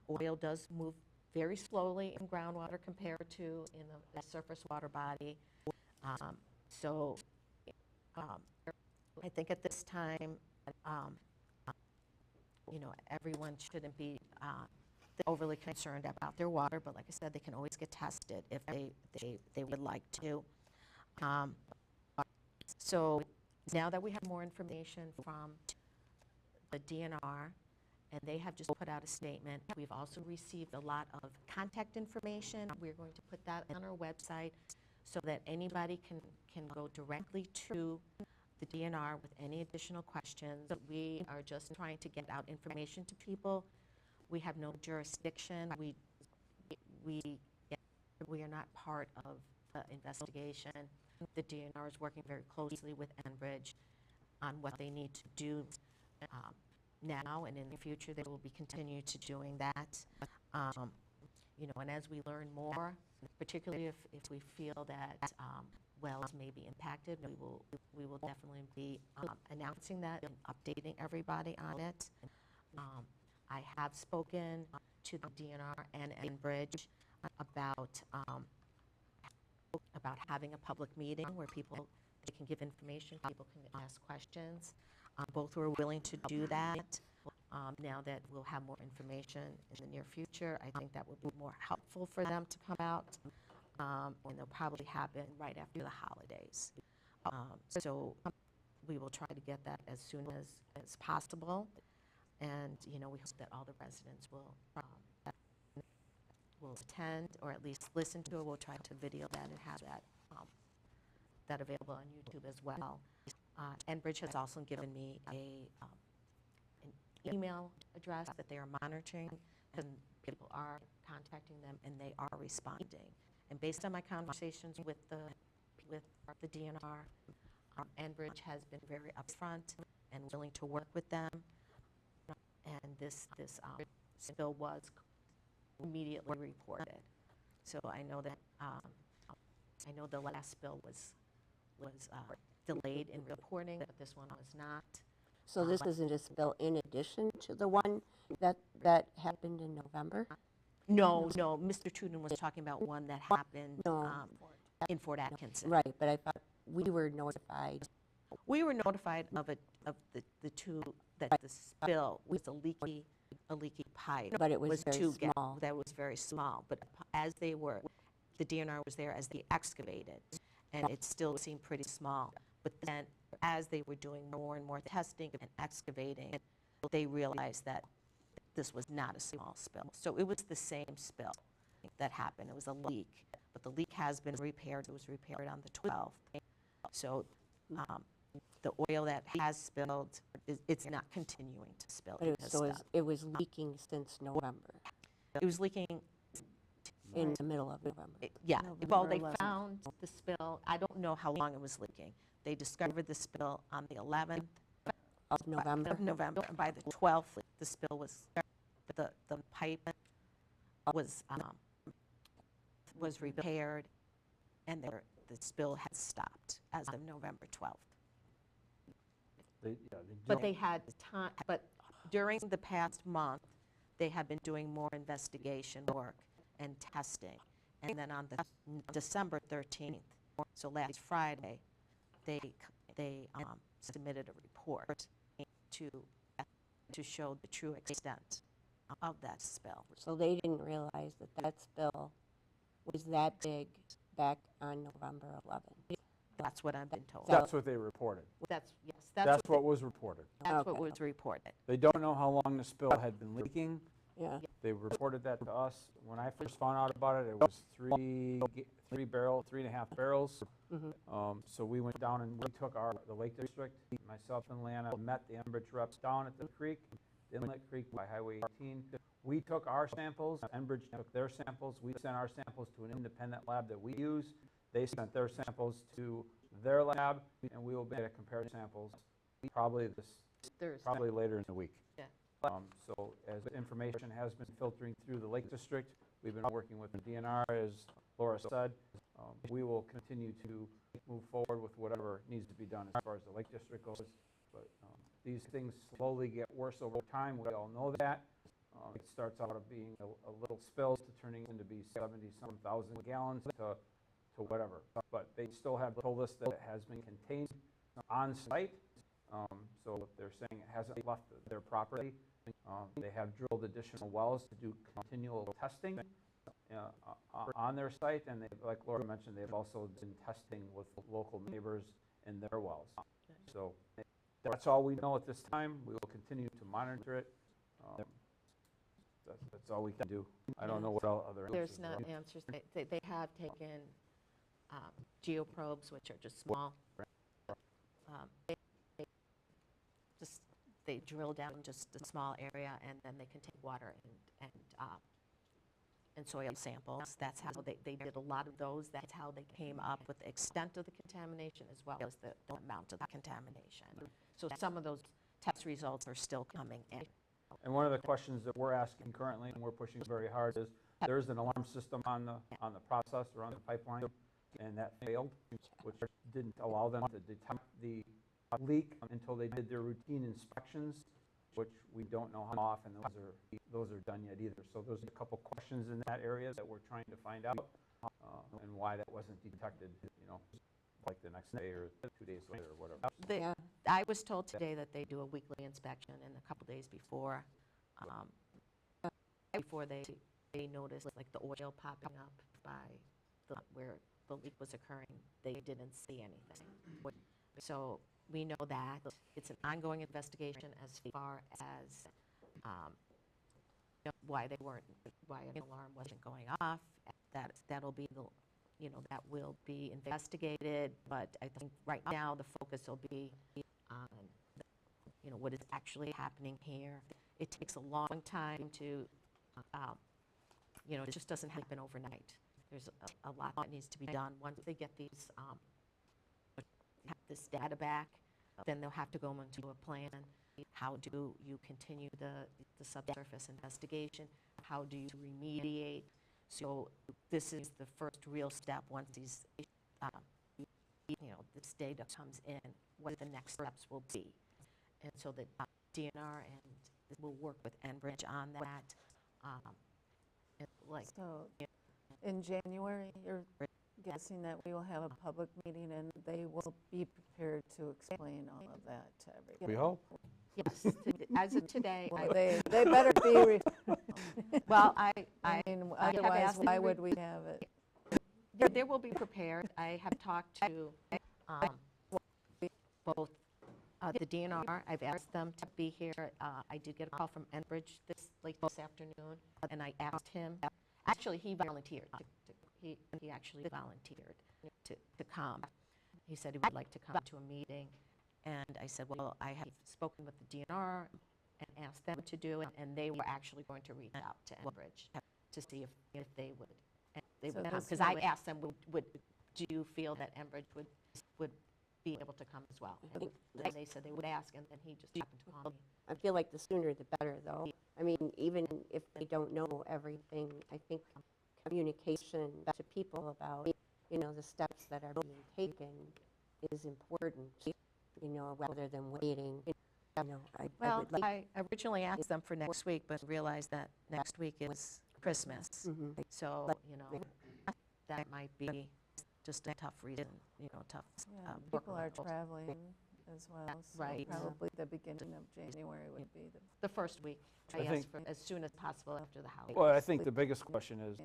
oil does move very slowly in groundwater compared to in the surface water body. I think at this time, everyone shouldn't be overly concerned about their water, but like I said, they can always get tested if they would like to. So now that we have more information from the DNR, and they have just put out a statement, we've also received a lot of contact information. We're going to put that on our website so that anybody can go directly to the DNR with any additional questions. We are just trying to get out information to people. We have no jurisdiction. We are not part of the investigation. The DNR is working very closely with Enbridge on what they need to do now, and in the future they will be continue to doing that. And as we learn more, particularly if we feel that wells may be impacted, we will definitely be announcing that and updating everybody on it. I have spoken to the DNR and Enbridge about having a public meeting where they can give information, people can ask questions. Both were willing to do that. Now that we'll have more information in the near future, I think that would be more helpful for them to come out, and they'll probably happen right after the holidays. So we will try to get that as soon as possible, and we hope that all the residents will attend or at least listen to it. We'll try to video that and have that available on YouTube as well. Enbridge has also given me an email address that they are monitoring, and people are contacting them and they are responding. And based on my conversations with the DNR, Enbridge has been very upfront and willing to work with them. And this spill was immediately reported. So I know that the last spill was delayed in reporting, but this one was not. So this isn't a spill in addition to the one that happened in November? No, Mr. Trudon was talking about one that happened in Fort Atkinson. Right, but I thought we were notified. We were notified of the two, that the spill was a leaky pipe. But it was very small. That was very small. But as the DNR was there as they excavated, and it still seemed pretty small. But then as they were doing more and more testing and excavating, they realized that this was not a small spill. So it was the same spill that happened. It was a leak, but the leak has been repaired. It was repaired on the 12th. So the oil that has spilled, it's not continuing to spill. It was leaking since November. It was leaking in the middle of November. Well, they found the spill. I don't know how long it was leaking. They discovered the spill on the 11th of November. And by the 12th, the spill was, the pipe was repaired, and the spill had stopped as of November 12th. But they had time. But during the past month, they have been doing more investigation work and testing. And then on the December 13th, so last Friday, they submitted a report to show the true extent of that spill. So they didn't realize that spill was that big back on November 11th. That's what I've been told. That's what they reported. That's what was reported. That's what was reported. They don't know how long the spill had been leaking. Yeah. They reported that to us. When I first found out about it, it was 3.5 barrels. So we went down and we took the Lake District, myself and Lana met the Enbridge reps down at the creek, the Inlet Creek by Highway 18. We took our samples, Enbridge took their samples, we sent our samples to an independent lab that we use. They sent their samples to their lab, and we will be able to compare samples probably later in the week. Yeah. So as information has been filtering through the Lake District, we've been working with the DNR, as Laura said. We will continue to move forward with whatever needs to be done as far as the Lake District goes. But these things slowly get worse over time. We all know that. It starts out of being a little spills to turning into be 70-some thousand gallons to whatever. But they still have told us that it has been contained on site. So they're saying it hasn't left their property. They have drilled additional wells to do continual testing on their site, and like Laura mentioned, they've also been testing with local neighbors in their wells. So that's all we know at this time. We will continue to monitor it. That's all we can do. I don't know what other answers There's there not are. answers. They have taken geoprobes, which are just small. They drill down just a small area, and then they can take water and soil samples. That's how they did a lot of those. That's how they came up with the extent of the contamination as well as the amount of the contamination. So some of those test results are still coming in. And one of the questions that we're asking currently, and we're pushing very hard, is there's an alarm system on the process or on the pipeline, and that failed, which didn't allow them to detect the leak until they did their routine inspections, which we don't know how often those are done yet either. So there's a couple questions in that area that we're trying to find out, and why that wasn't detected, like the next day or 2 days later or whatever. I was told today that they do a weekly inspection, and a couple days before they noticed like the oil popping up by where the leak was occurring, they didn't see anything. So we know that it's an ongoing investigation as far as why an alarm wasn't going off. That'll be that will be investigated. But I think right now the focus will be on what is actually happening here. It takes a long time to it just doesn't happen overnight. There's a lot that needs to be done. Once they get this data back, then they'll have to go into a plan. How do you continue the subsurface investigation? How do you remediate? So this is the first real step. Once these, this data comes in, what the next steps will be. And so the DNR and will work with Enbridge on that. So in January, you're guessing that we will have a public meeting and they will be prepared to explain all of that to everybody. We hope. Yes, as of today. Well, they better be. Well, I mean, otherwise, why would we have it? They will be prepared. I have talked to both the DNR. I've asked them to be here. I did get a call from Enbridge this afternoon, and I asked him. Actually, he volunteered. He actually volunteered to come. He said he would like to come to a meeting. And I said, well, I have spoken with the DNR and asked them to do it, and they were actually going to reach out to Enbridge to see if they would come. Because I asked them, do you feel that Enbridge would be able to come as well? And they said they would ask, and then he just happened to call me. I feel like the sooner the better, though. I mean, even if they don't know everything, I think communication to people about, the steps that are being taken is important, rather than waiting. I originally asked them for next week, but realized that next week is Christmas. So, that might be just a tough reason, tough. People are traveling as well. So right. Probably the beginning of January would be the first week. I asked for as soon as possible after the holidays. Well, I think the biggest question is,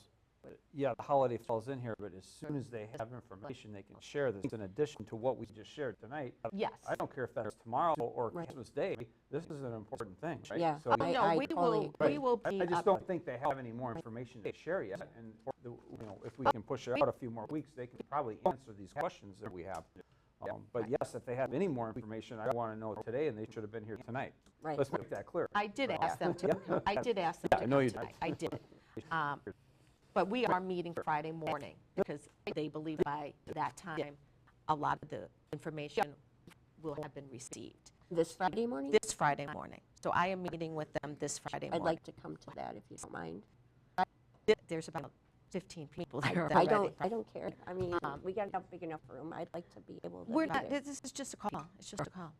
yeah, the holiday falls in here, but as soon as they have information, they can share this in addition to what we just shared tonight. Yes. I don't care if that's tomorrow or Right. Christmas Day, this is an important thing, right? Yeah, So, Oh, no, I we totally will, we will I be just up. don't think they have any more information to share yet, and, if we can push it out a few more weeks, they can probably answer these questions that we have. But yes, if they have any more information, I want to know today, and they should have been here tonight. Right. Let's make that clear. I did ask them to, Yeah. I did ask them Yeah, to I know come you did. tonight. I did. But we are meeting Friday morning because they believe by that time, a lot of the information will have been received. This Friday morning? This Friday morning. So I am meeting with them this Friday I'd morning. like to come to that if you don't mind. There's about 15 people there already. I don't care. I mean, we got a big enough room. I'd like to be able to We're be not, there. this is just a call. It's just a call.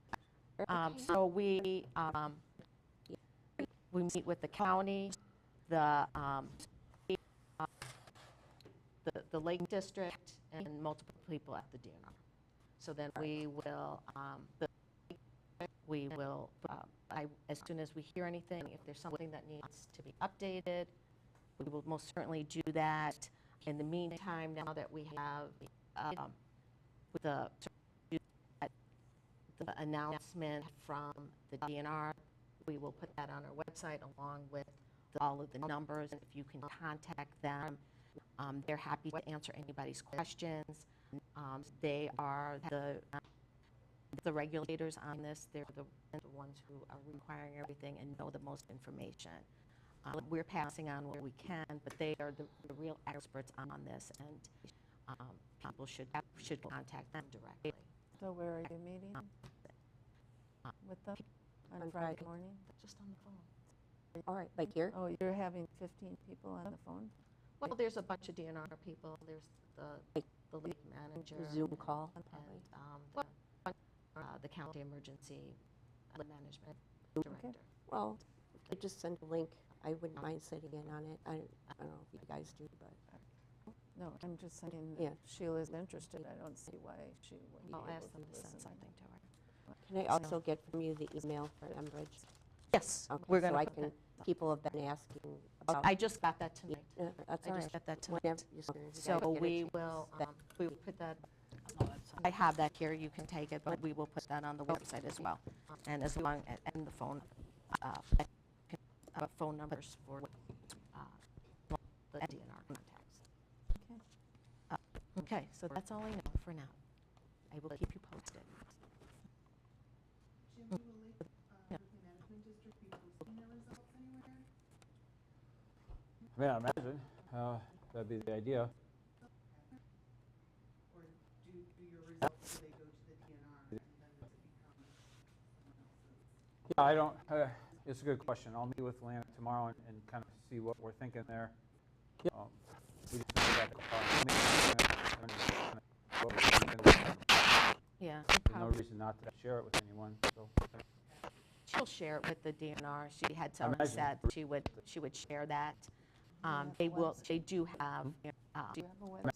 Okay. So we meet with the county, the Lake District, and multiple people at the DNR. So then we will, as soon as we hear anything, if there's something that needs to be updated, we will most certainly do that. In the meantime, now that we have the announcement from the DNR, we will put that on our website along with all of the numbers. And if you can contact them, they're happy to answer anybody's questions. They are the regulators on this. They're the ones who are requiring everything and know the most information. We're passing on what we can, but they are the real experts on this, and people should contact them directly. So where are you meeting with them? On Friday morning? Just on the phone. All right, like here? Oh, you're having 15 people on the phone? Well, there's a bunch of DNR people. There's the lake manager. Zoom call, And the county emergency management director. Well, I just send a link. I wouldn't mind sitting in on it. I don't know if you guys do, but. No, I'm just saying Yeah. if Sheila's interested, I don't see why she wouldn't be I'll able ask them to listen. send something to her. Can I also get from you the email for Enbridge? Yes, Okay, we're going so I to. can, people have been asking about. I just got that tonight. Yeah, that's all I right. just got that tonight. Whenever you guys So get a we chance. will put that, I have that here, you can take it, but we will put that on the website as well. And as long, and the phone numbers for the DNR contacts. Okay, so that's all I know for now. I will keep you posted. Jim, will Lake Management District be posting their results anywhere? I mean, I imagine, that'd be the idea. Or do your results, do they go to the DNR and then does it become someone else's? Yeah, I don't, it's a good question. I'll meet with Lana tomorrow and kind of see what we're thinking there. We just know that, what we're thinking. Yeah. There's no reason not to share it with anyone, so. She'll share it with the DNR. She had I already imagine. said she would share that. They do have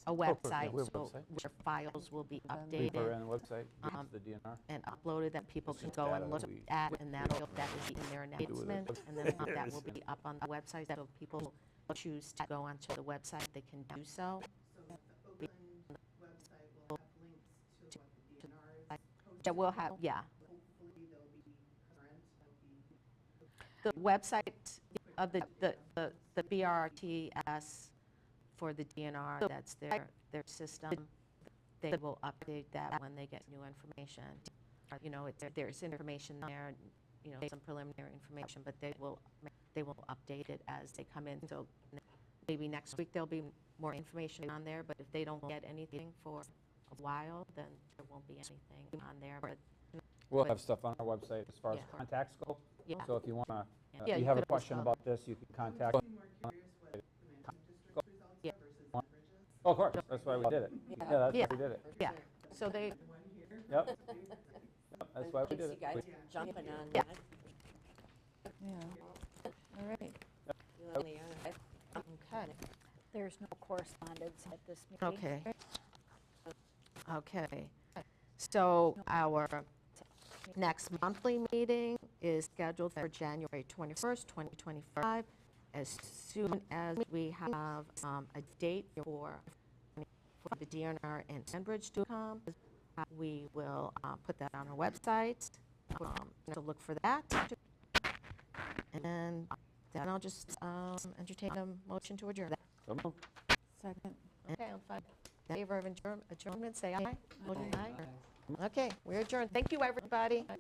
a website, we have a so website. where files will be We put it updated on the website, the DNR. and uploaded that people It's can just go data and that look we- at, and that will be in their do with it. announcement, and then that will be up on the website, so if people choose to go onto the website, they can do so. So the Oakland website will have links to what the DNR is posting? That will have, yeah. Hopefully they'll be current, they'll be. The website of the BRTS for the DNR, that's their system. They will update that when they get new information. You know, there's information there, you know, some preliminary information, but they will update it as they come in. So maybe next week there'll be more information on there, but if they don't get anything for a while, then there won't be anything on there. But We'll have stuff on our website as far as Yeah. contacts go. Yeah. So if you want to, Yeah, you you have a could always question call about this, you can contact. I'm more curious what the management district's results Yeah. are versus Enbridge's. Oh, of course, that's why we did it. Yeah, that's Yeah. why we did it. yeah, so they, One here. Yep. That's why we Thanks, did you it. guys, We- for jumping on Yeah. that. Yeah, all right. okay, There's no correspondence at this meeting. okay. Okay, so our next monthly meeting is scheduled for January 21st, 2025, As soon as we have a date for the DNR and Sandbridge to come, we will put that on our website. So look for that. And then I'll just entertain a motion to adjourn. So moved. Second. Okay, in favor of adjournment, say aye. Motion aye. Okay, we're adjourned. Thank you, everybody. Yes.